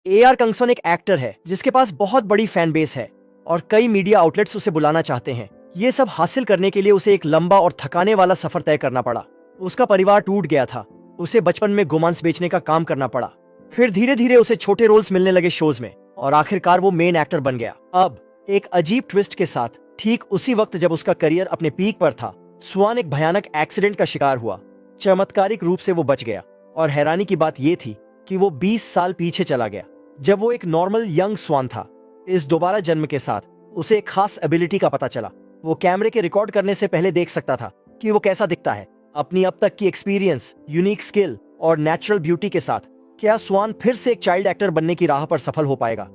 AR कंगसन एक actor है जिसके पास बहुत बड़ी फैन बेस है और कई मीडिया आउटलेट्स उसे बुलाना चाहते हैं। ये सब हासिल करने के लिए उसे एक लंबा और थकाने वाला सफर तय करना पड़ा। उसका परिवार टूट गया था, उसे बचपन में गोमांस बेचने का काम करना पड़ा, फिर धीरे धीरे उसे छोटे रोल्स मिलने लगे शोज में और आखिरकार वो मेन एक्टर बन गया। अब एक अजीब ट्विस्ट के साथ ठीक उसी वक्त जब उसका करियर अपने पीक पर था, स्वान एक भयानक एक्सीडेंट का शिकार हुआ। चमत्कारिक रूप से वो बच गया और हैरानी की बात यह थी कि वो 20 साल पीछे चला गया जब वो एक नॉर्मल यंग स्वान था। इस दोबारा जन्म के साथ उसे एक खास एबिलिटी का पता चला। वो कैमरे के रिकॉर्ड करने से पहले देख सकता था कि वो कैसा दिखता है। अपनी अब तक की एक्सपीरियंस, यूनिक स्किल और नेचुरल ब्यूटी के साथ क्या स्वान फिर से एक चाइल्ड एक्टर बनने की राह पर सफल हो पाएगा?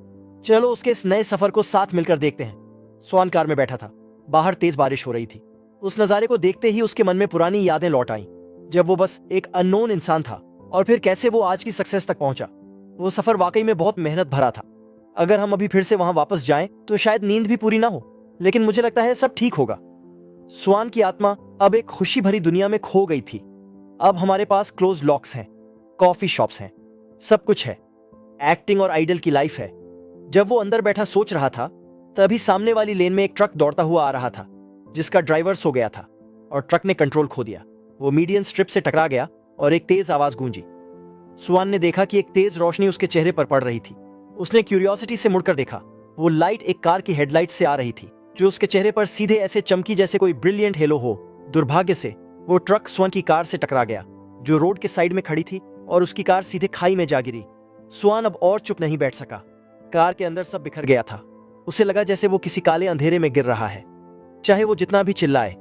चलो उसके इस नए सफर को साथ मिलकर देखते हैं। स्वान कार में बैठा था, बाहर तेज बारिश हो रही थी। उस नजारे को देखते ही उसके मन में पुरानी यादें लौट आईं, जब वो बस एक अननोन इंसान था और फिर कैसे वो आज की सक्सेस तक पहुंचा। वो सफर वाकई में बहुत मेहनत भरा था। अगर हम अभी फिर से वहां वापस जाएं तो शायद नींद भी पूरी ना हो, लेकिन मुझे लगता है सब ठीक होगा। स्वान की आत्मा अब एक खुशी भरी दुनिया में खो गई थी। अब हमारे पास क्लोज लॉक्स हैं, कॉफी शॉप्स हैं, सब कुछ है। एक्टिंग और आइडल की लाइफ है। जब वो अंदर बैठा सोच रहा था, तभी सामने वाली लेन में एक ट्रक दौड़ता हुआ आ रहा था जिसका ड्राइवर सो गया था और ट्रक ने कंट्रोल खो दिया। वो मीडियन स्ट्रिप से टकरा गया और एक तेज आवाज गूंजी। स्वान ने देखा कि एक तेज रोशनी उसके चेहरे पर पड़ रही थी। उसने क्यूरियोसिटी से मुड़कर देखा। वो लाइट एक कार की हेडलाइट से आ रही थी जो उसके चेहरे पर सीधे ऐसे चमकी जैसे कोई ब्रिलियंट हेलो हो। दुर्भाग्य से वो ट्रक स्वान की कार से टकरा गया जो रोड के साइड में खड़ी थी और उसकी कार सीधे खाई में जा गिरी। स्वान अब और चुप नहीं बैठ सका। कार के अंदर सब बिखर गया था। उसे लगा जैसे वो किसी काले अंधेरे में गिर रहा है। चाहे वो जितना भी चिल्लाए,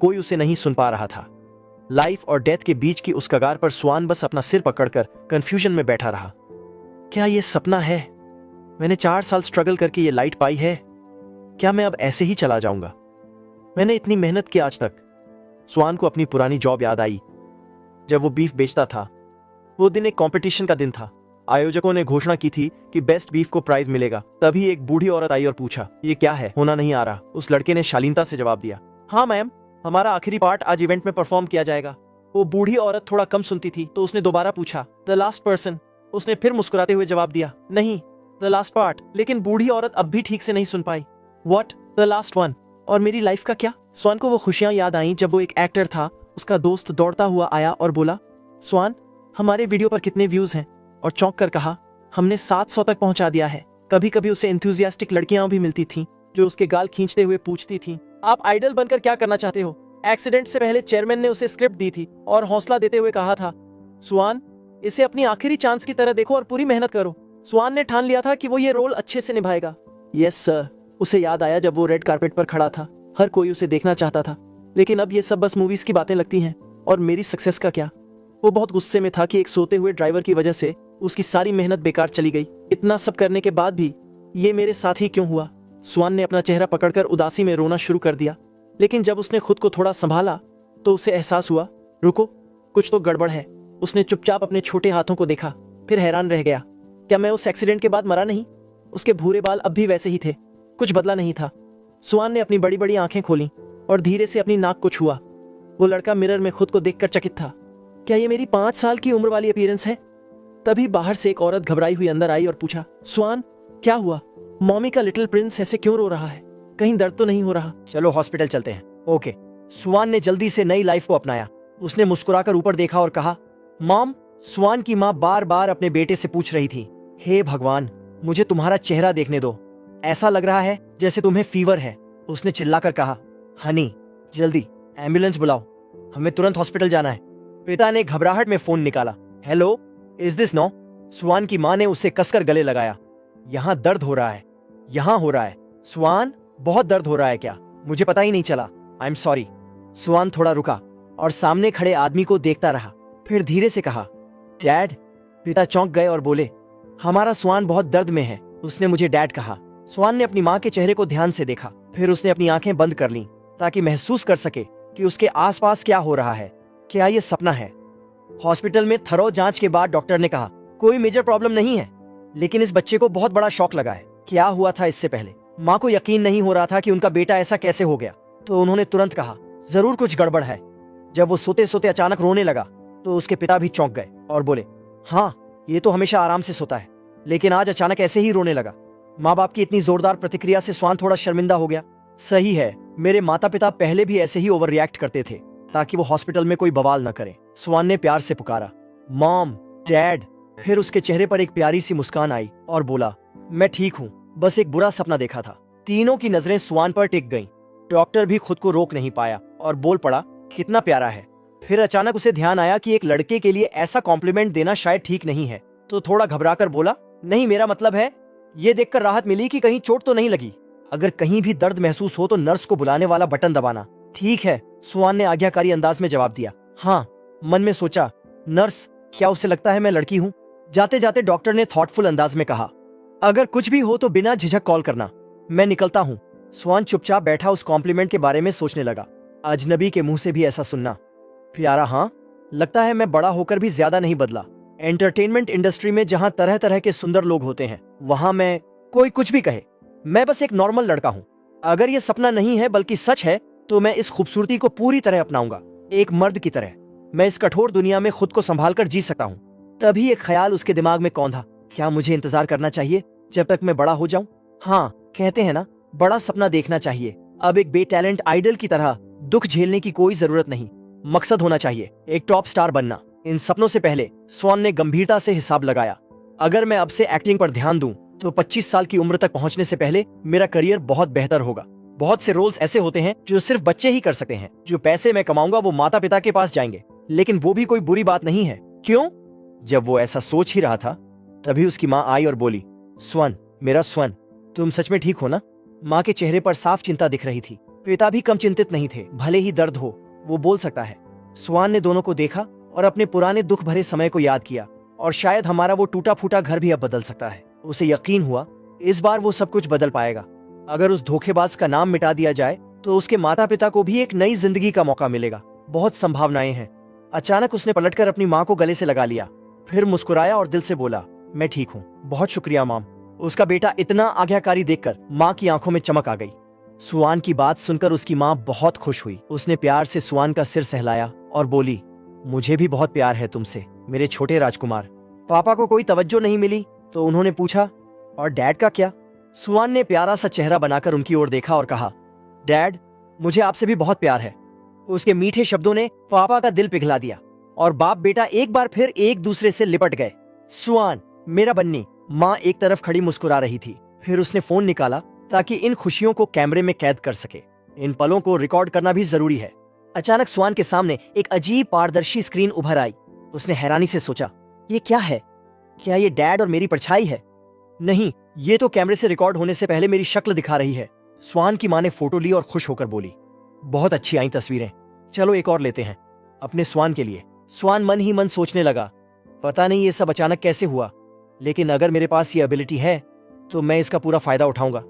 कोई उसे नहीं सुन पा रहा था। लाइफ और डेथ के बीच की उस कगार पर स्वान बस अपना सिर पकड़कर कंफ्यूजन में बैठा रहा। क्या ये सपना है? मैंने 4 साल स्ट्रगल करके ये लाइट पाई है। क्या मैं अब ऐसे ही चला जाऊंगा? मैंने इतनी मेहनत की आज तक। स्वान को अपनी पुरानी जॉब याद आई जब वो बीफ बेचता था। वो दिन एक कंपटीशन का दिन था। आयोजकों ने घोषणा की थी कि बेस्ट बीफ को प्राइज मिलेगा। तभी एक बूढ़ी औरत आई और पूछा, ये क्या है? होना नहीं आ रहा। उस लड़के ने शालीनता से जवाब दिया, हाँ मैम, हमारा आखिरी पार्ट आज इवेंट में परफॉर्म किया जाएगा। वो बूढ़ी औरत थोड़ा कम सुनती थी तो उसने दोबारा पूछा, द लास्ट पर्सन। उसने फिर मुस्कुराते हुए जवाब दिया, नहीं, द लास्ट पार्ट। लेकिन बूढ़ी औरत अब भी ठीक से नहीं सुन पाई। व्हाट? The last one? और मेरी लाइफ का क्या? स्वान को वो खुशियां याद आईं जब वो एक एक्टर था। उसका दोस्त दौड़ता हुआ आया और बोला, स्वान, हमारे वीडियो पर कितने व्यूज हैं? और चौंक कर कहा, हमने 700 तक पहुंचा दिया है। कभी कभी उसे एंथुसियास्टिक लड़कियां भी मिलती थीं जो उसके गाल खींचते हुए पूछती थीं, आप आइडल बनकर क्या करना चाहते हो? एक्सीडेंट से पहले चेयरमैन ने उसे स्क्रिप्ट दी थी और हौसला देते हुए कहा था, स्वान, इसे अपनी आखिरी चांस की तरह देखो और पूरी मेहनत करो। स्वान ने ठान लिया था कि वो ये रोल अच्छे से निभाएगा। Yes sir. उसे याद आया जब वो रेड कार्पेट पर खड़ा था। हर कोई उसे देखना चाहता था, लेकिन अब ये सब बस मूवीज की बातें लगती हैं। और मेरी सक्सेस का क्या? वो बहुत गुस्से में था कि एक सोते हुए ड्राइवर की वजह से उसकी सारी मेहनत बेकार चली गई। इतना सब करने के बाद भी ये मेरे साथ ही क्यों हुआ? स्वान ने अपना चेहरा पकड़कर उदासी में रोना शुरू कर दिया। लेकिन जब उसने खुद को थोड़ा संभाला तो उसे एहसास हुआ, रुको, कुछ तो गड़बड़ है। उसने चुपचाप अपने छोटे हाथों को देखा, फिर हैरान रह गया। क्या मैं उस एक्सीडेंट के बाद मरा नहीं? उसके भूरे बाल अब भी वैसे ही थे, कुछ बदला नहीं था। स्वान ने अपनी बड़ी बड़ी आंखें खोली और धीरे से अपनी नाक को छुआ। वो लड़का मिरर में खुद को देखकर चकित था। क्या ये मेरी 5 साल की उम्र वाली अपीयरेंस है? तभी बाहर से एक औरत घबराई हुई अंदर आई और पूछा, स्वान, क्या हुआ? मॉमी का लिटिल प्रिंस ऐसे क्यों रो रहा है? कहीं दर्द तो नहीं हो रहा? चलो हॉस्पिटल चलते हैं। ओके। स्वान ने जल्दी से नई लाइफ को अपनाया। उसने मुस्कुराकर ऊपर देखा और कहा, मॉम। स्वान की माँ बार बार अपने बेटे से पूछ रही थी, हे भगवान, मुझे तुम्हारा चेहरा देखने दो। ऐसा लग रहा है जैसे तुम्हें फीवर है। उसने चिल्लाकर कहा, हनी, जल्दी एम्बुलेंस बुलाओ, हमें तुरंत हॉस्पिटल जाना है। पिता ने घबराहट में फोन निकाला। Hello, is this no? स्वान की माँ ने उसे कसकर गले लगाया। यहाँ दर्द हो रहा है, यहाँ हो रहा है। स्वान, बहुत दर्द हो रहा है क्या? मुझे पता ही नहीं चला। I am sorry. स्वान थोड़ा रुका और सामने खड़े आदमी को देखता रहा, फिर धीरे से कहा, डैड। पिता चौंक गए और बोले, हमारा स्वान बहुत दर्द में है। उसने मुझे डैड कहा। स्वान ने अपनी माँ के चेहरे को ध्यान से देखा, फिर उसने अपनी आंखें बंद कर लीं ताकि महसूस कर सके कि उसके आसपास क्या हो रहा है। क्या ये सपना है? हॉस्पिटल में थरो जांच के बाद डॉक्टर ने कहा, कोई मेजर प्रॉब्लम नहीं है, लेकिन इस बच्चे को बहुत बड़ा शॉक लगा है। क्या हुआ था इससे पहले? माँ को यकीन नहीं हो रहा था कि उनका बेटा ऐसा कैसे हो गया, तो उन्होंने तुरंत कहा, जरूर कुछ गड़बड़ है। जब वो सोते सोते अचानक रोने लगा तो उसके पिता भी चौंक गए और बोले, हाँ, ये तो हमेशा आराम से सोता है, लेकिन आज अचानक ऐसे ही रोने लगा। माँ बाप की इतनी जोरदार प्रतिक्रिया से स्वान थोड़ा शर्मिंदा हो गया। सही है, मेरे माता पिता पहले भी ऐसे ही ओवर रिएक्ट करते थे ताकि वो हॉस्पिटल में कोई बवाल न करे। स्वान ने प्यार से पुकारा, मॉम, डैड। फिर उसके चेहरे पर एक प्यारी सी मुस्कान आई और बोला, मैं ठीक हूँ, बस एक बुरा सपना देखा था। तीनों की नजरें स्वान पर टिक गईं। डॉक्टर भी खुद को रोक नहीं पाया और बोल पड़ा, कितना प्यारा है। फिर अचानक उसे ध्यान आया कि एक लड़के के लिए ऐसा कॉम्प्लीमेंट देना शायद ठीक नहीं है, तो थोड़ा घबराकर बोला, नहीं, मेरा मतलब है। ये देखकर राहत मिली कि कहीं चोट तो नहीं लगी। अगर कहीं भी दर्द महसूस हो तो नर्स को बुलाने वाला बटन दबाना। ठीक है, स्वान ने आज्ञाकारी अंदाज में जवाब दिया। हाँ, मन में सोचा, नर्स, क्या उसे लगता है मैं लड़की हूँ? जाते जाते डॉक्टर ने थॉटफुल अंदाज में कहा, अगर कुछ भी हो तो बिना झिझक कॉल करना, मैं निकलता हूँ। स्वान चुपचाप बैठा उस कॉम्प्लीमेंट के बारे में सोचने लगा। अजनबी के मुंह से भी ऐसा सुनना। प्यारा, हाँ, लगता है मैं बड़ा होकर भी ज्यादा नहीं बदला। एंटरटेनमेंट इंडस्ट्री में जहाँ तरह तरह के सुंदर लोग होते हैं, वहां मैं, कोई कुछ भी कहे, मैं बस एक नॉर्मल लड़का हूँ। अगर ये सपना नहीं है बल्कि सच है तो मैं इस खूबसूरती को पूरी तरह अपनाऊंगा, एक मर्द की तरह। मैं इस कठोर दुनिया में खुद को संभाल कर जी सकता हूँ। तभी एक ख्याल उसके दिमाग में कौंधा, क्या मुझे इंतजार करना चाहिए जब तक मैं बड़ा हो जाऊं? हाँ, कहते हैं ना, बड़ा सपना देखना चाहिए। अब एक बेटैलेंट आइडल की तरह दुख झेलने की कोई जरूरत नहीं, मकसद होना चाहिए, एक टॉप स्टार बनना। इन सपनों से पहले स्वान ने गंभीरता से हिसाब लगाया। अगर मैं अब से एक्टिंग पर ध्यान दूं तो 25 साल की उम्र तक पहुंचने से पहले मेरा करियर बहुत बेहतर होगा। बहुत से रोल्स ऐसे होते हैं जो सिर्फ बच्चे ही कर सकते हैं। जो पैसे मैं कमाऊंगा वो माता पिता के पास जाएंगे, लेकिन वो भी कोई बुरी बात नहीं है। क्यों? जब वो ऐसा सोच ही रहा था तभी उसकी माँ आई और बोली, स्वर्ण, मेरा स्वर्ण, तुम सच में ठीक हो ना? माँ के चेहरे पर साफ चिंता दिख रही थी। पिता भी कम चिंतित नहीं थे, भले ही दर्द हो, वो बोल सकता है। स्वान ने दोनों को देखा और अपने पुराने दुख भरे समय को याद किया, और शायद हमारा वो टूटा फूटा घर भी अब बदल सकता है। उसे यकीन हुआ इस बार वो सब कुछ बदल पाएगा। अगर उस धोखेबाज का नाम मिटा दिया जाए तो उसके माता पिता को भी एक नई जिंदगी का मौका मिलेगा। बहुत संभावनाएं हैं। अचानक उसने पलटकर अपनी माँ को गले से लगा लिया, फिर मुस्कुराया और दिल से बोला, मैं ठीक हूँ, बहुत शुक्रिया माम। उसका बेटा इतना आज्ञाकारी देखकर माँ की आंखों में चमक आ गई। सुआन की बात सुनकर उसकी माँ बहुत खुश हुई। उसने प्यार से सुआन का सिर सहलाया और बोली, मुझे भी बहुत प्यार है तुमसे, मेरे छोटे राजकुमार। पापा को कोई तवज्जो नहीं मिली तो उन्होंने पूछा, और डैड का क्या? सुआन ने प्यारा सा चेहरा बनाकर उनकी ओर देखा और कहा, डैड, मुझे आपसे भी बहुत प्यार है। उसके मीठे शब्दों ने पापा का दिल पिघला दिया और बाप बेटा एक बार फिर एक दूसरे से लिपट गए। सुआन, मेरा बन्नी। माँ एक तरफ खड़ी मुस्कुरा रही थी, फिर उसने फोन निकाला ताकि इन खुशियों को कैमरे में कैद कर सके। इन पलों को रिकॉर्ड करना भी जरूरी है। अचानक सुआन के सामने एक अजीब पारदर्शी स्क्रीन उभर आई। उसने हैरानी से सोचा, ये क्या है? क्या ये डैड और मेरी परछाई है? नहीं, ये तो कैमरे से रिकॉर्ड होने से पहले मेरी शक्ल दिखा रही है। स्वान की माँ ने फोटो ली और खुश होकर बोली, बहुत अच्छी आई तस्वीरें, चलो एक और लेते हैं, अपने स्वान के लिए। स्वान मन ही मन सोचने लगा, पता नहीं ये सब अचानक कैसे हुआ, लेकिन अगर मेरे पास ये एबिलिटी है तो मैं इसका पूरा फायदा उठाऊंगा।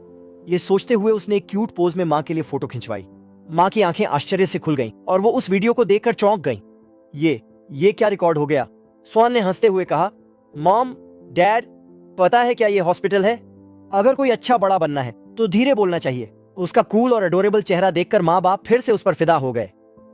ये सोचते हुए उसने एक क्यूट पोज में माँ के लिए फोटो खिंचवाई। माँ की आंखें आश्चर्य से खुल गईं और वो उस वीडियो को देखकर चौंक गईं। ये क्या रिकॉर्ड हो गया? स्वान ने हंसते हुए कहा, मॉम, डैड, पता है क्या ये हॉस्पिटल है? अगर कोई अच्छा बड़ा बनना है तो धीरे बोलना चाहिए। उसका कूल और अडोरेबल चेहरा देखकर माँ बाप फिर से उस पर फिदा हो गए।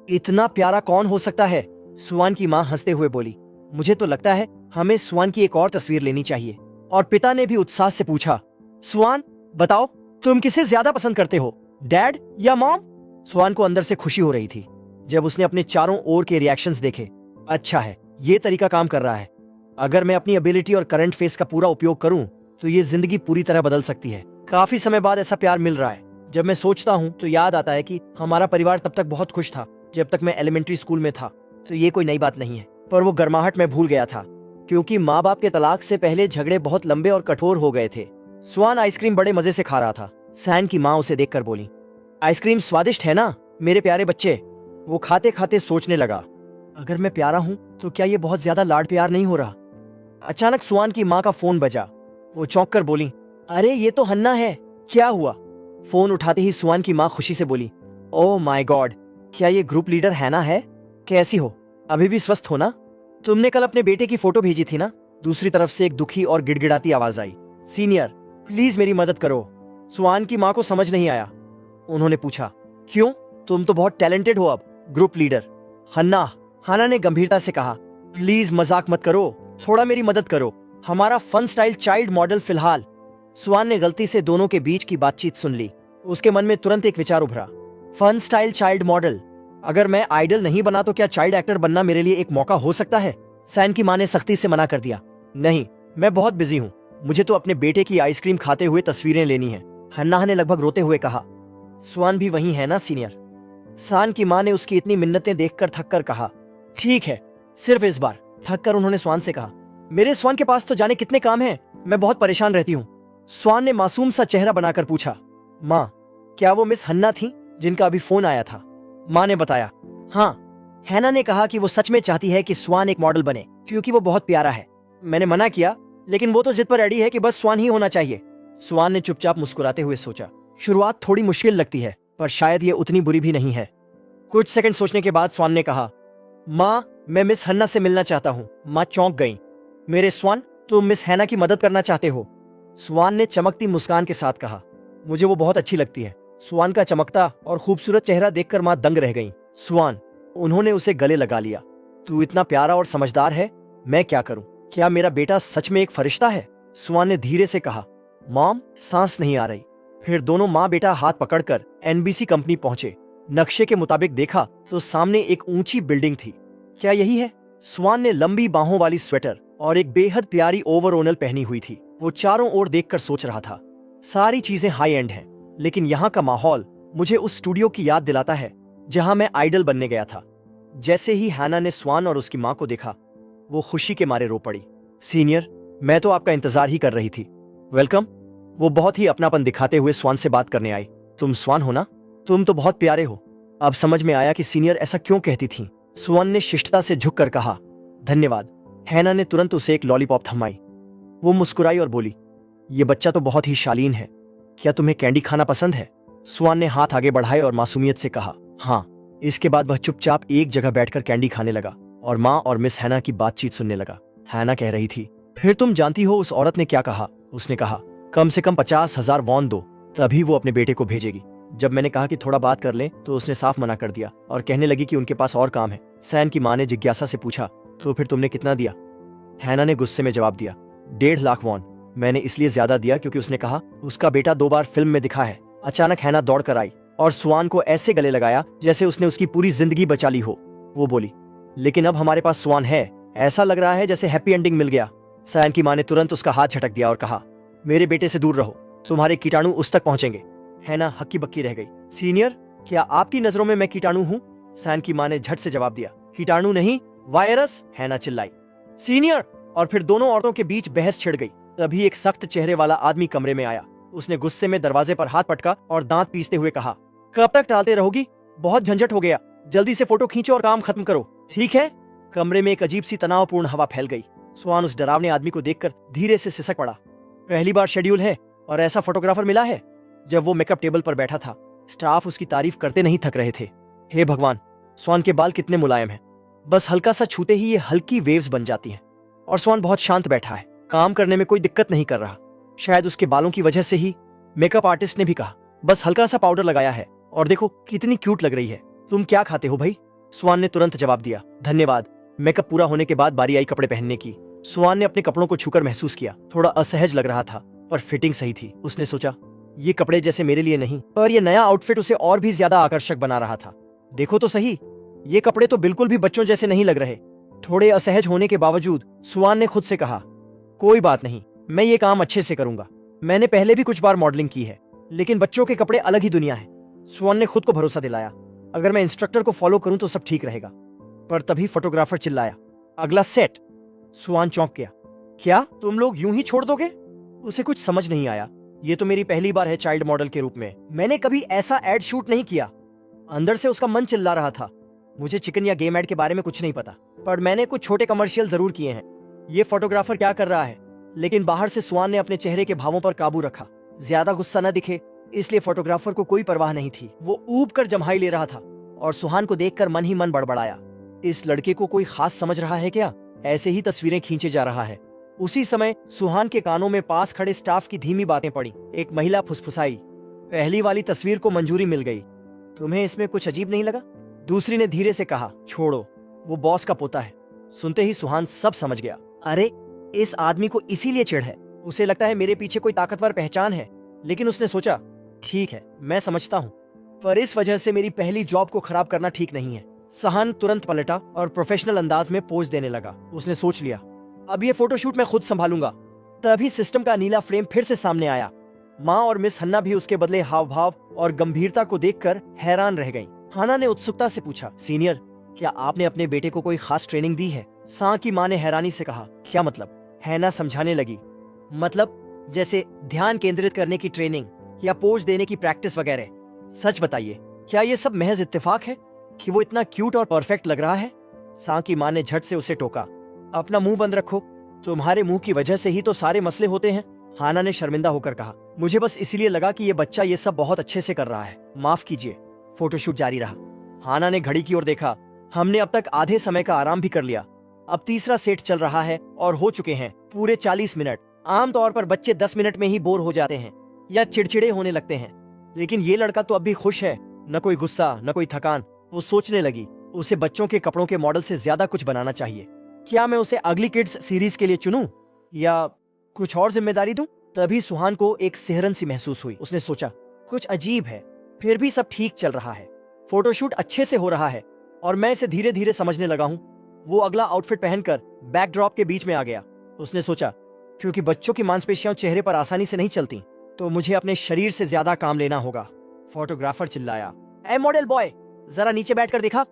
इतना प्यारा कौन हो सकता है? सुआन की माँ हंसते हुए बोली, मुझे तो लगता है हमें सुआन की एक और तस्वीर लेनी चाहिए। और पिता ने भी उत्साह से पूछा, सुआन, बताओ तुम किसे ज्यादा पसंद करते हो, डैड या मॉम? सुआन को अंदर से खुशी हो रही थी जब उसने अपने चारों ओर के रिएक्शंस देखे। अच्छा है, ये तरीका काम कर रहा है। अगर मैं अपनी एबिलिटी और करंट फेस का पूरा उपयोग करूं तो ये जिंदगी पूरी तरह बदल सकती है। काफी समय बाद ऐसा प्यार मिल रहा है। जब मैं सोचता हूँ तो याद आता है कि हमारा परिवार तब तक बहुत खुश था जब तक मैं एलिमेंट्री स्कूल में था। तो ये कोई नई बात नहीं है, पर वो गर्माहट में भूल गया था क्योंकि माँ बाप के तलाक से पहले झगड़े बहुत लंबे और कठोर हो गए थे। स्वान आइसक्रीम बड़े मजे से खा रहा था। सैन की माँ उसे देखकर बोली, आइसक्रीम स्वादिष्ट है ना मेरे प्यारे बच्चे? वो खाते खाते सोचने लगा, अगर मैं प्यारा हूँ तो क्या ये बहुत ज्यादा लाड प्यार नहीं हो रहा? अचानक सुआन की माँ का फोन बजा। वो चौंक कर बोली, अरे ये तो हन्ना है, क्या हुआ? फोन उठाते ही सुआन की माँ खुशी से बोली, ओह माय गॉड, क्या ये ग्रुप लीडर हैना है? कैसी हो? अभी भी स्वस्थ हो ना? तुमने कल अपने बेटे की फोटो भेजी थी ना? दूसरी तरफ से एक दुखी और गिड़गिड़ाती आवाज आई, सीनियर, प्लीज मेरी मदद करो। सुआन की माँ को समझ नहीं आया। उन्होंने पूछा, क्यों? तुम तो बहुत टैलेंटेड हो अब, ग्रुप लीडर। हन्ना ने गंभीरता से कहा, प्लीज मजाक मत करो, थोड़ा मेरी मदद करो। हमारा फन स्टाइल चाइल्ड मॉडल फिलहाल। स्वान ने गलती से दोनों के बीच की बातचीत सुन ली। उसके मन में तुरंत एक विचार उभरा, फन स्टाइल चाइल्ड मॉडल। अगर मैं आइडल नहीं बना तो क्या चाइल्ड एक्टर बनना मेरे लिए एक मौका हो सकता है? सैन की मां ने सख्ती से मना कर दिया। नहीं, मैं बहुत बिजी हूँ, मुझे तो अपने बेटे की आइसक्रीम खाते हुए तस्वीरें लेनी है, हन्ना ने लगभग रोते हुए कहा। स्वान भी वही है ना सीनियर? सान की मां ने उसकी इतनी मिन्नतें देखकर थककर कहा। ठीक है, सिर्फ इस बार। थककर उन्होंने स्वान से कहा, मेरे स्वान के पास तो जाने कितने काम हैं, मैं बहुत परेशान रहती हूँ। स्वान ने मासूम सा चेहरा बनाकर पूछा, माँ, क्या वो मिस हन्ना थी जिनका अभी फोन आया था? माँ ने बताया। हाँ, हैना ने कहा कि वो सच में चाहती है कि स्वान एक मॉडल बने क्योंकि वो बहुत प्यारा है। मैंने मना किया, लेकिन वो तो जिद पर अड़ी है कि बस स्वान ही होना चाहिए। स्वान ने चुपचाप मुस्कुराते हुए सोचा, शुरुआत थोड़ी मुश्किल लगती है, पर शायद ये उतनी बुरी भी नहीं है। कुछ सेकंड सोचने के बाद स्वान ने कहा, माँ, मैं मिस हन्ना से मिलना चाहता हूँ। माँ चौंक गई। मेरे स्वान, तुम मिस हैना की मदद करना चाहते हो? स्वान ने चमकती मुस्कान के साथ कहा। मुझे वो बहुत अच्छी लगती है। स्वान का चमकता और खूबसूरत चेहरा देखकर माँ दंग रह गई। स्वान, उन्होंने उसे गले लगा लिया। तू इतना प्यारा और समझदार है, मैं क्या करूं? क्या मेरा बेटा सच में एक फरिश्ता है? स्वान ने धीरे से कहा। मॉम, सांस नहीं आ रही। फिर दोनों माँ बेटा हाथ पकड़कर एनबीसी कंपनी पहुंचे। नक्शे के मुताबिक देखा तो सामने एक ऊंची बिल्डिंग थी। क्या यही है? स्वान ने लंबी बाहों वाली स्वेटर और एक बेहद प्यारी ओवरऑल पहनी हुई थी। वो चारों ओर देखकर सोच रहा था, सारी चीजें हाई एंड हैं, लेकिन यहाँ का माहौल मुझे उस स्टूडियो की याद दिलाता है जहां मैं आइडल बनने गया था। जैसे ही हैना ने स्वान और उसकी माँ को देखा, वो खुशी के मारे रो पड़ी। सीनियर, मैं तो आपका इंतजार ही कर रही थी। वेलकम। वो बहुत ही अपनापन दिखाते हुए स्वान से बात करने आई। तुम स्वान हो ना? तुम तो बहुत प्यारे हो। अब समझ में आया कि सीनियर ऐसा क्यों कहती थी। स्वान ने शिष्टता से झुककर कहा, धन्यवाद। हैना ने तुरंत उसे एक लॉलीपॉप थमाई। वो मुस्कुराई और बोली, ये बच्चा तो बहुत ही शालीन है। क्या तुम्हें कैंडी खाना पसंद है? स्वान ने हाथ आगे बढ़ाए और मासूमियत से कहा, हाँ। इसके बाद वह चुपचाप एक जगह बैठकर कैंडी खाने लगा और माँ और मिस हैना की बातचीत सुनने लगा। हैना कह रही थी, फिर तुम जानती हो उस औरत ने क्या कहा? उसने कहा, कम से कम 50,000 वॉन दो, तभी वो अपने बेटे को भेजेगी। जब मैंने कहा कि थोड़ा बात कर लें तो उसने साफ मना कर दिया और कहने लगी कि उनके पास और काम है। सैन की माँ ने जिज्ञासा से पूछा, तो फिर तुमने कितना दिया? हैना ने गुस्से में जवाब दिया, 1.5 लाख वॉन। मैंने इसलिए ज्यादा दिया क्योंकि उसने कहा उसका बेटा 2 बार फिल्म में दिखा है। अचानक हैना दौड़ कर आई और स्वान को ऐसे गले लगाया जैसे उसने उसकी पूरी जिंदगी बचा ली हो। वो बोली, लेकिन अब हमारे पास स्वान है, ऐसा लग रहा है जैसे हैप्पी एंडिंग मिल गया। सैन की माँ ने तुरंत उसका हाथ झटक दिया और कहा, मेरे बेटे से दूर रहो, तुम्हारे कीटाणु उस तक पहुंचेंगे। हैना हक्की बक्की रह गई। सीनियर, क्या आपकी नजरों में मैं कीटाणु हूँ? सैन की माँ ने झट से जवाब दिया, कीटाणु नहीं, वायरस। हैना चिल्लाई। सीनियर! और फिर दोनों औरतों के बीच बहस छिड़ गई। तभी एक सख्त चेहरे वाला आदमी कमरे में आया। उसने गुस्से में दरवाजे पर हाथ पटका और दांत पीसते हुए कहा, कब तक टालते रहोगी? बहुत झंझट हो गया, जल्दी से फोटो खींचो और काम खत्म करो। ठीक है। कमरे में एक अजीब सी तनावपूर्ण हवा फैल गई। स्वान उस डरावने आदमी को देखकर धीरे से सिसक पड़ा। पहली बार शेड्यूल है और ऐसा फोटोग्राफर मिला है। जब वो मेकअप टेबल पर बैठा था, स्टाफ उसकी तारीफ करते नहीं थक रहे थे। हे भगवान, स्वान के बाल कितने मुलायम हैं। बस हल्का सा छूते ही ये हल्की वेव्स बन जाती हैं। और स्वान बहुत शांत बैठा है, काम करने में कोई दिक्कत नहीं कर रहा। शायद उसके बालों की वजह से ही मेकअप आर्टिस्ट ने भी कहा, बस हल्का सा पाउडर लगाया है और देखो कितनी क्यूट लग रही है। तुम क्या खाते हो भाई? स्वान ने तुरंत जवाब दिया, धन्यवाद। मेकअप पूरा होने के बाद बारी आई कपड़े पहनने की। स्वान ने अपने कपड़ों को छूकर महसूस किया। थोड़ा असहज लग रहा था, पर फिटिंग सही थी। उसने सोचा, ये कपड़े जैसे मेरे लिए नहीं, पर ये नया आउटफिट उसे और भी ज्यादा आकर्षक बना रहा था। देखो तो सही, ये कपड़े तो बिल्कुल भी बच्चों जैसे नहीं लग रहे। थोड़े असहज होने के बावजूद स्वान ने खुद से कहा, कोई बात नहीं, मैं ये काम अच्छे से करूंगा। मैंने पहले भी कुछ बार मॉडलिंग की है, लेकिन बच्चों के कपड़े अलग ही दुनिया है। स्वान ने खुद को भरोसा दिलाया, अगर मैं इंस्ट्रक्टर को फॉलो करूं तो सब ठीक रहेगा। पर तभी फोटोग्राफर चिल्लाया, अगला सेट। स्वान चौंक गया, क्या तुम लोग यूं ही छोड़ दोगे? उसे कुछ समझ नहीं आया। ये तो मेरी पहली बार है चाइल्ड मॉडल के रूप में, मैंने कभी ऐसा एड शूट नहीं किया। अंदर से उसका मन चिल्ला रहा था, मुझे चिकन या गेम एड के बारे में कुछ नहीं पता, पर मैंने कुछ छोटे कमर्शियल जरूर किए हैं। ये फोटोग्राफर क्या कर रहा है? लेकिन बाहर से स्वान ने अपने चेहरे के भावों पर काबू रखा, ज्यादा गुस्सा न दिखे, इसलिए फोटोग्राफर को कोई परवाह नहीं थी। वो ऊब कर जम्हाई ले रहा था और सुहान को देखकर मन ही मन बड़बड़ाया, इस लड़के को कोई खास समझ रहा है क्या? ऐसे ही तस्वीरें खींचे जा रहा है। उसी समय सुहान के कानों में पास खड़े स्टाफ की धीमी बातें पड़ी। एक महिला फुसफुसाई, पहली वाली तस्वीर को मंजूरी मिल गई। तुम्हें इसमें कुछ अजीब नहीं लगा? दूसरी ने धीरे से कहा, छोड़ो, वो बॉस का पोता है। सुनते ही सुहान सब समझ गया। अरे, इस आदमी को इसीलिए चिढ़ है, उसे लगता है मेरे पीछे कोई ताकतवर पहचान है। लेकिन उसने सोचा, ठीक है, मैं समझता हूँ, पर इस वजह से मेरी पहली जॉब को खराब करना ठीक नहीं है। सहान तुरंत पलटा और प्रोफेशनल अंदाज में पोज देने लगा। उसने सोच लिया, अब ये फोटोशूट मैं खुद संभालूंगा। तभी सिस्टम का नीला फ्रेम फिर से सामने आया। माँ और मिस हन्ना भी उसके बदले हाव भाव और गंभीरता को देखकर हैरान रह गईं। हाना ने उत्सुकता से पूछा, सीनियर, क्या आपने अपने बेटे को कोई खास ट्रेनिंग दी है? सा की माँ ने हैरानी से कहा, क्या मतलब? हैना समझाने लगी, मतलब जैसे ध्यान केंद्रित करने की ट्रेनिंग या पोज देने की प्रैक्टिस वगैरह। सच बताइए, क्या ये सब महज इत्तेफाक है कि वो इतना क्यूट और परफेक्ट लग रहा है? सा की माँ ने झट से उसे टोका, अपना मुंह बंद रखो, तुम्हारे मुंह की वजह से ही तो सारे मसले होते हैं। हाना ने शर्मिंदा होकर कहा, मुझे बस इसीलिए लगा कि ये बच्चा ये सब बहुत अच्छे से कर रहा है, माफ कीजिए। फोटोशूट जारी रहा। हाना ने घड़ी की ओर देखा, हमने अब तक आधे समय का आराम भी कर लिया। अब तीसरा सेट चल रहा है और हो चुके हैं पूरे 40 मिनट। आमतौर पर बच्चे 10 मिनट में ही बोर हो जाते हैं या चिड़चिड़े होने लगते हैं, लेकिन ये लड़का तो अब भी खुश है, न कोई गुस्सा न कोई थकान। वो सोचने लगी, उसे बच्चों के कपड़ों के मॉडल से ज्यादा कुछ बनाना चाहिए। क्या मैं उसे अगली किड्स सीरीज के लिए चुनूं या कुछ और जिम्मेदारी दूं? तभी सुहान को एक सिहरन सी महसूस हुई। उसने सोचा, कुछ अजीब है, फिर भी सब ठीक चल रहा है, फोटोशूट अच्छे से हो रहा है और मैं इसे धीरे धीरे समझने लगा हूँ। वो अगला आउटफिट पहनकर बैकड्रॉप के बीच में आ गया। उसने सोचा, क्योंकि बच्चों की मांसपेशियां चेहरे पर आसानी से नहीं चलती, तो मुझे अपने शरीर से ज्यादा काम लेना होगा। फोटोग्राफर चिल्लाया, ए मॉडल बॉय, जरा नीचे बैठकर देखा।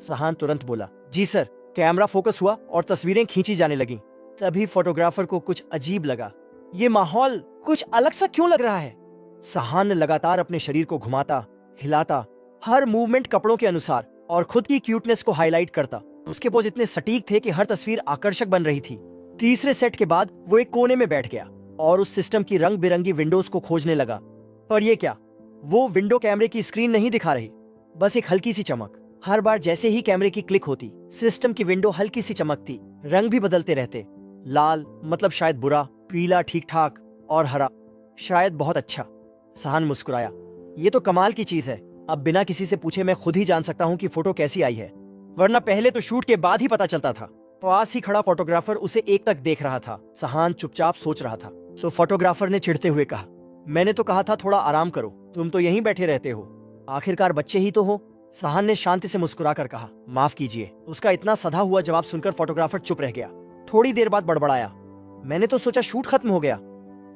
सहान तुरंत बोला, जी सर। कैमरा फोकस हुआ और तस्वीरें खींची जाने लगी। तभी फोटोग्राफर को कुछ अजीब लगा, ये माहौल कुछ अलग सा क्यों लग रहा है? सहान ने लगातार अपने शरीर को घुमाता, हिलाता, हर मूवमेंट कपड़ों के अनुसार और खुद की क्यूटनेस को हाईलाइट करता। उसके पोज इतने सटीक थे कि हर तस्वीर आकर्षक बन रही थी। तीसरे सेट के बाद वो एक कोने में बैठ गया और उस सिस्टम की रंग बिरंगी विंडोज को खोजने लगा। पर ये क्या, वो विंडो कैमरे की स्क्रीन नहीं दिखा रही, बस एक हल्की सी चमक। हर बार जैसे ही कैमरे की क्लिक होती, सिस्टम की विंडो हल्की सी चमकती, रंग भी बदलते रहते। लाल मतलब शायद बुरा, पीला ठीक ठाक और हरा शायद बहुत अच्छा। सहान मुस्कुराया, ये तो कमाल की चीज है। अब बिना किसी से पूछे मैं खुद ही जान सकता हूँ कि फोटो कैसी आई है, वरना पहले तो शूट के बाद ही पता चलता था। पास ही खड़ा फोटोग्राफर उसे एक तक देख रहा था। सहान चुपचाप सोच रहा था। तो फोटोग्राफर ने चिढ़ते हुए कहा, मैंने तो कहा था थोड़ा आराम करो, तुम तो यहीं बैठे रहते हो, आखिरकार बच्चे ही तो हो। सहान ने शांति से मुस्कुराकर कहा, माफ कीजिए। उसका इतना सधा हुआ जवाब सुनकर फोटोग्राफर चुप रह गया। थोड़ी देर बाद बड़बड़ाया, मैंने तो सोचा शूट खत्म हो गया,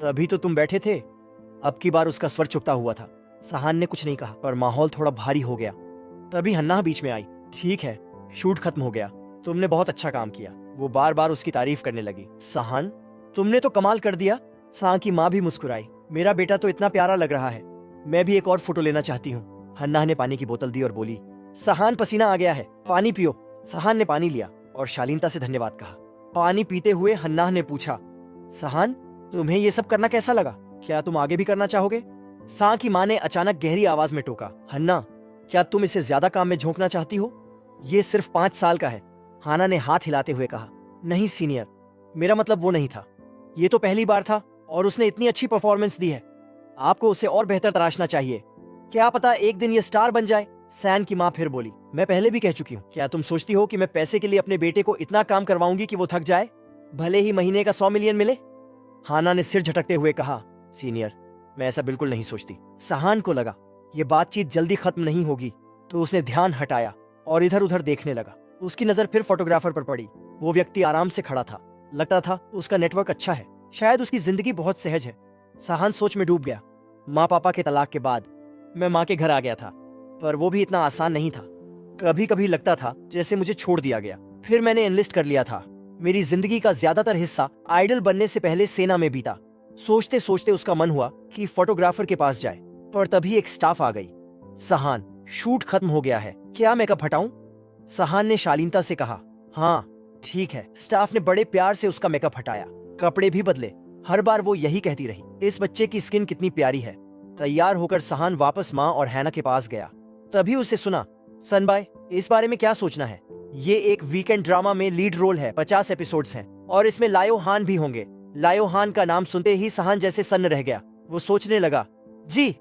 तभी तो तुम बैठे थे। अब की बार उसका स्वर चुपता हुआ था। सहान ने कुछ नहीं कहा, पर माहौल थोड़ा भारी हो गया। तभी हन्ना बीच में आई, ठीक है, शूट खत्म हो गया, तुमने बहुत अच्छा काम किया। वो बार बार उसकी तारीफ करने लगी। सहान, तुमने तो कमाल कर दिया। सा की माँ भी मुस्कुराई, मेरा बेटा तो इतना प्यारा लग रहा है, मैं भी एक और फोटो लेना चाहती हूँ। हन्ना ने पानी की बोतल दी और बोली, सहान पसीना आ गया है, पानी पियो। सहान ने पानी लिया और शालीनता से धन्यवाद कहा। पानी पीते हुए हन्ना ने पूछा, सहान, तुम्हें ये सब करना कैसा लगा? क्या तुम आगे भी करना चाहोगे? सा की माँ ने अचानक गहरी आवाज में टोका, हन्ना, क्या तुम इसे ज्यादा काम में झोंकना चाहती हो? ये सिर्फ 5 साल का है। हाना ने हाथ हिलाते हुए कहा, नहीं सीनियर, मेरा मतलब वो नहीं था। ये तो पहली बार था और उसने इतनी अच्छी परफॉर्मेंस दी है, आपको उसे और बेहतर तराशना चाहिए। क्या पता एक दिन ये स्टार बन जाए। सैन की माँ फिर बोली, मैं पहले भी कह चुकी हूँ, क्या तुम सोचती हो कि मैं पैसे के लिए अपने बेटे को इतना काम करवाऊंगी कि वो थक जाए, भले ही महीने का 100 मिलियन मिले? हाना ने सिर झटकते हुए कहा, सीनियर, मैं ऐसा बिल्कुल नहीं सोचती। सहान को लगा ये बातचीत जल्दी खत्म नहीं होगी, तो उसने ध्यान हटाया और इधर उधर देखने लगा। उसकी नजर फिर फोटोग्राफर पर पड़ी। वो व्यक्ति आराम से खड़ा था, लगता था उसका नेटवर्क अच्छा है, शायद उसकी जिंदगी बहुत सहज है। सहान सोच में डूब गया। माँ पापा के तलाक के बाद मैं माँ के घर आ गया था, पर वो भी इतना आसान नहीं था। कभी कभी लगता था जैसे मुझे छोड़ दिया गया। फिर मैंने एनलिस्ट कर लिया था। मेरी जिंदगी का ज्यादातर हिस्सा आइडल बनने से पहले सेना में बीता। सोचते सोचते उसका मन हुआ कि फोटोग्राफर के पास जाए, पर तभी एक स्टाफ आ गई। सहान, शूट खत्म हो गया है, क्या मेकअप हटाऊं? सहान ने शालीनता से कहा, हाँ ठीक है। स्टाफ ने बड़े प्यार से उसका मेकअप हटाया, कपड़े भी बदले। हर बार वो यही कहती रही, इस बच्चे की स्किन कितनी प्यारी है। तैयार होकर सहान वापस माँ और हैना के पास गया। तभी उसे सुना, सन भाई, इस बारे में क्या सोचना है? ये एक वीकेंड ड्रामा में लीड रोल है, 50 एपिसोड्स हैं और इसमें लायो हान भी होंगे। लायो हान का नाम सुनते ही सहान जैसे सन्न रह गया। वो सोचने लगा, जी,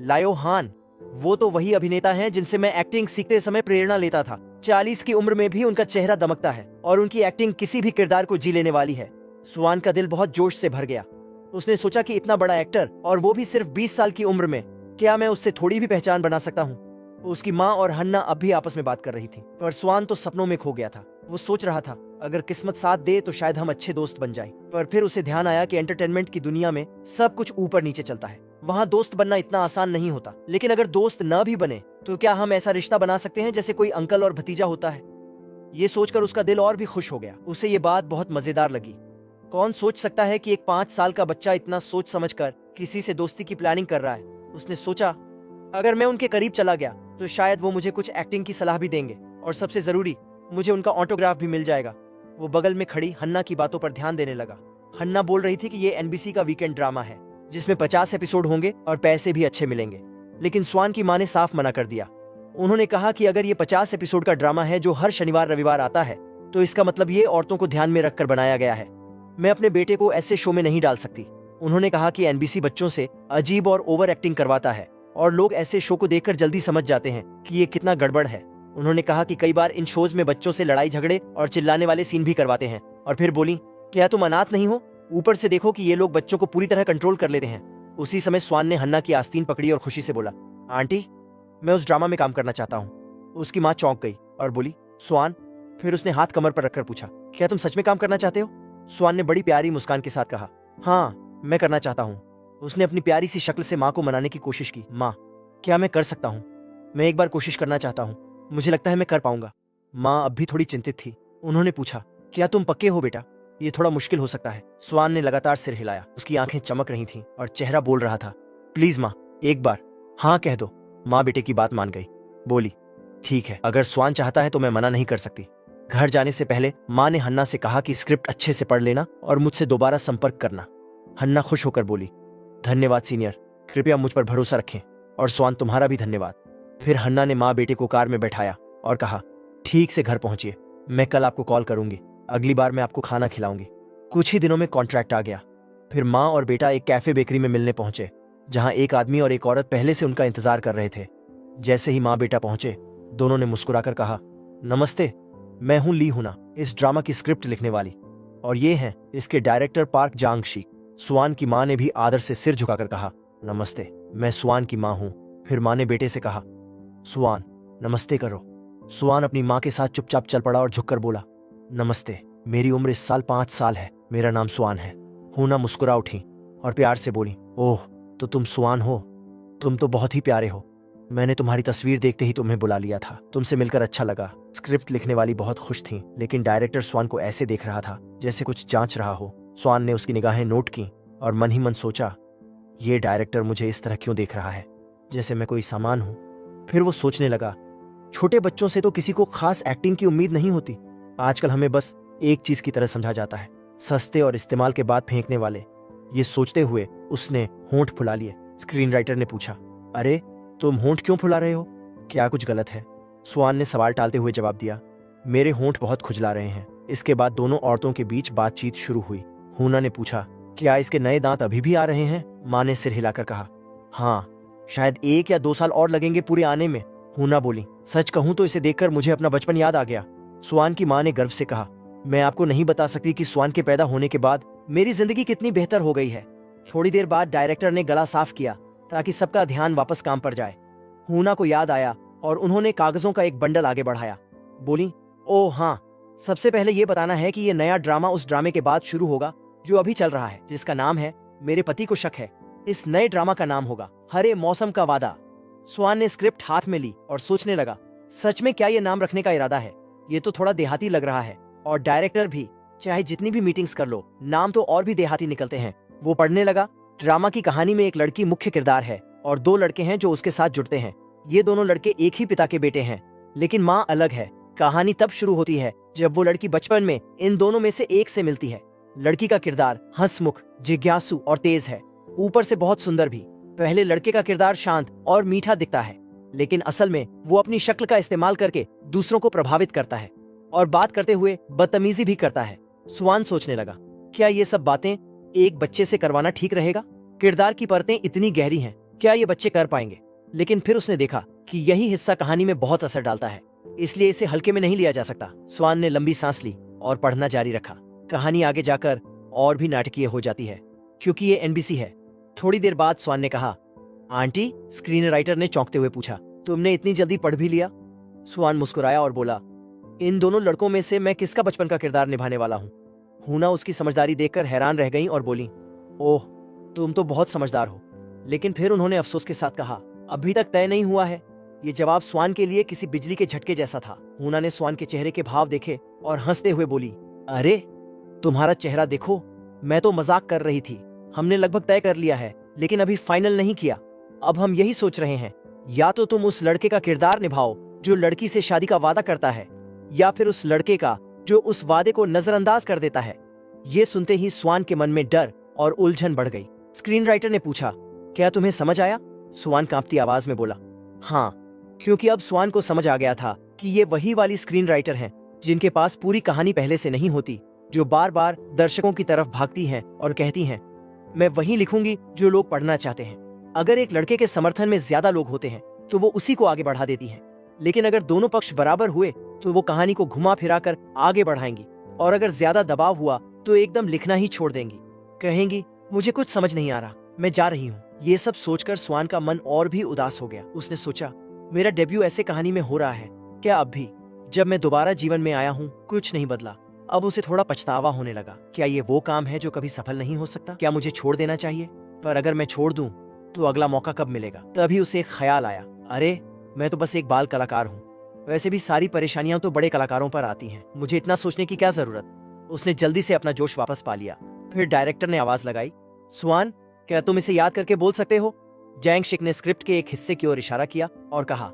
लायो हान, वो तो वही अभिनेता हैं जिनसे मैं एक्टिंग सीखते समय प्रेरणा लेता था। 40 की उम्र में भी उनका चेहरा दमकता है और उनकी एक्टिंग किसी भी किरदार को जी लेने वाली है। स्वान का दिल बहुत जोश से भर गया। उसने सोचा कि इतना बड़ा एक्टर और वो भी सिर्फ 20 साल की उम्र में, क्या मैं उससे थोड़ी भी पहचान बना सकता हूँ। उसकी माँ और हन्ना अब भी आपस में बात कर रही थी, पर स्वान तो सपनों में खो गया था। वो सोच रहा था अगर किस्मत साथ दे तो शायद हम अच्छे दोस्त बन जाएं। पर फिर उसे ध्यान आया कि एंटरटेनमेंट की दुनिया में सब कुछ ऊपर नीचे चलता है, वहाँ दोस्त बनना इतना आसान नहीं होता। लेकिन अगर दोस्त न भी बने तो क्या हम ऐसा रिश्ता बना सकते हैं जैसे कोई अंकल और भतीजा होता है। ये सोचकर उसका दिल और भी खुश हो गया। उसे ये बात बहुत मजेदार लगी। कौन सोच सकता है कि एक 5 साल का बच्चा इतना सोच समझकर किसी से दोस्ती की प्लानिंग कर रहा है। उसने सोचा अगर मैं उनके करीब चला गया तो शायद वो मुझे कुछ एक्टिंग की सलाह भी देंगे, और सबसे जरूरी मुझे उनका ऑटोग्राफ भी मिल जाएगा। वो बगल में खड़ी हन्ना की बातों पर ध्यान देने लगा। हन्ना बोल रही थी कि ये एनबीसी का वीकेंड ड्रामा है जिसमें 50 एपिसोड होंगे और पैसे भी अच्छे मिलेंगे। लेकिन स्वान की माँ ने साफ मना कर दिया। उन्होंने कहा कि अगर ये 50 एपिसोड का ड्रामा है जो हर शनिवार रविवार आता है तो इसका मतलब ये औरतों को ध्यान में रखकर बनाया गया है। मैं अपने बेटे को ऐसे शो में नहीं डाल सकती। उन्होंने कहा कि एनबीसी बच्चों से अजीब और ओवर एक्टिंग करवाता है और लोग ऐसे शो को देखकर जल्दी समझ जाते हैं कि ये कितना गड़बड़ है। उन्होंने कहा कि कई बार इन शोज में बच्चों से लड़ाई झगड़े और चिल्लाने वाले सीन भी करवाते हैं। और फिर बोली, क्या तुम अनाथ नहीं हो? ऊपर से देखो कि ये लोग बच्चों को पूरी तरह कंट्रोल कर लेते हैं। उसी समय स्वान ने हन्ना की आस्तीन पकड़ी और खुशी से बोला, आंटी, मैं उस ड्रामा में काम करना चाहता हूँ। उसकी माँ चौंक गई और बोली, स्वान? फिर उसने हाथ कमर पर रखकर पूछा, क्या तुम सच में काम करना चाहते हो? स्वान ने बड़ी प्यारी मुस्कान के साथ कहा, हाँ, मैं करना चाहता हूँ। उसने अपनी प्यारी सी शक्ल से माँ को मनाने की कोशिश की। माँ, क्या मैं कर सकता हूँ? मैं एक बार कोशिश करना चाहता हूँ, मुझे लगता है मैं कर पाऊंगा। माँ अब भी थोड़ी चिंतित थी। उन्होंने पूछा, क्या तुम पक्के हो बेटा? ये थोड़ा मुश्किल हो सकता है। स्वान ने लगातार सिर हिलाया। उसकी आंखें चमक रही थीं और चेहरा बोल रहा था, प्लीज माँ, एक बार हाँ कह दो। माँ बेटे की बात मान गई। बोली, ठीक है, अगर स्वान चाहता है तो मैं मना नहीं कर सकती। घर जाने से पहले माँ ने हन्ना से कहा कि स्क्रिप्ट अच्छे से पढ़ लेना और मुझसे दोबारा संपर्क करना। हन्ना खुश होकर बोली, धन्यवाद सीनियर, कृपया मुझ पर भरोसा रखें। और स्वान, तुम्हारा भी धन्यवाद। फिर हन्ना ने माँ बेटे को कार में बैठाया और कहा, ठीक से घर पहुंचिए, मैं कल आपको कॉल करूंगी। अगली बार मैं आपको खाना खिलाऊंगी। कुछ ही दिनों में कॉन्ट्रैक्ट आ गया। फिर माँ और बेटा एक कैफे बेकरी में मिलने पहुंचे जहां एक आदमी और एक औरत पहले से उनका इंतजार कर रहे थे। जैसे ही माँ बेटा पहुंचे, दोनों ने मुस्कुराकर कहा, नमस्ते, मैं हूं ली हुना, इस ड्रामा की स्क्रिप्ट लिखने वाली, और ये हैं इसके डायरेक्टर पार्क जांग शी। स्वान की माँ ने भी आदर से सिर झुकाकर कहा, नमस्ते, मैं स्वान की माँ हूं। फिर माँ ने बेटे से कहा, स्वान, नमस्ते करो। स्वान अपनी माँ के साथ चुपचाप चल पड़ा और झुककर बोला, नमस्ते, मेरी उम्र इस साल 5 साल है, मेरा नाम स्वान है। हुना मुस्कुरा उठी और प्यार से बोली, ओह, तो तुम स्वान हो? तुम तो बहुत ही प्यारे हो। मैंने तुम्हारी तस्वीर देखते ही तुम्हें बुला लिया था। तुमसे मिलकर अच्छा लगा। स्क्रिप्ट लिखने वाली बहुत खुश थी, लेकिन डायरेक्टर स्वान को ऐसे देख रहा था जैसे कुछ जांच रहा हो। स्वान ने उसकी निगाहें नोट की और मन ही मन सोचा, ये डायरेक्टर मुझे इस तरह क्यों देख रहा है, जैसे मैं कोई सामान हूं। फिर वो सोचने लगा, छोटे बच्चों से तो किसी को खास एक्टिंग की उम्मीद नहीं होती। आजकल हमें बस एक चीज की तरह समझा जाता है, सस्ते और इस्तेमाल के बाद फेंकने वाले। ये सोचते हुए उसने होंठ फुला लिए। स्क्रीन राइटर ने पूछा, अरे तुम होंठ क्यों फुला रहे हो? क्या कुछ गलत है? स्वान ने सवाल टालते हुए जवाब दिया, मेरे होंठ बहुत खुजला रहे हैं। इसके बाद दोनों औरतों के बीच बातचीत शुरू हुई। हुना ने पूछा, क्या इसके नए दांत अभी भी आ रहे हैं? माँ ने सिर हिलाकर कहा, हाँ, शायद 1 या 2 साल और लगेंगे पूरे आने में। हुना बोली, सच कहूं तो इसे देखकर मुझे अपना बचपन याद आ गया। स्वान की माँ ने गर्व से कहा, मैं आपको नहीं बता सकती कि स्वान के पैदा होने के बाद मेरी जिंदगी कितनी बेहतर हो गई है। थोड़ी देर बाद डायरेक्टर ने गला साफ किया ताकि सबका ध्यान वापस काम पर जाए। हुना को याद आया और उन्होंने कागजों का एक बंडल आगे बढ़ाया। बोली, ओह हाँ, सबसे पहले ये बताना है कि ये नया ड्रामा उस ड्रामे के बाद शुरू होगा जो अभी चल रहा है, जिसका नाम है मेरे पति को शक है। इस नए ड्रामा का नाम होगा हरे मौसम का वादा। स्वान ने स्क्रिप्ट हाथ में ली और सोचने लगा, सच में क्या ये नाम रखने का इरादा है? ये तो थोड़ा देहाती लग रहा है। और डायरेक्टर भी, चाहे जितनी भी मीटिंग्स कर लो, नाम तो और भी देहाती निकलते हैं। वो पढ़ने लगा, ड्रामा की कहानी में एक लड़की मुख्य किरदार है और 2 लड़के हैं जो उसके साथ जुड़ते हैं। ये दोनों लड़के एक ही पिता के बेटे हैं, लेकिन माँ अलग है। कहानी तब शुरू होती है जब वो लड़की बचपन में इन दोनों में से एक से मिलती है। लड़की का किरदार हंसमुख, जिज्ञासु और तेज है, ऊपर से बहुत सुंदर भी। पहले लड़के का किरदार शांत और मीठा दिखता है, लेकिन असल में वो अपनी शक्ल का इस्तेमाल करके दूसरों को प्रभावित करता है और बात करते हुए बदतमीजी भी करता है। स्वान सोचने लगा, क्या ये सब बातें एक बच्चे से करवाना ठीक रहेगा? किरदार की परतें इतनी गहरी हैं, क्या ये बच्चे कर पाएंगे? लेकिन फिर उसने देखा कि यही हिस्सा कहानी में बहुत असर डालता है, इसलिए इसे हल्के में नहीं लिया जा सकता। स्वान ने लंबी सांस ली और पढ़ना जारी रखा। कहानी आगे जाकर और भी नाटकीय हो जाती है क्योंकि ये एनबीसी है। थोड़ी देर बाद स्वान ने कहा, आंटी, स्क्रीन राइटर ने चौंकते हुए पूछा, तुमने इतनी जल्दी पढ़ भी लिया? स्वान मुस्कुराया और बोला, इन दोनों लड़कों में से मैं किसका बचपन का किरदार निभाने वाला हूँ? हुना उसकी समझदारी देखकर हैरान रह गई और बोली, ओह, तुम तो बहुत समझदार हो। लेकिन फिर उन्होंने अफसोस के साथ कहा, अभी तक तय नहीं हुआ है। ये जवाब स्वान के लिए किसी बिजली के झटके जैसा था। हुना ने स्वान के चेहरे के भाव देखे और हंसते हुए बोली, अरे तुम्हारा चेहरा देखो, मैं तो मजाक कर रही थी। हमने लगभग तय कर लिया है, लेकिन अभी फाइनल नहीं किया। अब हम यही सोच रहे हैं, या तो तुम उस लड़के का किरदार निभाओ जो लड़की से शादी का वादा करता है, या फिर उस लड़के का जो उस वादे को नजरअंदाज कर देता है। ये सुनते ही स्वान के मन में डर और उलझन बढ़ गई। स्क्रीन राइटर ने पूछा, क्या तुम्हें समझ आया? स्वान कांपती आवाज में बोला, हाँ, क्योंकि अब स्वान को समझ आ गया था कि ये वही वाली स्क्रीन राइटर हैं जिनके पास पूरी कहानी पहले से नहीं होती, जो बार बार दर्शकों की तरफ भागती हैं और कहती हैं, मैं वही लिखूंगी जो लोग पढ़ना चाहते हैं। अगर एक लड़के के समर्थन में ज्यादा लोग होते हैं तो वो उसी को आगे बढ़ा देती हैं, लेकिन अगर दोनों पक्ष बराबर हुए तो वो कहानी को घुमा फिरा कर आगे बढ़ाएंगी, और अगर ज्यादा दबाव हुआ तो एकदम लिखना ही छोड़ देंगी। कहेंगी, मुझे कुछ समझ नहीं आ रहा, मैं जा रही हूँ। ये सब सोचकर स्वान का मन और भी उदास हो गया। उसने सोचा, मेरा डेब्यू ऐसे कहानी में हो रहा है क्या? अब भी जब मैं दोबारा जीवन में आया हूँ कुछ नहीं बदला। अब उसे थोड़ा पछतावा होने लगा। क्या ये वो काम है जो कभी सफल नहीं हो सकता? क्या मुझे छोड़ देना चाहिए? पर अगर मैं छोड़ दूं तो अगला मौका कब मिलेगा? तभी उसे एक ख्याल आया, अरे मैं तो बस एक बाल कलाकार हूँ, वैसे भी सारी परेशानियां तो बड़े कलाकारों पर आती हैं, मुझे इतना सोचने की क्या जरूरत। उसने जल्दी से अपना जोश वापस पा लिया। फिर डायरेक्टर ने आवाज लगाई, स्वान, क्या तुम इसे याद करके बोल सकते हो? जैंग शिक ने स्क्रिप्ट के एक हिस्से की ओर इशारा किया और कहा,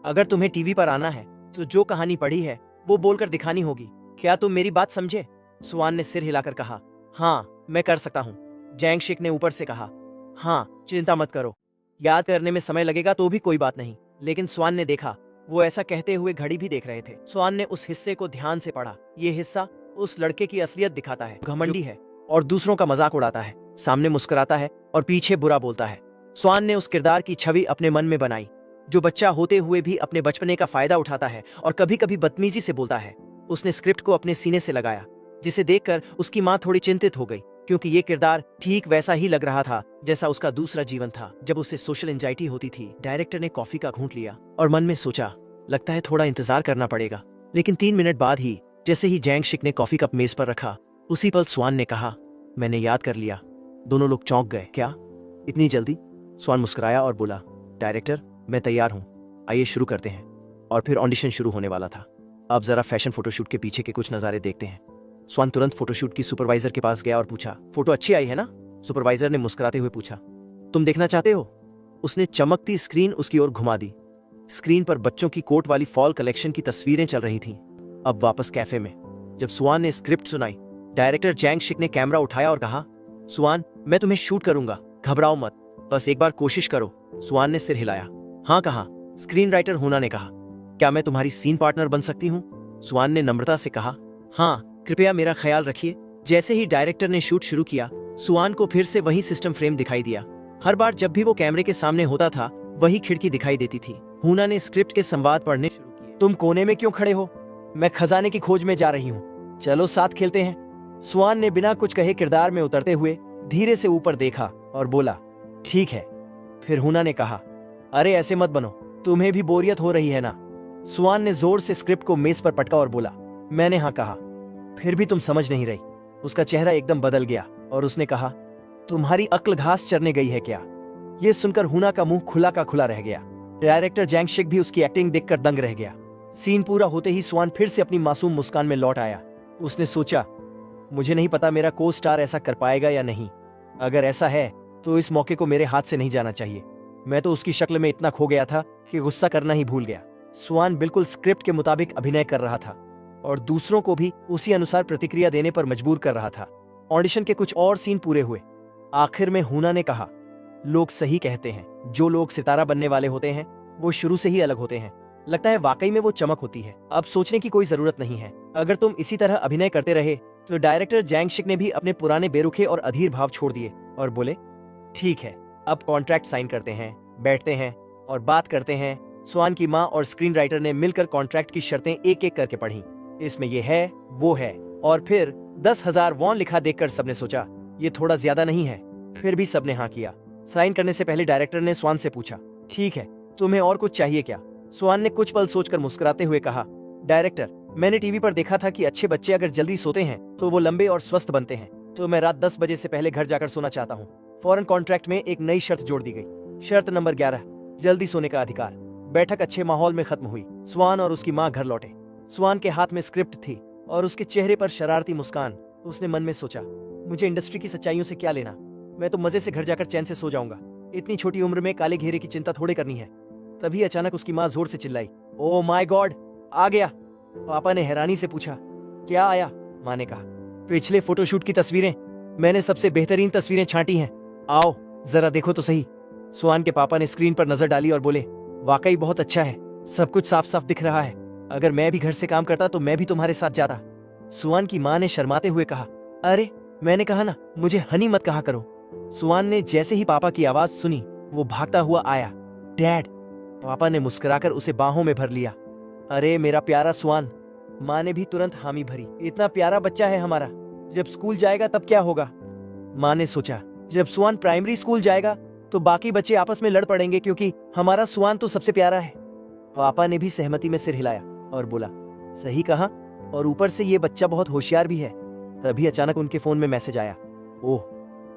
अगर तुम्हें टीवी पर आना है तो जो कहानी पढ़ी है वो बोलकर दिखानी होगी। क्या तुम मेरी बात समझे? स्वान ने सिर हिलाकर कहा, हाँ, मैं कर सकता हूँ। जैंग शिक ने ऊपर से कहा, हाँ, चिंता मत करो, याद करने में समय लगेगा तो भी कोई बात नहीं। लेकिन स्वान ने देखा, वो ऐसा कहते हुए घड़ी भी देख रहे थे। स्वान ने उस हिस्से को ध्यान से पढ़ा। ये हिस्सा उस लड़के की असलियत दिखाता है, घमंडी है और दूसरों का मजाक उड़ाता है, सामने मुस्कुराता है और पीछे बुरा बोलता है। स्वान ने उस किरदार की छवि अपने मन में बनाई, जो बच्चा होते हुए भी अपने बचपने का फायदा उठाता है और कभी कभी बदतमीजी से बोलता है। उसने स्क्रिप्ट को अपने सीने से लगाया, जिसे देखकर उसकी माँ थोड़ी चिंतित हो गई, क्योंकि ये किरदार ठीक वैसा ही लग रहा था जैसा उसका दूसरा जीवन था, जब उसे सोशल एंजाइटी होती थी। डायरेक्टर ने कॉफी का घूंट लिया और मन में सोचा, लगता है थोड़ा इंतजार करना पड़ेगा। लेकिन 3 मिनट बाद ही जैसे ही जैंग शिक ने कॉफी कप मेज पर रखा, उसी पल स्वान ने कहा, मैंने याद कर लिया। दोनों लोग चौंक गए। क्या, इतनी जल्दी? स्वान मुस्कुराया और बोला, डायरेक्टर, मैं तैयार हूँ, आइए शुरू करते हैं। और फिर ऑडिशन शुरू होने वाला था। अब जरा फैशन फोटोशूट के पीछे के कुछ नजारे देखते हैं। स्वान तुरंत फोटोशूट की सुपरवाइजर के पास गया और पूछा, फोटो अच्छी आई है ना? सुपरवाइजर ने मुस्कुराते हुए पूछा, तुम देखना चाहते हो? उसने चमकती स्क्रीन उसकी ओर घुमा दी। स्क्रीन पर बच्चों की कोट वाली फॉल कलेक्शन की तस्वीरें चल रही थीं। अब वापस कैफे में जब स्वान ने स्क्रिप्ट सुनाई, डायरेक्टर जैंग शिक ने कैमरा उठाया और कहा, स्वान, मैं तुम्हें शूट करूंगा, घबराओ मत, बस एक बार कोशिश करो। स्वान ने सिर हिलाया। हाँ कहा। स्क्रीन राइटर हुना ने कहा, क्या मैं तुम्हारी सीन पार्टनर बन सकती हूँ? स्वान ने नम्रता से कहा, हाँ, कृपया मेरा ख्याल रखिए। जैसे ही डायरेक्टर ने शूट शुरू किया, स्वान को फिर से वही सिस्टम फ्रेम दिखाई दिया। हर बार जब भी वो कैमरे के सामने होता था, वही खिड़की दिखाई देती थी। हुना ने स्क्रिप्ट के संवाद पढ़ने शुरू किए। तुम कोने में क्यों खड़े हो? मैं खजाने की खोज में जा रही हूँ, चलो साथ खेलते हैं। स्वान ने बिना कुछ कहे किरदार में उतरते हुए धीरे से ऊपर देखा और बोला, ठीक है। फिर हुना ने कहा, अरे ऐसे मत बनो, तुम्हें भी बोरियत हो रही है ना? स्वान ने जोर से स्क्रिप्ट को मेज पर पटका और बोला, मैंने हाँ कहा। फिर भी तुम समझ नहीं रही। उसका चेहरा एकदम बदल गया और उसने कहा, तुम्हारी अक्ल घास चरने गई है क्या? यह सुनकर हुना का मुंह खुला का खुला रह गया। डायरेक्टर जैंग शिक भी उसकी एक्टिंग देखकर दंग रह गया। सीन पूरा होते ही स्वान फिर से अपनी मासूम मुस्कान में लौट आया। उसने सोचा, मुझे नहीं पता मेरा को स्टार ऐसा कर पाएगा या नहीं। अगर ऐसा है तो इस मौके को मेरे हाथ से नहीं जाना चाहिए। मैं तो उसकी शक्ल में इतना खो गया था कि गुस्सा करना ही भूल गया। स्वान बिल्कुल स्क्रिप्ट के मुताबिक अभिनय कर रहा था और दूसरों को भी उसी अनुसार प्रतिक्रिया देने पर मजबूर कर रहा था। ऑडिशन के कुछ और सीन पूरे हुए। आखिर में हुना ने कहा, लोग सही कहते हैं, जो लोग सितारा बनने वाले होते हैं वो शुरू से ही अलग होते हैं। लगता है वाकई में वो चमक होती है। अब सोचने की कोई जरूरत नहीं है। अगर तुम इसी तरह अभिनय करते रहे तो डायरेक्टर जैंग शिक ने भी अपने पुराने बेरुखे और अधीर भाव छोड़ दिए और बोले, ठीक है, अब कॉन्ट्रैक्ट साइन करते हैं, बैठते हैं और बात करते हैं। स्वान की माँ और स्क्रीन राइटर ने मिलकर कॉन्ट्रैक्ट की शर्तें एक एक करके पढ़ी। इसमें ये है, वो है और फिर 10,000 वॉन लिखा देखकर सबने सोचा ये थोड़ा ज्यादा नहीं है। फिर भी सबने हाँ किया। साइन करने से पहले डायरेक्टर ने स्वान से पूछा, ठीक है, तुम्हें और कुछ चाहिए क्या? स्वान ने कुछ पल सोचकर मुस्कुराते हुए कहा, डायरेक्टर, मैंने टीवी पर देखा था कि अच्छे बच्चे अगर जल्दी सोते हैं तो वो लंबे और स्वस्थ बनते हैं, तो मैं रात 10 बजे से पहले घर जाकर सोना चाहता हूँ। फौरन कॉन्ट्रैक्ट में एक नई शर्त जोड़ दी गई। शर्त नंबर 11, जल्दी सोने का अधिकार। बैठक अच्छे माहौल में खत्म हुई। स्वान और उसकी माँ घर लौटे। स्वान के हाथ में स्क्रिप्ट थी और उसके चेहरे पर शरारती मुस्कान। उसने मन में सोचा, मुझे इंडस्ट्री की सच्चाइयों से क्या लेना, मैं तो मजे से घर जाकर चैन से सो जाऊंगा। इतनी छोटी उम्र में काले घेरे की चिंता थोड़े करनी है। तभी अचानक उसकी माँ जोर से चिल्लाई, ओ माय गॉड, आ गया। पापा ने हैरानी से पूछा, क्या आया? माँ ने कहा, पिछले फोटोशूट की तस्वीरें, मैंने सबसे बेहतरीन तस्वीरें छांटी हैं, आओ जरा देखो तो सही। स्वान के पापा ने स्क्रीन पर नजर डाली और बोले, वाकई बहुत अच्छा है, सब कुछ साफ साफ दिख रहा है। अगर मैं भी घर से काम करता तो मैं भी तुम्हारे साथ जाता। स्वान की माँ ने शर्माते हुए कहा, अरे मैंने कहा ना, मुझे हनी मत कहा करो। स्वान ने जैसे ही पापा की आवाज सुनी वो भागता हुआ आया। डैड। पापा ने मुस्कुराकर उसे बाहों में भर लिया। अरे मेरा प्यारा स्वान। माँ ने भी तुरंत हामी भरी। इतना प्यारा बच्चा है हमारा, जब स्कूल जाएगा तब क्या होगा? माँ ने सोचा, जब स्वान प्राइमरी स्कूल जाएगा तो बाकी बच्चे आपस में लड़ पड़ेंगे क्योंकि हमारा स्वान तो सबसे प्यारा है। पापा ने भी सहमति में सिर हिलाया और बोला, सही कहा, और ऊपर से ये बच्चा बहुत होशियार भी है। तभी अचानक उनके फोन में मैसेज आया। ओह,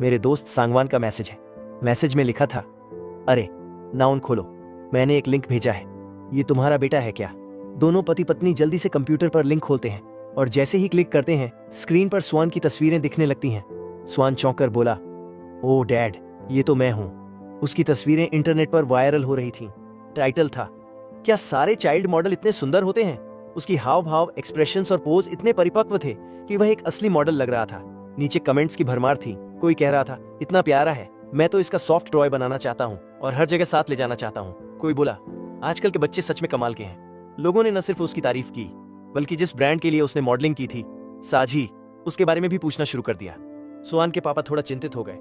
मेरे दोस्त सांगवान का मैसेज है। मैसेज में लिखा था, अरे नाउन खोलो, मैंने एक लिंक भेजा है, ये तुम्हारा बेटा है क्या? दोनों पति पत्नी जल्दी से कंप्यूटर पर लिंक खोलते हैं और जैसे ही क्लिक करते हैं स्क्रीन पर स्वान की तस्वीरें दिखने लगती हैं। स्वान चौंक कर बोला, ओह डैड, ये तो मैं हूँ। उसकी तस्वीरें इंटरनेट पर वायरल हो रही थीं। टाइटल था, क्या सारे चाइल्ड मॉडल इतने सुंदर होते हैं? उसकी हाव भाव, एक्सप्रेशंस और पोज इतने परिपक्व थे कि वह एक असली मॉडल लग रहा था। नीचे कमेंट्स की भरमार थी। कोई कह रहा था, इतना प्यारा है, मैं तो इसका सॉफ्ट टॉय बनाना चाहता हूँ और हर जगह साथ ले जाना चाहता हूँ। कोई बोला, आजकल के बच्चे सच में कमाल के हैं। लोगों ने न सिर्फ उसकी तारीफ की बल्कि जिस ब्रांड के लिए उसने मॉडलिंग की थी, साझी, उसके बारे में भी पूछना शुरू कर दिया। स्वान के पापा थोड़ा चिंतित हो गए।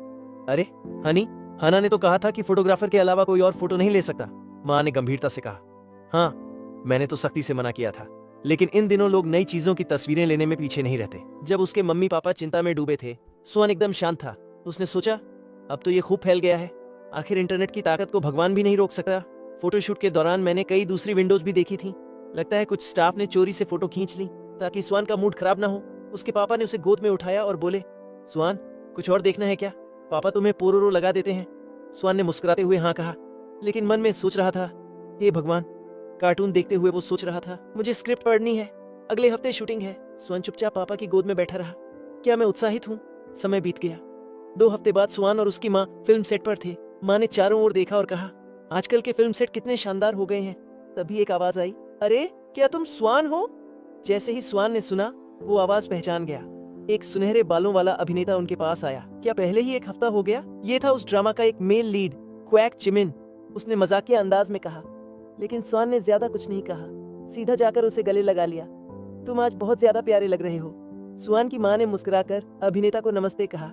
अरे हनी, हना ने तो कहा था कि फोटोग्राफर के अलावा कोई और फोटो नहीं ले सकता। माँ ने गंभीरता से कहा, हाँ, मैंने तो सख्ती से मना किया था, लेकिन इन दिनों लोग नई चीजों की तस्वीरें लेने में पीछे नहीं रहते। जब उसके मम्मी पापा चिंता में डूबे थे, स्वान एकदम शांत था। उसने सोचा, अब तो ये खूब फैल गया है, आखिर इंटरनेट की ताकत को भगवान भी नहीं रोक सकता। फोटोशूट के दौरान मैंने कई दूसरी विंडोज भी देखी थी। लगता है कुछ स्टाफ ने चोरी से फोटो खींच ली ताकि स्वान का मूड खराब ना हो। उसके पापा ने उसे गोद में उठाया और बोले, स्वान, कुछ और देखना है क्या? पापा तुम्हें पोरोरो लगा देते हैं। स्वान ने मुस्कुराते हुए हाँ कहा, लेकिन मन में सोच रहा था, हे भगवान। कार्टून देखते हुए वो सोच रहा था, मुझे स्क्रिप्ट पढ़नी है, अगले हफ्ते शूटिंग है। स्वान चुपचाप पापा की गोद में बैठा रहा। क्या मैं उत्साहित हूँ? समय बीत गया। 2 हफ्ते बाद स्वान और उसकी माँ फिल्म सेट पर थे। माँ ने चारों ओर देखा और कहा, आजकल के फिल्म सेट कितने शानदार हो गए हैं। तभी एक आवाज आई, अरे क्या तुम स्वान हो? जैसे ही स्वान ने सुना, वो आवाज पहचान गया। एक सुनहरे बालों वाला अभिनेता उनके पास आया। क्या पहले ही 1 हफ्ता हो गया? ये था उस ड्रामा का एक मेल लीड, क्वैक चिमिन। उसने मजाकिया अंदाज में कहा, लेकिन स्वान ने ज्यादा कुछ नहीं कहा। सीधा जाकर उसे गले लगा लिया। तुम आज बहुत ज्यादा प्यारे लग रहे हो। स्वान की माँ ने मुस्कुराकर अभिनेता को नमस्ते कहा।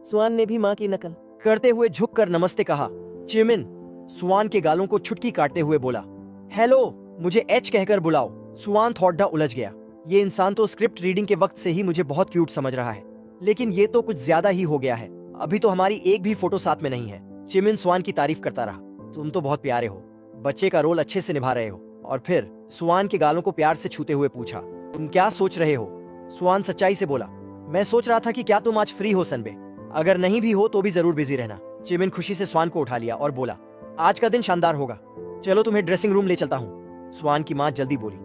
स्वान ने भी माँ की नकल करते हुए झुककर नमस्ते कहा। चिमिन स्वान के गालों को छुटकी काटते हुए बोला, हेलो, मुझे एच कहकर बुलाओ। स्वान थोड़ा उलझ गया। ये इंसान तो स्क्रिप्ट रीडिंग के वक्त से ही मुझे बहुत क्यूट समझ रहा है, लेकिन ये तो कुछ ज्यादा ही हो गया है। अभी तो हमारी एक भी फोटो साथ में नहीं है। चिमिन स्वान की तारीफ करता रहा। तुम तो बहुत प्यारे हो, बच्चे का रोल अच्छे से निभा रहे हो। और फिर स्वान के गालों को प्यार से छूते हुए पूछा, तुम क्या सोच रहे हो? स्वान सच्चाई से बोला, मैं सोच रहा था कि क्या तुम आज फ्री हो सनबे? अगर नहीं भी हो तो भी जरूर बिजी रहना। चिमिन खुशी से स्वान को उठा लिया और बोला, आज का दिन शानदार होगा, चलो तुम्हें ड्रेसिंग रूम ले चलता हूँ। स्वान की माँ जल्दी बोली,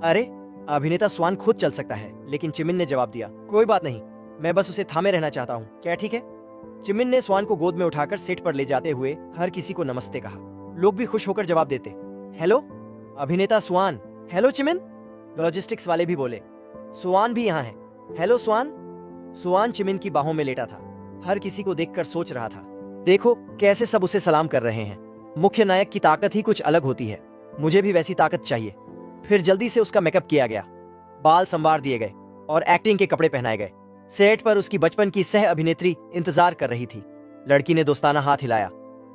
अरे अभिनेता स्वान खुद चल सकता है। लेकिन चिमिन ने जवाब दिया, कोई बात नहीं, मैं बस उसे थामे रहना चाहता हूँ, क्या ठीक है? चिमिन ने स्वान को गोद में उठाकर सेट पर ले जाते हुए हर किसी को नमस्ते कहा। लोग भी खुश होकर जवाब देते, हेलो अभिनेता स्वान। हेलो चिमिन। लॉजिस्टिक्स वाले भी बोले, स्वान भी यहाँ है। हेलो स्वान। स्वान चिमिन की बाहों में लेटा था। हर किसी को देखकर सोच रहा था, देखो कैसे सब उसे सलाम कर रहे हैं। मुख्य नायक की ताकत ही कुछ अलग होती है, मुझे भी वैसी ताकत चाहिए। फिर जल्दी से उसका मेकअप किया गया, बाल संवार दिए गए और एक्टिंग के कपड़े पहनाए गए। सेट पर उसकी बचपन की सह अभिनेत्री इंतजार कर रही थी। लड़की ने दोस्ताना हाथ हिलाया।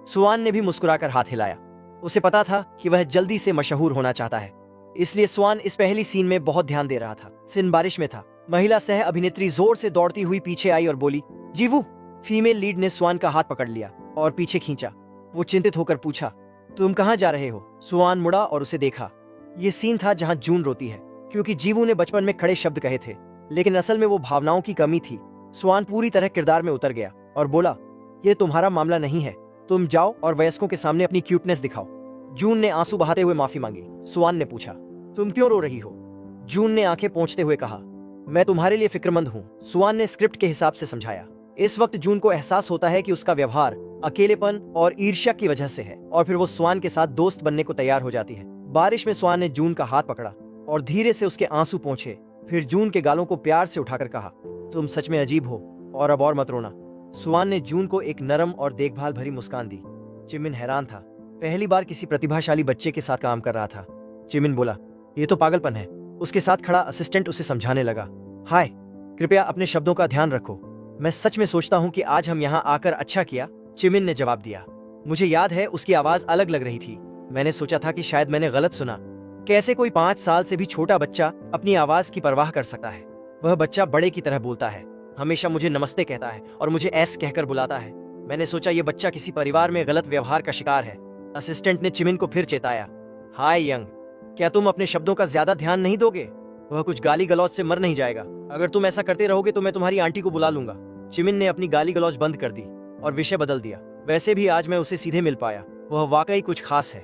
स्वान ने भी मुस्कुराकर हाथ हिलाया। उसे पता था कि वह जल्दी से मशहूर होना चाहता है, इसलिए स्वान इस पहली सीन में बहुत ध्यान दे रहा था। सीन बारिश में था। महिला सह अभिनेत्री जोर से दौड़ती हुई पीछे आई और बोली, जीवू। फीमेल लीड ने स्वान का हाथ पकड़ लिया और पीछे खींचा। वो चिंतित होकर पूछा, तुम कहाँ जा रहे हो? स्वान मुड़ा और उसे देखा। ये सीन था जहाँ जून रोती है, क्योंकि जीवू ने बचपन में खड़े शब्द कहे थे, लेकिन असल में वो भावनाओं की कमी थी। स्वान पूरी तरह किरदार में उतर गया और बोला, ये तुम्हारा मामला नहीं है, तुम जाओ और वयस्कों के सामने अपनी क्यूटनेस दिखाओ। जून ने आंसू बहाते हुए माफी मांगी। स्वान ने पूछा, तुम क्यों रो रही हो? जून ने आंखें पोंछते हुए कहा, मैं तुम्हारे लिए फिक्रमंद हूँ। स्वान ने स्क्रिप्ट के हिसाब से समझाया। इस वक्त जून को एहसास होता है कि उसका व्यवहार अकेलेपन और ईर्ष्या की वजह से है, और फिर वो स्वान के साथ दोस्त बनने को तैयार हो जाती है। बारिश में स्वान ने जून का हाथ पकड़ा और धीरे से उसके आंसू पोंछे, फिर जून के गालों को प्यार से उठाकर कहा, तुम सच में अजीब हो, और अब और मत रोना। स्वान ने जून को एक नरम और देखभाल भरी मुस्कान दी। चिमिन हैरान था, पहली बार किसी प्रतिभाशाली बच्चे के साथ काम कर रहा था। चिमिन बोला, ये तो पागलपन है। उसके साथ खड़ा असिस्टेंट उसे समझाने लगा, हाय, कृपया अपने शब्दों का ध्यान रखो। मैं सच में सोचता हूँ कि आज हम यहाँ आकर अच्छा किया। चिमिन ने जवाब दिया। मुझे याद है उसकी आवाज अलग लग रही थी। मैंने सोचा था कि शायद मैंने गलत सुना। कैसे कोई 5 साल से भी छोटा बच्चा अपनी आवाज की परवाह कर सकता है? वह बच्चा बड़े की तरह बोलता है, हमेशा मुझे नमस्ते कहता है और मुझे एस कहकर बुलाता है। मैंने सोचा ये बच्चा किसी परिवार में गलत व्यवहार का शिकार है। असिस्टेंट ने चिमिन को फिर चेताया, हाय यंग, क्या तुम अपने शब्दों का ज्यादा ध्यान नहीं दोगे? वह कुछ गाली गलौज से मर नहीं जाएगा। अगर तुम ऐसा करते रहोगे तो मैं तुम्हारी आंटी को बुला लूंगा। चिमिन ने अपनी गाली गलौज बंद कर दी और विषय बदल दिया। वैसे भी आज मैं उसे सीधे मिल पाया, वह वाकई कुछ खास है।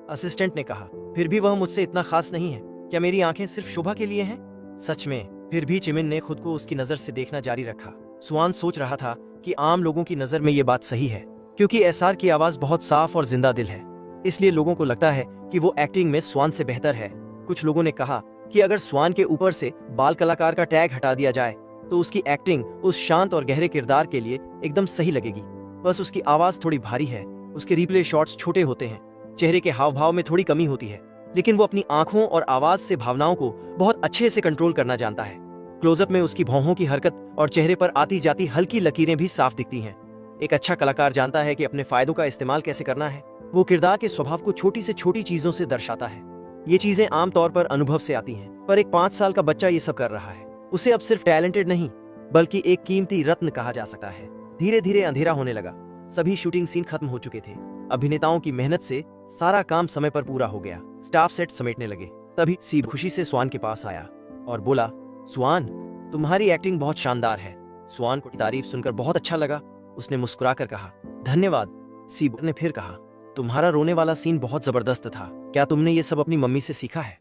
असिस्टेंट ने कहा, फिर भी वह मुझसे इतना खास नहीं है। क्या मेरी आंखें सिर्फ शोभा के लिए हैं? सच में। फिर भी चिमिन ने खुद को उसकी नजर से देखना जारी रखा। स्वान सोच रहा था कि आम लोगों की नजर में ये बात सही है, क्योंकि एसआर की आवाज बहुत साफ और जिंदा दिल है, इसलिए लोगों को लगता है कि वो एक्टिंग में स्वान से बेहतर है। कुछ लोगों ने कहा कि अगर स्वान के ऊपर से बाल कलाकार का टैग हटा दिया जाए तो उसकी एक्टिंग उस शांत और गहरे किरदार के लिए एकदम सही लगेगी। बस उसकी आवाज थोड़ी भारी है, उसके रिप्ले शॉट्स छोटे होते हैं, चेहरे के हाव भाव में थोड़ी कमी होती है, लेकिन वो अपनी आंखों और आवाज से भावनाओं को बहुत अच्छे से कंट्रोल करना जानता है। क्लोजअप में उसकी भौहों की हरकत और चेहरे पर आती जाती हल्की लकीरें भी साफ दिखती हैं। एक अच्छा कलाकार जानता है कि अपने फायदों का इस्तेमाल कैसे करना है। वो किरदार के स्वभाव को छोटी से छोटी चीजों से दर्शाता है। ये चीजें आमतौर पर अनुभव से आती हैं, पर एक 5 साल का बच्चा ये सब कर रहा है। उसे अब सिर्फ टैलेंटेड नहीं, बल्कि एक कीमती रत्न कहा जा सकता है। धीरे धीरे अंधेरा होने लगा। सभी शूटिंग सीन खत्म हो चुके थे। अभिनेताओं की मेहनत से सारा काम समय पर पूरा हो गया। स्टाफ सेट समेटने लगे। तभी सीब खुशी से स्वान के पास आया और बोला, स्वान, तुम्हारी एक्टिंग बहुत शानदार है। स्वान को तारीफ सुनकर बहुत अच्छा लगा। उसने मुस्कुराकर कहा, धन्यवाद। सीब ने फिर कहा, तुम्हारा रोने वाला सीन बहुत जबरदस्त था। क्या तुमने ये सब अपनी मम्मी से सीखा है?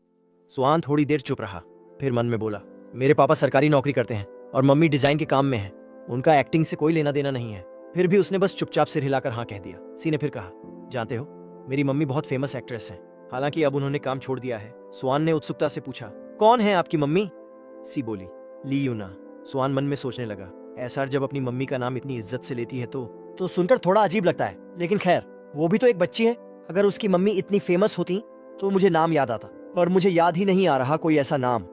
स्वान थोड़ी देर चुप रहा, फिर मन में बोला, मेरे पापा सरकारी नौकरी करते हैं और मम्मी डिजाइन के काम में है। उनका एक्टिंग से कोई लेना देना नहीं है। फिर भी उसने बस चुपचाप सिर हिलाकर हाँ कह दिया। सी ने फिर कहा, जानते हो, मेरी मम्मी बहुत फेमस एक्ट्रेस हैं, हालांकि अब उन्होंने काम छोड़ दिया है। स्वान ने उत्सुकता से पूछा, कौन है आपकी मम्मी? सी बोली, ली यूना। स्वान मन में सोचने लगा, एसआर जब अपनी मम्मी का नाम इतनी इज्जत से लेती है तो सुनकर थोड़ा अजीब लगता है, लेकिन खैर, वो भी तो एक बच्ची है। अगर उसकी मम्मी इतनी फेमस होती तो मुझे नाम याद आता, पर मुझे याद ही नहीं आ रहा कोई ऐसा नाम।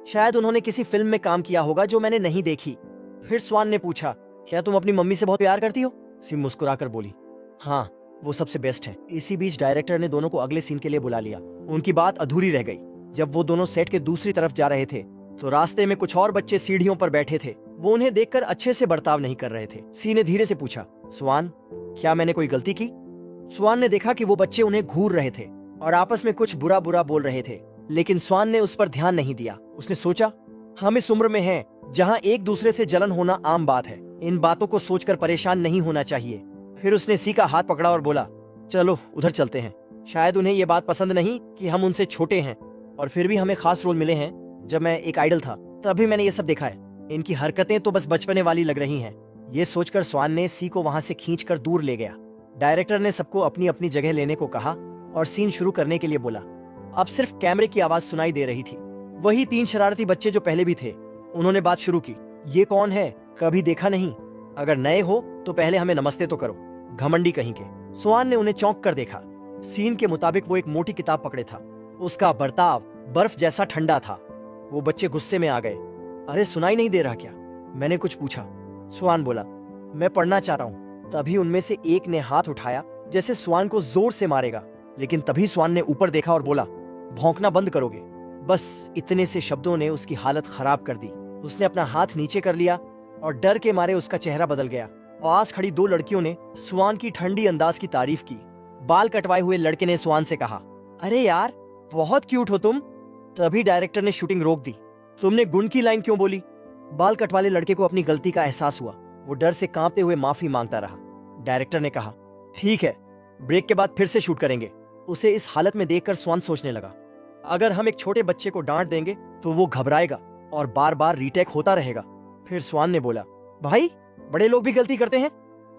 शायद उन्होंने किसी फिल्म में काम किया होगा जो मैंने नहीं देखी। फिर स्वान ने पूछा, क्या तुम अपनी मम्मी से बहुत प्यार करती हो? सिम मुस्कुराकर बोली, हाँ, वो सबसे बेस्ट है। इसी बीच डायरेक्टर ने दोनों को अगले सीन के लिए बुला लिया। उनकी बात अधूरी रह गई। जब वो दोनों सेट के दूसरी तरफ जा रहे थे तो रास्ते में कुछ और बच्चे सीढ़ियों पर बैठे थे। वो उन्हें देखकर अच्छे से बर्ताव नहीं कर रहे थे। सी ने धीरे से पूछा, स्वान, क्या मैंने कोई गलती की? स्वान ने देखा कि वो बच्चे उन्हें घूर रहे थे और आपस में कुछ बुरा बुरा बोल रहे थे, लेकिन स्वान ने उस पर ध्यान नहीं दिया। उसने सोचा, हम इस उम्र में हैं जहां एक दूसरे से जलन होना आम बात है। इन बातों को सोचकर परेशान नहीं होना चाहिए। फिर उसने सी का हाथ पकड़ा और बोला, चलो उधर चलते हैं। शायद उन्हें ये बात पसंद नहीं कि हम उनसे छोटे हैं, और फिर भी हमें खास रोल मिले हैं। जब मैं एक आइडल था तभी मैंने ये सब देखा है। इनकी हरकतें तो बस बचपने वाली लग रही हैं। ये सोचकर स्वान ने सी को वहां से खींचकर दूर ले गया। डायरेक्टर ने सबको अपनी अपनी जगह लेने को कहा और सीन शुरू करने के लिए बोला। अब सिर्फ कैमरे की आवाज सुनाई दे रही थी। वही 3 शरारती बच्चे जो पहले भी थे। उन्होंने बात शुरू की, ये कौन है? कभी देखा नहीं। अगर नए हो तो पहले हमें नमस्ते तो करो, घमंडी कहीं के। स्वान ने उन्हें चौंक कर देखा। सीन के मुताबिक वो एक मोटी किताब पकड़े था। उसका बर्ताव बर्फ जैसा ठंडा था। वो बच्चे गुस्से में आ गए। अरे सुनाई नहीं दे रहा क्या? मैंने कुछ पूछा। स्वान बोला, मैं पढ़ना चाहता हूँ। तभी उनमें से एक ने हाथ उठाया जैसे स्वान को जोर से मारेगा, लेकिन तभी स्वान ने ऊपर देखा और बोला, भौंकना बंद करोगे? बस इतने से शब्दों ने उसकी हालत खराब कर दी। उसने अपना हाथ नीचे कर लिया और डर के मारे उसका चेहरा बदल गया। पास खड़ी दो लड़कियों ने स्वान की ठंडी अंदाज की तारीफ की। बाल कटवाए हुए लड़के ने स्वान से कहा, अरे यार बहुत क्यूट हो तुम। तभी डायरेक्टर ने शूटिंग रोक दी। तुमने गुण की लाइन क्यों बोली? बाल कटवाले लड़के को अपनी गलती का एहसास हुआ। वो डर से कांपते हुए माफी मांगता रहा। डायरेक्टर ने कहा, ठीक है, ब्रेक के बाद फिर से शूट करेंगे। उसे इस हालत में देखकर स्वान सोचने लगा, अगर हम एक छोटे बच्चे को डांट देंगे तो वो घबराएगा और बार बार रीटेक होता रहेगा। फिर स्वान ने बोला, भाई बड़े लोग भी गलती करते हैं,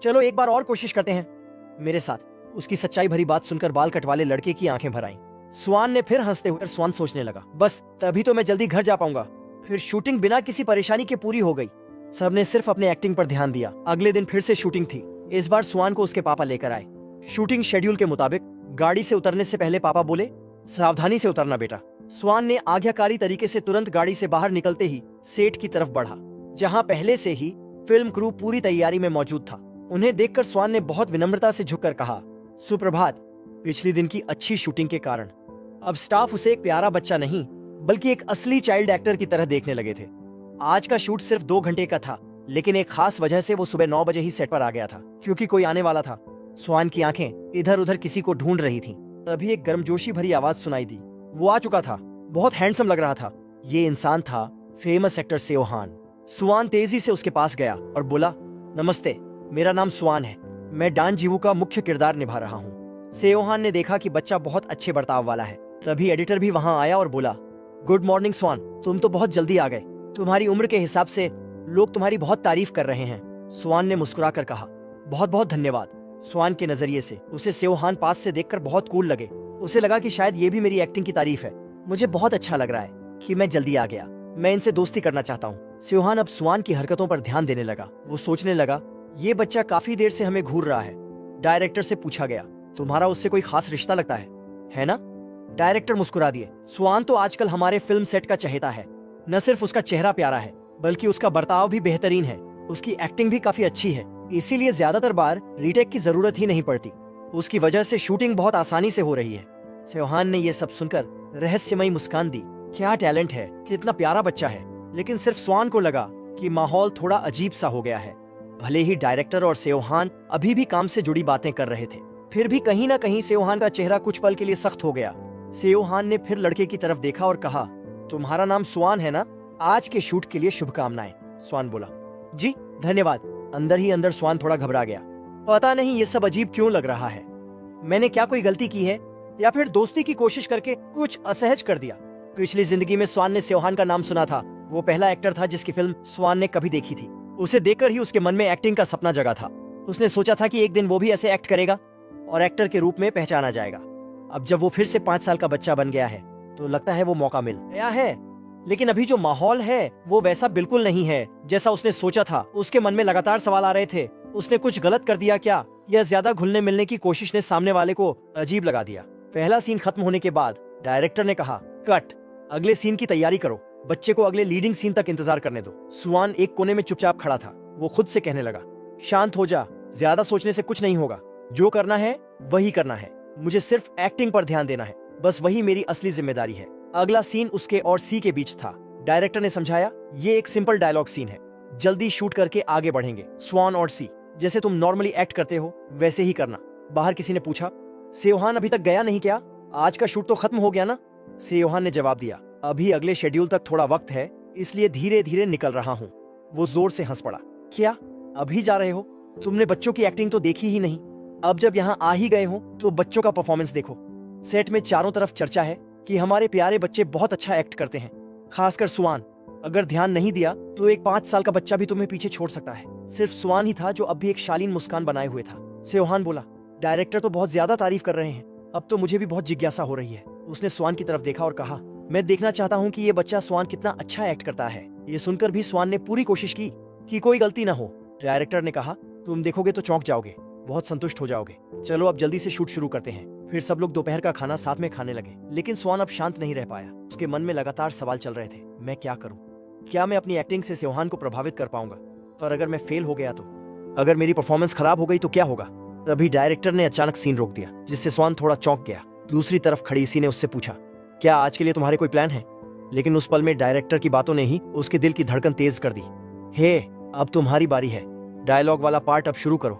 चलो एक बार और कोशिश करते हैं मेरे साथ। उसकी सच्चाई भरी बात सुनकर बाल कटवाले लड़के की आंखें भर आईं। स्वान ने फिर हंसते हुए स्वान सोचने लगा, बस तभी तो मैं जल्दी घर जा पाऊंगा। फिर शूटिंग बिना किसी परेशानी के पूरी हो गई। सबने सिर्फ अपने एक्टिंग पर ध्यान दिया। अगले दिन फिर से शूटिंग थी। इस बार स्वान को उसके पापा लेकर आए। शूटिंग शेड्यूल के मुताबिक गाड़ी से उतरने से पहले पापा बोले, सावधानी से उतरना बेटा। स्वान ने आज्ञाकारी तरीके से तुरंत गाड़ी से बाहर निकलते ही सेट की तरफ बढ़ा, जहां पहले से ही फिल्म क्रू पूरी तैयारी में मौजूद था। उन्हें देखकर स्वान ने बहुत विनम्रता से झुककर कहा, सुप्रभात। पिछली दिन की अच्छी शूटिंग के कारण अब स्टाफ उसे एक प्यारा बच्चा नहीं बल्कि एक असली चाइल्ड एक्टर की तरह देखने लगे थे। आज का शूट सिर्फ 2 घंटे का था, लेकिन एक खास वजह से वो सुबह 9 बजे ही सेट पर आ गया था, क्योंकि कोई आने वाला था। स्वान की आंखें इधर उधर किसी को ढूंढ रही थीं। तभी एक गर्मजोशी भरी आवाज सुनाई दी। वो आ चुका था। बहुत हैंडसम लग रहा था। ये इंसान था फेमस एक्टर सेओ हान। स्वान तेजी से उसके पास गया और बोला, नमस्ते, मेरा नाम स्वान है। मैं डान जीवू का मुख्य किरदार निभा रहा हूँ। सेओ हान ने देखा कि बच्चा बहुत अच्छे बर्ताव वाला है। तभी एडिटर भी वहां आया और बोला, गुड मॉर्निंग स्वान, तुम तो बहुत जल्दी आ गए। तुम्हारी उम्र के हिसाब से लोग तुम्हारी बहुत तारीफ कर रहे हैं। स्वान ने मुस्कुराकर कहा, बहुत बहुत धन्यवाद। स्वान के नजरिए से उसे सेओ हान पास से देखकर बहुत कूल लगे। उसे लगा कि शायद ये भी मेरी एक्टिंग की तारीफ है। मुझे बहुत अच्छा लग रहा है कि मैं जल्दी आ गया। मैं इनसे दोस्ती करना चाहता हूँ। सेओ हान अब स्वान की हरकतों पर ध्यान देने लगा। वो सोचने लगा, ये बच्चा काफी देर से हमें घूर रहा है। डायरेक्टर से पूछा गया, तुम्हारा उससे कोई खास रिश्ता लगता है ना? डायरेक्टर मुस्कुरा दिए। स्वान तो आजकल हमारे फिल्म सेट का चहेता है। न सिर्फ उसका चेहरा प्यारा है, बल्कि उसका बर्ताव भी बेहतरीन है। उसकी एक्टिंग भी काफी अच्छी है, इसीलिए ज्यादातर बार रीटेक की जरूरत ही नहीं पड़ती। उसकी वजह से शूटिंग बहुत आसानी से हो रही है। सेओ हान ने यह सब सुनकर रहस्यमयी मुस्कान दी। क्या टैलेंट है, कितना प्यारा बच्चा है। लेकिन सिर्फ स्वान को लगा कि माहौल थोड़ा अजीब सा हो गया है। भले ही डायरेक्टर और सेओ हान अभी भी काम से जुड़ी बातें कर रहे थे, फिर भी कहीं ना कहीं सेओ हान का चेहरा कुछ पल के लिए सख्त हो गया। सेओ हान ने फिर लड़के की तरफ देखा और कहा, तुम्हारा नाम स्वान है ना? आज के शूट के लिए शुभकामनाएं। स्वान बोला, जी धन्यवाद। अंदर ही अंदर स्वान थोड़ा घबरा गया। पता नहीं ये सब अजीब क्यों लग रहा है। मैंने क्या कोई गलती की है या फिर दोस्ती की कोशिश करके कुछ असहज कर दिया? पिछली जिंदगी में स्वान ने सेओ हान का नाम सुना था। वो पहला एक्टर था जिसकी फिल्म स्वान ने कभी देखी थी। उसे देखकर ही उसके मन में एक्टिंग का सपना जगा था। उसने सोचा था कि एक दिन वो भी ऐसे एक्ट करेगा और एक्टर के रूप में पहचाना जाएगा। अब जब वो फिर से 5 साल का बच्चा बन गया है तो लगता है वो मौका मिल गया है। लेकिन अभी जो माहौल है वो वैसा बिल्कुल नहीं है जैसा उसने सोचा था। उसके मन में लगातार सवाल आ रहे थे, उसने कुछ गलत कर दिया क्या, या ज्यादा घुलने मिलने की कोशिश ने सामने वाले को अजीब लगा दिया। पहला सीन खत्म होने के बाद डायरेक्टर ने कहा, कट, अगले सीन की तैयारी करो। बच्चे को अगले लीडिंग सीन तक इंतजार करने दो। स्वान एक कोने में चुपचाप खड़ा था। वो खुद से कहने लगा, शांत हो जा, ज्यादा सोचने से कुछ नहीं होगा। जो करना है वही करना है। मुझे सिर्फ एक्टिंग पर ध्यान देना है, बस वही मेरी असली जिम्मेदारी है। अगला सीन उसके और सी के बीच था। डायरेक्टर ने समझाया, ये एक सिंपल डायलॉग सीन है, जल्दी शूट करके आगे बढ़ेंगे। स्वान और सी, जैसे तुम नॉर्मली एक्ट करते हो वैसे ही करना। बाहर किसी ने पूछा, सेओ हान अभी तक गया नहीं क्या? आज का शूट तो खत्म हो गया ना? सेओ हान ने जवाब दिया, अभी अगले शेड्यूल तक थोड़ा वक्त है, इसलिए धीरे धीरे निकल रहा हूँ। वो जोर से हंस पड़ा, क्या अभी जा रहे हो? तुमने बच्चों की एक्टिंग तो देखी ही नहीं। अब जब यहाँ आ ही गए हो तो बच्चों का परफॉर्मेंस देखो। सेट में चारों तरफ चर्चा है कि हमारे प्यारे बच्चे बहुत अच्छा एक्ट करते हैं, खासकर स्वान। अगर ध्यान नहीं दिया तो एक 5 साल का बच्चा भी तुम्हें पीछे छोड़ सकता है। सिर्फ स्वान ही था जो अब भी एक शालीन मुस्कान बनाए हुए था। सेओ हान बोला, डायरेक्टर तो बहुत ज्यादा तारीफ कर रहे हैं, अब तो मुझे भी बहुत जिज्ञासा हो रही है। उसने स्वान की तरफ देखा और कहा, मैं देखना चाहता हूँ कि ये बच्चा स्वान कितना अच्छा एक्ट करता है। ये सुनकर भी स्वान ने पूरी कोशिश की कि कोई गलती ना हो। डायरेक्टर ने कहा, तुम देखोगे तो चौंक जाओगे, बहुत संतुष्ट हो जाओगे। चलो अब जल्दी से शूट शुरू करते हैं। फिर सब लोग दोपहर का खाना साथ में खाने लगे। लेकिन स्वान अब शांत नहीं रह पाया। उसके मन में लगातार सवाल चल रहे थे, मैं क्या करूं? क्या मैं अपनी एक्टिंग से सेओ हान को प्रभावित कर पाऊंगा? पर अगर मैं फेल हो गया तो? अगर मेरी परफॉर्मेंस खराब हो गई तो क्या होगा? तभी डायरेक्टर ने अचानक सीन रोक दिया, जिससे स्वान थोड़ा चौंक गया। दूसरी तरफ खड़ी सी ने उससे पूछा, क्या आज के लिए तुम्हारे कोई प्लान है? लेकिन उस पल में डायरेक्टर की बातों ने ही उसके दिल की धड़कन तेज कर दी। हे, अब तुम्हारी बारी है, डायलॉग वाला पार्ट अब शुरू करो।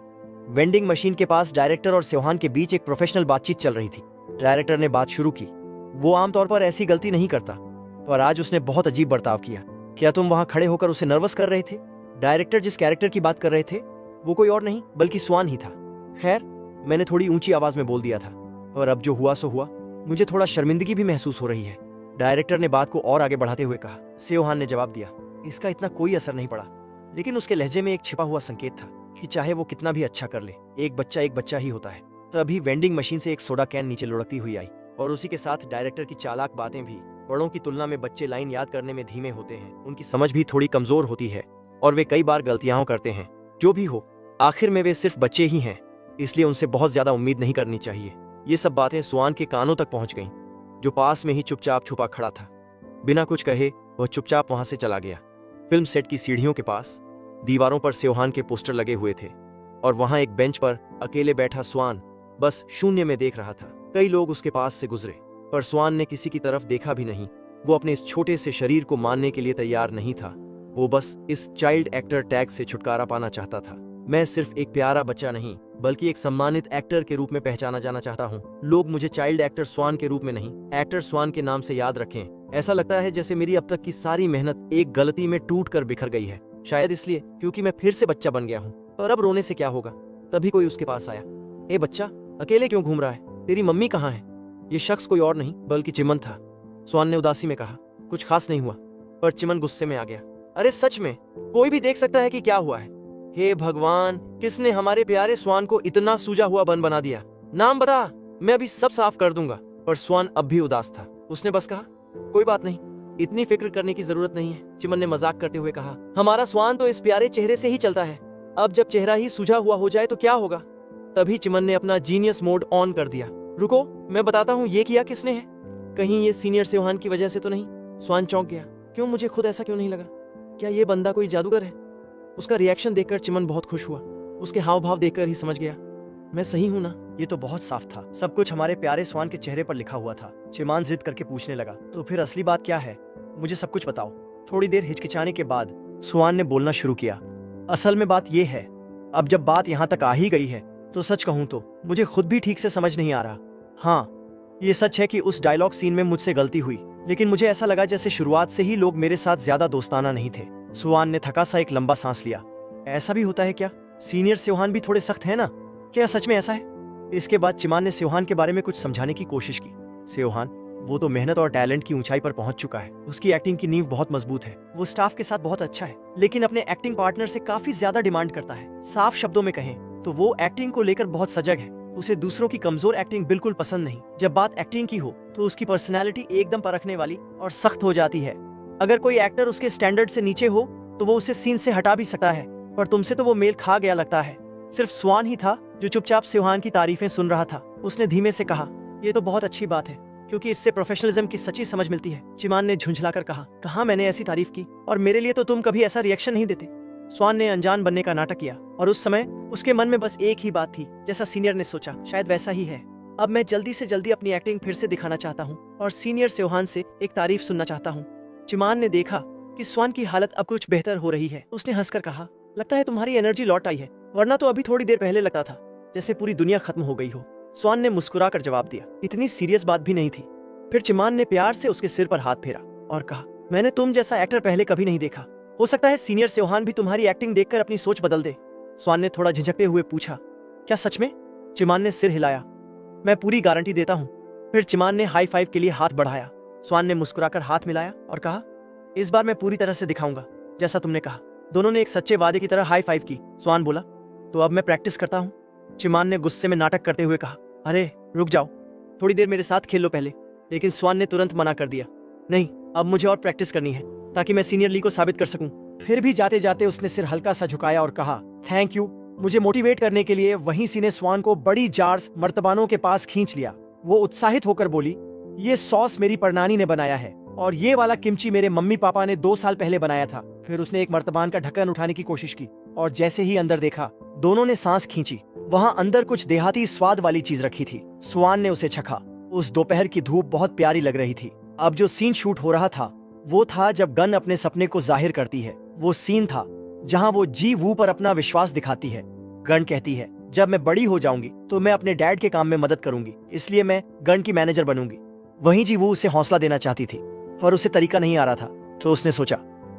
वेंडिंग मशीन के पास डायरेक्टर और सेवहान के बीच एक प्रोफेशनल बातचीत चल रही थी। डायरेक्टर ने बात शुरू की। वो आमतौर पर ऐसी गलती नहीं करता, पर आज उसने बहुत अजीब बर्ताव किया। क्या तुम वहां खड़े होकर उसे नर्वस कर रहे थे? डायरेक्टर जिस कैरेक्टर की बात कर रहे थे वो कोई और नहीं बल्कि स्वान ही था। खैर, मैंने थोड़ी ऊंची आवाज में बोल दिया था, और अब जो हुआ सो हुआ। मुझे थोड़ा शर्मिंदगी भी महसूस हो रही है, डायरेक्टर ने बात को और आगे बढ़ाते हुए कहा। सेवहान ने जवाब दिया, इसका इतना कोई असर नहीं पड़ा, लेकिन उसके लहजे में एक छिपा हुआ संकेत था कि चाहे वो कितना भी अच्छा कर ले, एक बच्चा ही होता है। तभी वेंडिंग मशीन से एक सोडा कैन नीचे लुढ़कती हुई आई, और उसी के साथ डायरेक्टर की चालाक बातें भी। बड़ों की तुलना में बच्चे लाइन याद करने में धीमे होते हैं, उनकी समझ भी थोड़ी कमजोर होती है, और वे कई बार गलतियां करते हैं। जो भी हो, आखिर में वे सिर्फ बच्चे ही हैं, इसलिए उनसे बहुत ज्यादा उम्मीद नहीं करनी चाहिए। ये सब बातें स्वान के कानों तक पहुंच गईं, जो पास में ही चुपचाप छुपा खड़ा था। बिना कुछ कहे वह चुपचाप वहां से चला गया। फिल्म सेट की सीढ़ियों के पास दीवारों पर सेवहान के पोस्टर लगे हुए थे, और वहां एक बेंच पर अकेले बैठा स्वान बस शून्य में देख रहा था। कई लोग उसके पास से गुजरे, पर स्वान ने किसी की तरफ देखा भी नहीं। वो अपने इस छोटे से शरीर को मानने के लिए तैयार नहीं था। वो बस इस चाइल्ड एक्टर टैग से छुटकारा पाना चाहता था। मैं सिर्फ एक प्यारा बच्चा नहीं, बल्कि एक सम्मानित एक्टर के रूप में पहचाना जाना चाहता हूँ। लोग मुझे चाइल्ड एक्टर स्वान के रूप में नहीं, एक्टर स्वान के नाम से याद रखें। ऐसा लगता है जैसे मेरी अब तक की सारी मेहनत एक गलती में टूट कर बिखर गई है। शायद इसलिए क्योंकि मैं फिर से बच्चा बन गया हूँ। और अब रोने से क्या होगा? तभी कोई उसके पास आया। ए बच्चा, अकेले क्यों घूम रहा है? तेरी मम्मी कहाँ है? ये शख्स कोई और नहीं बल्कि चिमन था। स्वान ने उदासी में कहा, कुछ खास नहीं हुआ। पर चिमन गुस्से में आ गया। अरे सच में, कोई भी देख सकता है कि क्या हुआ है। हे भगवान, किसने हमारे प्यारे स्वान को इतना सूजा हुआ बन बना दिया? नाम बता, मैं अभी सब साफ कर दूंगा। पर स्वान अब भी उदास था। उसने बस कहा, कोई बात नहीं, इतनी फिक्र करने की जरूरत नहीं है। चिमन ने मजाक करते हुए कहा, हमारा स्वान तो इस प्यारे चेहरे से ही चलता है। अब जब चेहरा ही सूझा हुआ हो जाए तो क्या होगा? तभी चिमन ने अपना जीनियस मोड ऑन कर दिया। रुको, मैं बताता हूँ ये किया किसने है। कहीं ये सीनियर सेवहान की वजह से तो नहीं? स्वान चौंक गया। क्यों? मुझे खुद ऐसा क्यों नहीं लगा? क्या ये बंदा कोई जादूगर है? उसका रिएक्शन देखकर चिमन बहुत खुश हुआ। उसके हाव भाव देखकर ही समझ गया, मैं सही हूं ना? ये तो बहुत साफ था, सब कुछ हमारे प्यारे स्वान के चेहरे पर लिखा हुआ था। चिमान जिद करके पूछने लगा, तो फिर असली बात क्या है? मुझे सब कुछ बताओ। थोड़ी देर हिचकिचाने के बाद स्वान ने बोलना शुरू किया। असल में बात ये है, अब जब बात यहाँ तक आ ही गई है तो सच कहूँ तो मुझे खुद भी ठीक से समझ नहीं आ रहा। हाँ, ये सच है कि उस डायलॉग सीन में मुझसे गलती हुई, लेकिन मुझे ऐसा लगा जैसे शुरुआत से ही लोग मेरे साथ ज्यादा दोस्ताना नहीं थे। स्वान ने थका सा एक लंबा सांस लिया। ऐसा भी होता है क्या? सीनियर सेवहान भी थोड़े सख्त है ना? क्या सच में ऐसा है? इसके बाद चिमान ने सेवहान के बारे में कुछ समझाने की कोशिश की। सेवहान, वो तो मेहनत और टैलेंट की ऊंचाई पर पहुंच चुका है। उसकी एक्टिंग की नींव बहुत मजबूत है। वो स्टाफ के साथ बहुत अच्छा है, लेकिन अपने एक्टिंग पार्टनर से काफी ज्यादा डिमांड करता है। साफ शब्दों में कहें तो वो एक्टिंग को लेकर बहुत सजग है। उसे दूसरों की कमजोर एक्टिंग बिल्कुल पसंद नहीं। जब बात एक्टिंग की हो तो उसकी पर्सनैलिटी एकदम परखने वाली और सख्त हो जाती है। अगर कोई एक्टर उसके स्टैंडर्ड से नीचे हो तो वो उसे सीन से हटा भी सकता है, पर तुमसे तो वो मेल खा गया लगता है। सिर्फ स्वान ही था जो चुपचाप सेवहान की तारीफें सुन रहा था। उसने धीमे से कहा, ये तो बहुत अच्छी बात है, क्योंकि इससे प्रोफेशनलिज्म की सच्ची समझ मिलती है। चिमान ने झुंझलाकर कहा, कहाँ मैंने ऐसी तारीफ की? और मेरे लिए तो तुम कभी ऐसा रिएक्शन नहीं देते। स्वान ने अनजान बनने का नाटक किया, और उस समय उसके मन में बस एक ही बात थी, जैसा सीनियर ने सोचा शायद वैसा ही है। अब मैं जल्दी से जल्दी अपनी एक्टिंग फिर से दिखाना चाहता हूँ और सीनियर सेवहान से एक तारीफ सुनना चाहता हूँ। चिमान ने देखा कि स्वान की हालत अब कुछ बेहतर हो रही है। उसने हंसकर कहा, लगता है तुम्हारी एनर्जी लौट आई है, वरना तो अभी थोड़ी देर पहले लगता था जैसे पूरी दुनिया खत्म हो गई हो। स्वान ने मुस्कुराकर जवाब दिया, इतनी सीरियस बात भी नहीं थी। फिर चिमान ने प्यार से उसके सिर पर हाथ फेरा और कहा, मैंने तुम जैसा एक्टर पहले कभी नहीं देखा। हो सकता है सीनियर सेवहान भी तुम्हारी एक्टिंग देखकर अपनी सोच बदल दे। स्वान ने थोड़ा झिझकते हुए पूछा, क्या सच में? चिमान ने सिर हिलाया, मैं पूरी गारंटी देता हूँ। फिर चिमान ने हाई फाइव के लिए हाथ बढ़ाया। स्वान ने मुस्कुराकर हाथ मिलाया और कहा, इस बार मैं पूरी तरह से दिखाऊंगा जैसा तुमने कहा। दोनों ने एक सच्चे वादे की तरह हाई फाइव की। स्वान बोला, तो अब मैं प्रैक्टिस करता हूँ। चिमान ने गुस्से में नाटक करते हुए कहा, अरे रुक जाओ, थोड़ी देर मेरे साथ खेल लो पहले। लेकिन स्वान ने तुरंत मना कर दिया, नहीं, अब मुझे और प्रैक्टिस करनी है ताकि मैं सीनियर ली को साबित कर सकूं। फिर भी जाते जाते उसने सिर हल्का सा झुकाया और कहा, थैंक यू। मुझे मोटिवेट करने के लिए वहीं सी ने स्वान को बड़ी जार्स मर्तबानों के पास खींच लिया। वो उत्साहित होकर बोली, ये सॉस मेरी परनानी ने बनाया है और ये वाला किमची मेरे मम्मी पापा ने 2 साल पहले बनाया था। फिर उसने एक मर्तबान का ढक्कन उठाने की कोशिश की और जैसे ही अंदर देखा, दोनों ने सांस खींची। वहाँ अंदर कुछ देहाती स्वाद वाली चीज रखी थी। स्वान ने उसे चखा। उस दोपहर की धूप बहुत प्यारी लग रही थी। अब जो सीन शूट हो रहा था वो था जब गन अपने सपने को जाहिर करती है। वो सीन था जहां वो जी वू पर अपना विश्वास दिखाती है। गन कहती है, जब मैं बड़ी हो जाऊंगी तो मैं अपने डैड के काम में मदद करूंगी, इसलिए मैं गन की मैनेजर बनूंगी। वहीं जी वो उसे हौसला देना चाहती थी, पर उसे तरीका नहीं आ रहा था। तो उसने सोचा,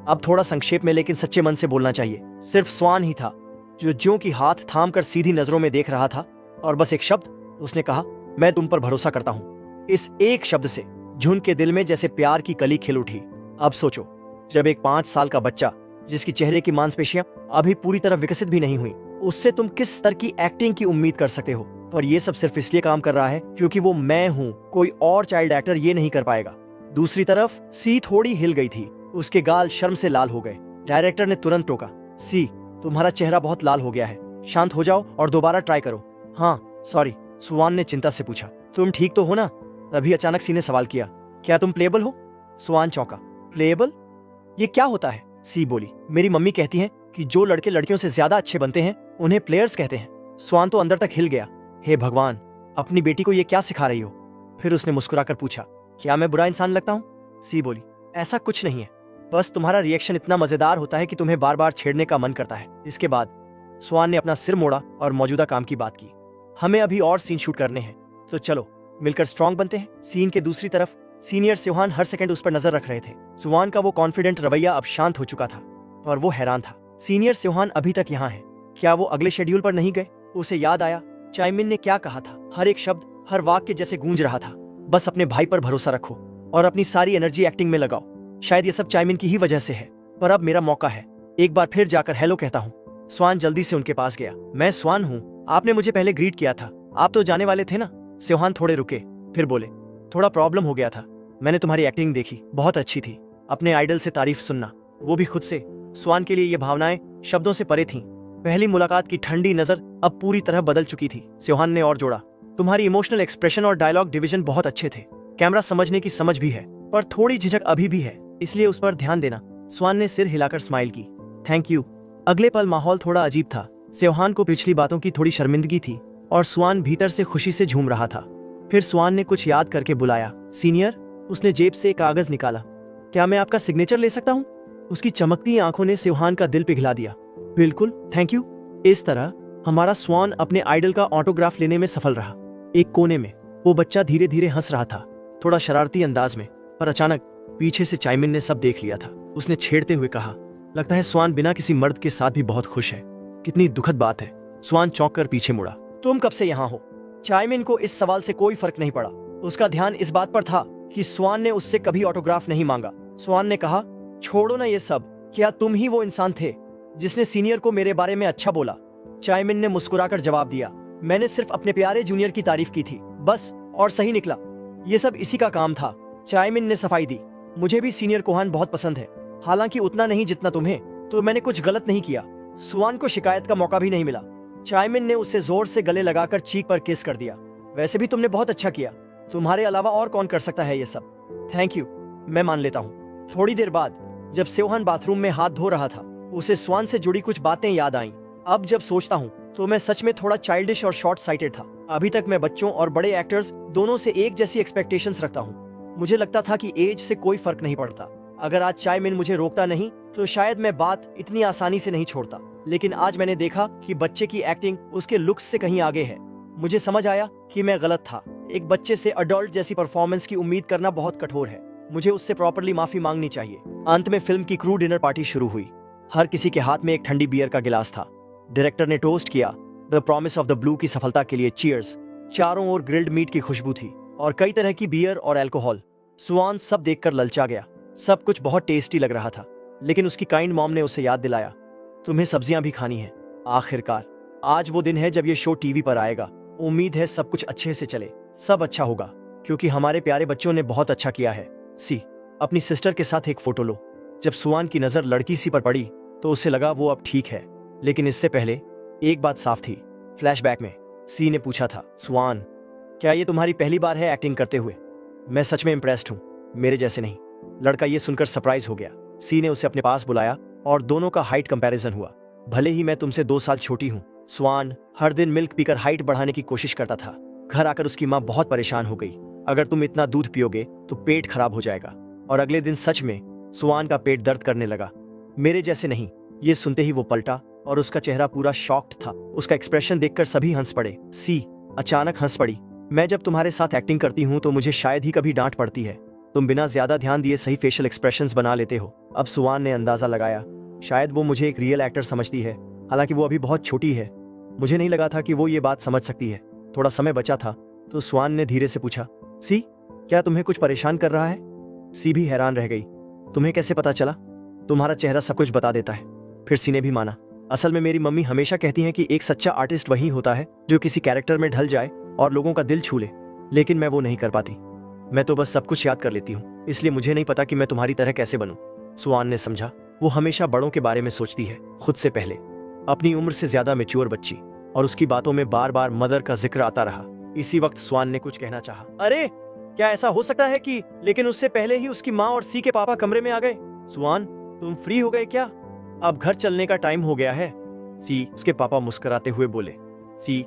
अब थोड़ा संक्षेप में लेकिन सच्चे मन से बोलना चाहिए। सिर्फ स्वान ही था जो ज्यों की हाथ थाम कर सीधी नजरों में देख रहा था, और बस एक शब्द उसने कहा, मैं तुम पर भरोसा करता हूं। इस एक शब्द से झुन के दिल में जैसे प्यार की कली खिल उठी। अब सोचो, जब एक 5 साल का बच्चा जिसकी चेहरे की मांसपेशियां अभी पूरी तरह विकसित भी नहीं हुई, उससे तुम किस स्तर की एक्टिंग की उम्मीद कर सकते हो। पर ये सब सिर्फ इसलिए काम कर रहा है क्योंकि वो मैं हूं, कोई और चाइल्ड एक्टर ये नहीं कर पाएगा। दूसरी तरफ सी थोड़ी हिल गई थी, उसके गाल शर्म से लाल हो गए। डायरेक्टर ने तुरंत टोका, सी तुम्हारा चेहरा बहुत लाल हो गया है, शांत हो जाओ और दोबारा ट्राई करो। हाँ सॉरी, स्वान ने चिंता से पूछा, तुम ठीक तो हो ना? तभी अचानक सी ने सवाल किया, क्या तुम प्लेबल हो? स्वान चौंका, प्लेबल? ये क्या होता है? सी बोली, मेरी मम्मी कहती है कि जो लड़के लड़कियों से ज्यादा अच्छे बनते हैं उन्हें प्लेयर्स कहते हैं। स्वान तो अंदर तक हिल गया, हे भगवान, अपनी बेटी को ये क्या सिखा रही हो? फिर उसने मुस्कुराकर पूछा, क्या मैं बुरा इंसान लगता हूँ? सी बोली, ऐसा कुछ नहीं है, बस तुम्हारा रिएक्शन इतना मजेदार होता है कि तुम्हें बार बार छेड़ने का मन करता है। इसके बाद स्वान ने अपना सिर मोड़ा और मौजूदा काम की बात की, हमें अभी और सीन शूट करने हैं, तो चलो मिलकर स्ट्रांग बनते हैं। सीन के दूसरी तरफ सीनियर सिवहान हर सेकंड उस पर नजर रख रहे थे। सुवान का वो कॉन्फिडेंट रवैया अब शांत हो चुका था और वो हैरान था, सीनियर सिवहान अभी तक यहाँ है, क्या वो अगले शेड्यूल पर नहीं गए? उसे याद आया चाइमिन ने क्या कहा था, हर एक शब्द हर वाक्य जैसे गूंज रहा था, बस अपने भाई पर भरोसा रखो और अपनी सारी एनर्जी एक्टिंग में लगाओ। शायद ये सब चाइमिन की ही वजह से है, पर अब मेरा मौका है, एक बार फिर जाकर हेलो कहता हूँ। स्वान जल्दी से उनके पास गया, मैं स्वान हूँ, आपने मुझे पहले ग्रीट किया था, आप तो जाने वाले थे ना? सिवहान थोड़े रुके, फिर बोले, थोड़ा प्रॉब्लम हो गया था, मैंने तुम्हारी एक्टिंग देखी, बहुत अच्छी थी, अपने आइडल से तारीफ सुनना, वो भी खुद से। स्वान के लिए ये भावनाएं शब्दों से परे थीं। पहली मुलाकात की ठंडी नजर अब पूरी तरह बदल चुकी थी। सिवहान ने और जोड़ा, तुम्हारी इमोशनल एक्सप्रेशन और डायलॉग डिवीजन बहुत अच्छे थे, कैमरा समझने की समझ भी है, पर थोड़ी झिझक अभी भी है, इसलिए उस पर ध्यान देना। स्वान ने सिर हिलाकर स्माइल की, थैंक यू। अगले पल माहौल थोड़ा अजीब था। सिवहान को पिछली बातों की थोड़ी शर्मिंदगी थी और स्वान भीतर से खुशी से झूम रहा था। फिर स्वान ने कुछ याद करके बुलाया, सीनियर। उसने जेब से एक कागज निकाला, क्या मैं आपका सिग्नेचर ले सकता हूँ? उसकी चमकती आंखों ने सिवहान का दिल पिघला दिया। बिल्कुल, थैंक यू। इस तरह हमारा स्वान अपने आइडल का ऑटोग्राफ लेने में सफल रहा। एक कोने में वो बच्चा धीरे धीरे हंस रहा था, थोड़ा शरारती अंदाज में, पर अचानक पीछे से चाइमिन ने सब देख लिया था। उसने छेड़ते हुए कहा, लगता है स्वान बिना किसी मर्द के साथ भी बहुत खुश है, कितनी दुखद बात है। स्वान चौंक कर पीछे मुड़ा, तुम कब से यहाँ हो? चाइमिन को इस सवाल से कोई फर्क नहीं पड़ा, उसका ध्यान इस बात पर था कि स्वान ने उससे कभी ऑटोग्राफ नहीं मांगा। स्वान ने कहा, छोड़ो ना ये सब, क्या तुम ही वो इंसान थे जिसने सीनियर को मेरे बारे में अच्छा बोला? चाइमिन ने मुस्कुराकर जवाब दिया, मैंने सिर्फ अपने प्यारे जूनियर की तारीफ की थी बस, और सही निकला, ये सब इसी का काम था। चाइमिन ने सफाई दी, मुझे भी सीनियर कोहान बहुत पसंद है, हालांकि उतना नहीं जितना तुम्हें, तो मैंने कुछ गलत नहीं किया। स्वान को शिकायत का मौका भी नहीं मिला। चाइमिन ने उसे जोर से गले लगाकर चीक पर किस कर दिया, वैसे भी तुमने बहुत अच्छा किया, तुम्हारे अलावा और कौन कर सकता है ये सब? थैंक यू, मैं मान लेता हूँ। थोड़ी देर बाद जब सिवहान बाथरूम में हाथ धो रहा था, उसे स्वान से जुड़ी कुछ बातें याद आईं। अब जब सोचता हूँ तो मैं सच में थोड़ा चाइल्डिश और शॉर्ट साइटेड था। अभी तक मैं बच्चों और बड़े एक्टर्स दोनों से एक जैसी एक्सपेक्टेशंस रखता हूँ। मुझे लगता था कि एज से कोई फर्क नहीं पड़ता। अगर आज चाइमिन मुझे रोकता नहीं तो शायद मैं बात इतनी आसानी से नहीं छोड़ता, लेकिन आज मैंने देखा कि बच्चे की एक्टिंग उसके लुक्स से कहीं आगे है। मुझे समझ आया कि मैं गलत था। एक बच्चे से अडल्ट जैसी परफॉर्मेंस की उम्मीद करना बहुत कठोर है। मुझे उससे प्रॉपर्ली माफी मांगनी चाहिए। अंत में फिल्म की क्रू डिनर पार्टी शुरू हुई। हर किसी के हाथ में एक ठंडी बियर का गिलास था। डायरेक्टर ने टोस्ट किया, the promise of the blue की सफलता के लिए चीयर्स। चारों ओर ग्रिल्ड मीट की खुशबू थी और कई तरह की बियर और अल्कोहल। स्वान सब देखकर ललचा गया। सब कुछ बहुत टेस्टी लग रहा था, लेकिन उसकी काइंड मॉम ने उसे याद दिलाया, तुम्हें सब्जियां भी खानी है। आखिरकार आज वो दिन है जब ये शो टीवी पर आएगा। उम्मीद है सब कुछ अच्छे से चले, सब अच्छा होगा, क्योंकि हमारे प्यारे बच्चों ने बहुत अच्छा किया है। सी, अपनी सिस्टर के साथ एक फोटो लो। जब स्वान की नजर लड़की सी पर पड़ी तो उसे लगा वो अब ठीक है, लेकिन इससे पहले एक बात साफ थी। फ्लैशबैक में सी ने पूछा था, स्वान, क्या ये तुम्हारी पहली बार है एक्टिंग करते हुए? मैं सच में इम्प्रेस्ड हूँ, मेरे जैसे नहीं। लड़का ये सुनकर सरप्राइज हो गया। सी ने उसे अपने पास बुलाया और दोनों का हाइट कंपैरिजन हुआ। भले ही मैं तुमसे 2 साल छोटी हूँ। स्वान हर दिन मिल्क पीकर हाइट बढ़ाने की कोशिश करता था। घर आकर उसकी माँ बहुत परेशान हो गई, अगर तुम इतना दूध पियोगे तो पेट खराब हो जाएगा। और अगले दिन सच में सुआन का पेट दर्द करने लगा। मेरे जैसे नहीं। ये सुनते ही वो पलटा और उसका चेहरा पूरा शॉक्ड था। उसका एक्सप्रेशन देखकर सभी हंस पड़े। सी अचानक हंस पड़ी। मैं जब तुम्हारे साथ एक्टिंग करती हूँ तो मुझे शायद ही कभी डांट पड़ती है। तुम बिना ज्यादा ध्यान दिए सही फेशियल एक्सप्रेशंस बना लेते हो। अब सुआन ने अंदाजा लगाया, शायद वो मुझे एक रियल एक्टर समझती है, हालांकि वो अभी बहुत छोटी है। मुझे नहीं लगा था कि वो ये बात समझ सकती है। थोड़ा समय बचा था तो सुआन ने धीरे से पूछा, सी क्या तुम्हें कुछ परेशान कर रहा है? सी भी हैरान रह गई। तुम्हें कैसे पता चला? तुम्हारा चेहरा सब कुछ बता देता है। फिर सी ने भी माना, असल में मेरी मम्मी हमेशा कहती हैं कि एक सच्चा आर्टिस्ट वही होता है जो किसी कैरेक्टर में ढल जाए और लोगों का दिल छू ले, लेकिन मैं वो नहीं कर पाती। मैं तो बस सब कुछ याद कर लेती हूँ, इसलिए मुझे नहीं पता कि मैं तुम्हारी तरह कैसे बनूं। सुआन ने समझा, वो हमेशा बड़ों के बारे में सोचती है, खुद से पहले। अपनी उम्र से ज्यादा मैच्योर बच्ची, और उसकी बातों में बार बार मदर का जिक्र आता रहा। इसी वक्त सुआन ने कुछ कहना चाहा। अरे क्या ऐसा हो सकता है कि, लेकिन उससे पहले ही उसकी माँ और सी के पापा कमरे में आ गए। सुआन तुम फ्री हो गए क्या? अब घर चलने का टाइम हो गया है। सी उसके पापा मुस्कुराते हुए बोले। सी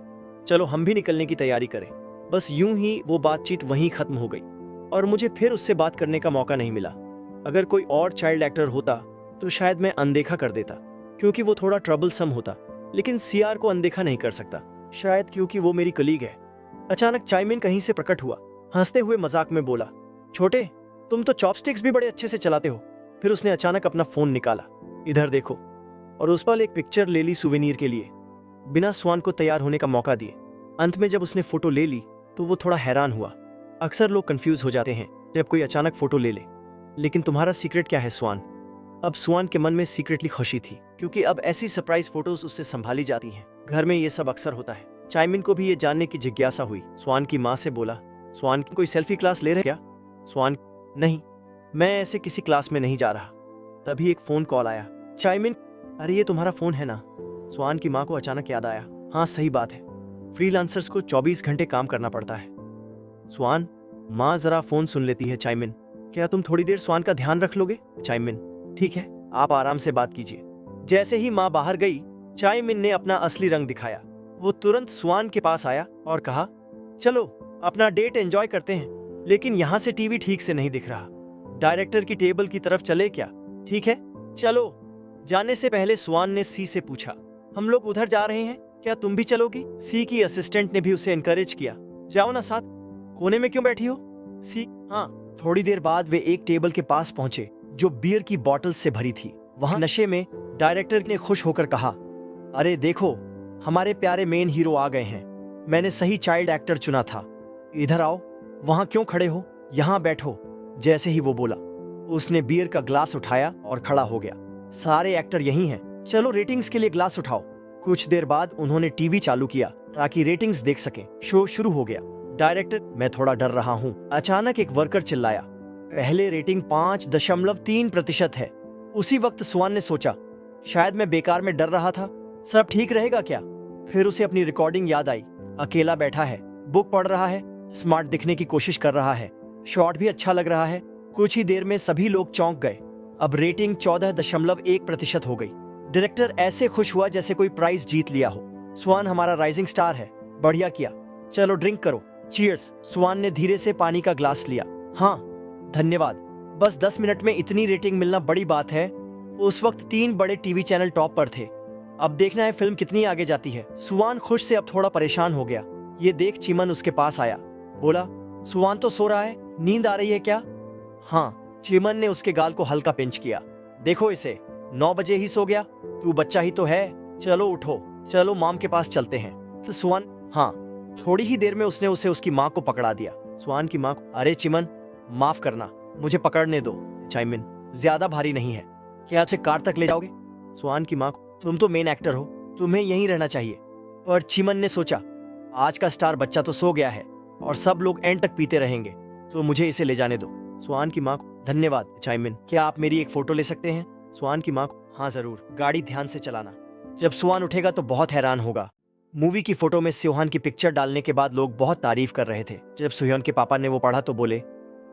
चलो हम भी निकलने की तैयारी करें। बस यूं ही वो बातचीत वहीं खत्म हो गई और मुझे फिर उससे बात करने का मौका नहीं मिला। अगर कोई और चाइल्ड एक्टर होता तो शायद मैं अनदेखा कर देता, क्योंकि वो थोड़ा ट्रबलसम होता, लेकिन सीआर को अनदेखा नहीं कर सकता, शायद क्योंकि वो मेरी कलीग है। अचानक चाइमिन कहीं से प्रकट हुआ, हंसते हुए मजाक में बोला, छोटे तुम तो चॉपस्टिक्स भी बड़े अच्छे से चलाते हो। फिर उसने अचानक अपना फोन निकाला, इधर देखो, और उस पर एक पिक्चर ले ली सुवेनियर के लिए, बिना सुआन को तैयार होने का मौका दिए। अंत में जब उसने फोटो ले ली तो वो थोड़ा हैरान हुआ। अक्सर लोग कंफ्यूज हो जाते हैं जब कोई अचानक फोटो ले ले। लेकिन तुम्हारा सीक्रेट क्या है सुआन? अब सुआन के मन में सीक्रेटली खुशी थी, क्योंकि अब ऐसी सरप्राइज फोटोज उससे संभाली जाती हैं। घर में ये सब अक्सर होता है। चाइमिन को भी ये जानने की जिज्ञासा हुई। सुआन की माँ से बोला, सुआन की कोई सेल्फी क्लास ले रहे क्या? सुआन नहीं, मैं ऐसे किसी क्लास में नहीं जा रहा। तभी एक फोन कॉल आया। चाइमिन, अरे ये तुम्हारा फोन है ना? सुआन की माँ को अचानक याद आया, हाँ सही बात है, फ्रीलांसर्स को 24 घंटे काम करना पड़ता है। सुआन, माँ जरा फोन सुन लेती है। चाइमिन, क्या तुम थोड़ी देर सुआन का ध्यान रख लोगे? चाइमिन, ठीक है, आप आराम से बात कीजिए। जैसे ही माँ बाहर गई, चाइमिन ने अपना असली रंग दिखाया। वो तुरंत सुआन के पास आया और कहा, चलो अपना डेट एंजॉय करते हैं, लेकिन यहाँ से टीवी ठीक से नहीं दिख रहा। डायरेक्टर की टेबल की तरफ चले क्या? ठीक है चलो। जाने से पहले सुआन ने सी से पूछा, हम लोग उधर जा रहे हैं, क्या तुम भी चलोगी? सी की असिस्टेंट ने भी उसे एनकरेज किया, जाओ ना साथ, कोने में क्यों बैठी हो? सी, हाँ। थोड़ी देर बाद वे एक टेबल के पास पहुंचे जो बियर की बॉटल से भरी थी। वहां नशे में डायरेक्टर ने खुश होकर कहा, अरे देखो हमारे प्यारे मेन हीरो आ गए हैं। मैंने सही चाइल्ड एक्टर चुना था। इधर आओ, वहां क्यों खड़े हो, यहाँ बैठो। जैसे ही वो बोला, उसने बियर का ग्लास उठाया और खड़ा हो गया। सारे एक्टर यही हैं, चलो रेटिंग्स के लिए ग्लास उठाओ। कुछ देर बाद उन्होंने टीवी चालू किया ताकि रेटिंग्स देख सकें। शो शुरू हो गया। डायरेक्टर, मैं थोड़ा डर रहा हूँ, अचानक एक वर्कर चिल्लाया। पहले रेटिंग 5.3% है। उसी वक्त सुआन ने सोचा, शायद मैं बेकार में डर रहा था, सब ठीक रहेगा क्या? फिर उसे अपनी रिकॉर्डिंग याद आई। अकेला बैठा है, बुक पढ़ रहा है, स्मार्ट दिखने की कोशिश कर रहा है, शॉट भी अच्छा लग रहा है। कुछ ही देर में सभी लोग चौंक गए। अब रेटिंग 14.1% हो गई। डायरेक्टर ऐसे खुश हुआ जैसे कोई प्राइज जीत लिया हो। सुआन हमारा राइजिंग स्टार है, बढ़िया किया, चलो ड्रिंक करो, चीयर्स। सुआन ने धीरे से पानी का ग्लास लिया। हाँ धन्यवाद, बस 10 मिनट में इतनी रेटिंग मिलना बड़ी बात है। उस वक्त 3 बड़े टीवी चैनल टॉप पर थे। अब देखना है फिल्म कितनी आगे जाती है। सुआन खुश से अब थोड़ा परेशान हो गया। ये देख चिमन उसके पास आया, बोला, सुआन तो सो रहा है, नींद आ रही है क्या? हाँ। चिमन ने उसके गाल को हल्का पिंच किया। देखो इसे, 9 बजे ही सो गया, तू बच्चा ही तो है, चलो उठो, चलो माम के पास चलते हैं। तो सुआन, हाँ। थोड़ी ही देर में उसने उसे उसकी माँ को पकड़ा दिया। सुआन की माँ को, अरे चिमन माफ करना, मुझे पकड़ने दो। चाइमिन, ज्यादा भारी नहीं है, क्या उसे कार तक ले जाओगे? सुआन की माँ को, तुम तो मेन एक्टर हो, तुम्हें यहीं रहना चाहिए। पर चिमन ने सोचा, आज का स्टार बच्चा तो सो गया है और सब लोग एंड तक पीते रहेंगे, तो मुझे इसे ले जाने दो। सुआन की माँ को, धन्यवाद चाइमिन, क्या आप मेरी एक फोटो ले सकते हैं? सुआन की माँ को, हाँ जरूर, गाड़ी ध्यान से चलाना, जब सुआन उठेगा तो बहुत हैरान होगा। मूवी की फोटो में सुहान की पिक्चर डालने के बाद लोग बहुत तारीफ कर रहे थे। जब सुहान के पापा ने वो पढ़ा तो बोले,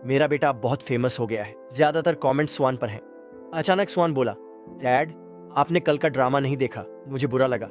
मेरा बेटा बहुत फेमस हो गया है। ज्यादातर कमेंट सुआन पर हैं। अचानक सुआन बोला, डैड आपने कल का ड्रामा नहीं देखा, मुझे बुरा लगा,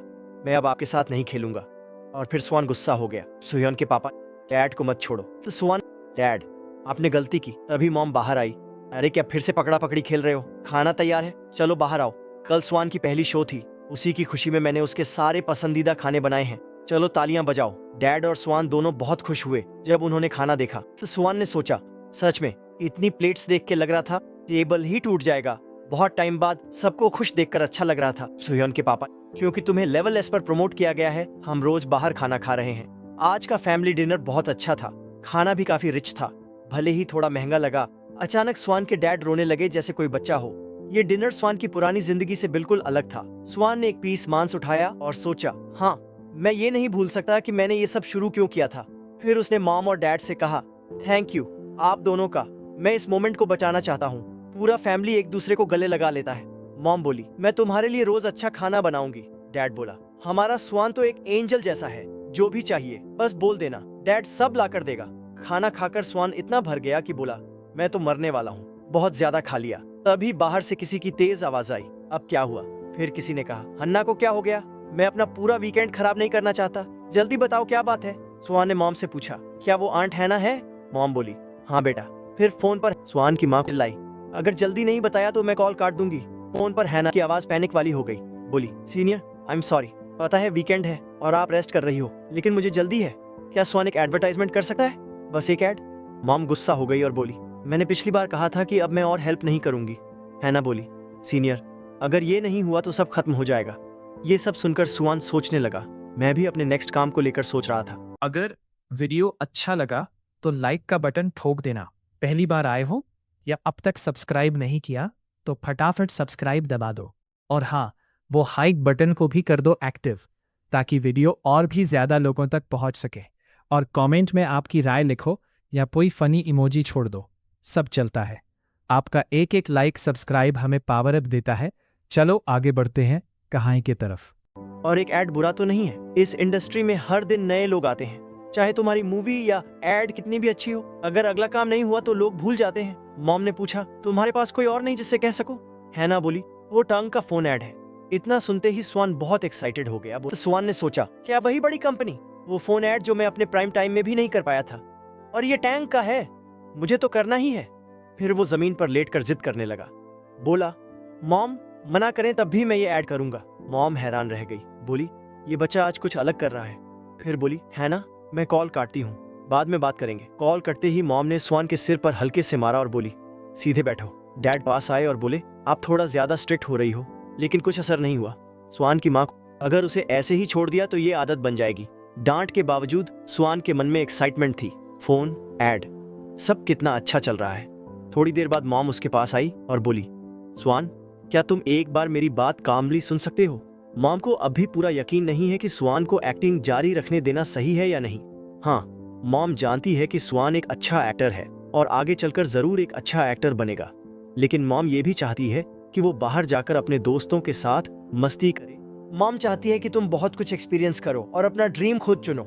मैं अब आपके साथ नहीं खेलूंगा। और फिर सुआन गुस्सा हो गया। सुहान के पापा, डैड को मत छोड़ो। तो सुआन, डैड आपने गलती की। तभी मॉम बाहर आई अरे क्या फिर से पकड़ा पकड़ी खेल रहे हो? खाना तैयार है, चलो बाहर आओ। कल स्वान की पहली शो थी, उसी की खुशी में मैंने उसके सारे पसंदीदा खाने बनाए हैं। चलो तालियां बजाओ। डैड और स्वान दोनों बहुत खुश हुए जब उन्होंने खाना देखा। तो स्वान ने सोचा, सच में इतनी प्लेट्स देख के लग रहा था टेबल ही टूट जाएगा। बहुत टाइम बाद सबको खुश देखकर अच्छा लग रहा था। सोहन के पापा, क्योंकि तुम्हें लेवल एस पर प्रमोट किया गया है, हम रोज बाहर खाना खा रहे हैं। आज का फैमिली डिनर बहुत अच्छा था, खाना भी काफी रिच था, भले ही थोड़ा महंगा लगा। अचानक स्वान के डैड रोने लगे जैसे कोई बच्चा हो। ये डिनर स्वान की पुरानी जिंदगी से बिल्कुल अलग था। स्वान ने एक पीस मांस उठाया और सोचा, हाँ, मैं ये नहीं भूल सकता कि मैंने ये सब शुरू क्यों किया था। फिर उसने मॉम और डैड से कहा, थैंक यू आप दोनों का, मैं इस मोमेंट को बचाना चाहता हूँ। पूरा फैमिली एक दूसरे को गले लगा लेता है। मॉम बोली, मैं तुम्हारे लिए रोज अच्छा खाना बनाऊंगी। डैड बोला, हमारा स्वान तो एक एंजल जैसा है, जो भी चाहिए बस बोल देना, डैड सब ला कर देगा। खाना खाकर स्वान इतना भर गया कि बोला, मैं तो मरने वाला हूँ, बहुत ज्यादा खा लिया। तभी बाहर से किसी की तेज आवाज आई। अब क्या हुआ? फिर किसी ने कहा, हन्ना को क्या हो गया? मैं अपना पूरा वीकेंड खराब नहीं करना चाहता, जल्दी बताओ क्या बात है। स्वान ने मॉम से पूछा, क्या वो आंट हैना है? मॉम बोली, हाँ बेटा। फिर फोन पर स्वान की माँ चिल्लाई, अगर जल्दी नहीं बताया तो मैं कॉल काट दूंगी। फोन पर हैना की आवाज पैनिक वाली हो गई। बोली, सीनियर आई एम सॉरी, पता है वीकेंड है और आप रेस्ट कर रही हो, लेकिन मुझे जल्दी है। क्या स्वान एक एडवर्टाइजमेंट कर सकता है? बस एक एड? मॉम गुस्सा हो गई और बोली, मैंने पिछली बार कहा था कि अब मैं और हेल्प नहीं करूंगी। हैना बोली, सीनियर अगर ये नहीं हुआ तो सब खत्म हो जाएगा। ये सब सुनकर स्वान सोचने लगा। मैं भी अपने नेक्स्ट काम को लेकर सोच रहा था। अगर वीडियो अच्छा लगा तो लाइक का बटन ठोक देना। पहली बार आए हो या अब तक सब्सक्राइब नहीं किया तो फटाफट सब्सक्राइब दबा दो। और हाँ, वो हाइक बटन को भी कर दो एक्टिव, ताकि वीडियो और भी ज़्यादा लोगों तक पहुंच सके। और कमेंट में आपकी राय लिखो या कोई फनी इमोजी छोड़ दो, सब चलता है। आपका एक एक लाइक सब्सक्राइब हमें पावर अप देता है। चलो आगे बढ़ते हैं कहानी की तरफ। और एक एड बुरा तो नहीं है, इस इंडस्ट्री में हर दिन नए लोग आते हैं, चाहे तुम्हारी मूवी या एड कितनी भी अच्छी हो, अगर अगला काम नहीं हुआ तो लोग भूल जाते हैं। मॉम ने पूछा, तुम्हारे पास कोई और नहीं जिससे कह सको? हैना बोली, वो टंग का फोन एड है। इतना सुनते ही स्वान बहुत एक्साइटेड हो गया। तो स्वान ने सोचा, क्या वही बड़ी कंपनी? वो फोन एड जो मैं अपने प्राइम टाइम में भी नहीं कर पाया था, और ये टैंक का है, मुझे तो करना ही है। फिर वो जमीन पर लेटकर जिद करने लगा। बोला, मॉम मना करें तब भी मैं ये ऐड करूंगा। मॉम हैरान रह गई, बोली, ये बच्चा आज कुछ अलग कर रहा है। फिर बोली, है ना, मैं कॉल काटती हूँ, बाद में बात करेंगे। कॉल करते ही मॉम ने स्वान के सिर पर हल्के से मारा और बोली, सीधे बैठो। डैड पास आए और बोले, आप थोड़ा ज्यादा स्ट्रिक्ट हो रही हो। लेकिन कुछ असर नहीं हुआ। स्वान की माँ को अगर उसे ऐसे ही छोड़ दिया तो ये आदत बन जाएगी। डांट के बावजूद स्वान के मन में एक्साइटमेंट थी। फोन, एड, सब कितना अच्छा चल रहा है। थोड़ी देर बाद मॉम उसके पास आई और बोली, स्वान क्या तुम एक बार मेरी बात कामली सुन सकते हो? मॉम को अभी पूरा यकीन नहीं है कि स्वान को एक्टिंग जारी रखने देना सही है या नहीं। हाँ, मॉम जानती है कि स्वान एक अच्छा एक्टर है और आगे चलकर जरूर एक अच्छा एक्टर बनेगा, लेकिन मॉम ये भी चाहती है कि वो बाहर जाकर अपने दोस्तों के साथ मस्ती करे। मॉम चाहती है कि तुम बहुत कुछ एक्सपीरियंस करो और अपना ड्रीम खुद चुनो।